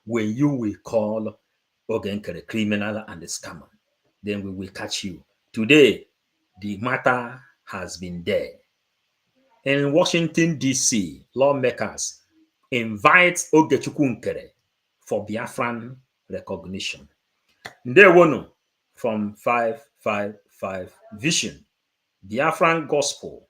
When you will call Ogenkere criminal and the scammer, then we will catch you. Today, the matter has been there. In Washington, D.C., lawmakers invite Ogechukwu Nkere for Biafran recognition. Ndewonu from 555 Vision, Biafran Gospel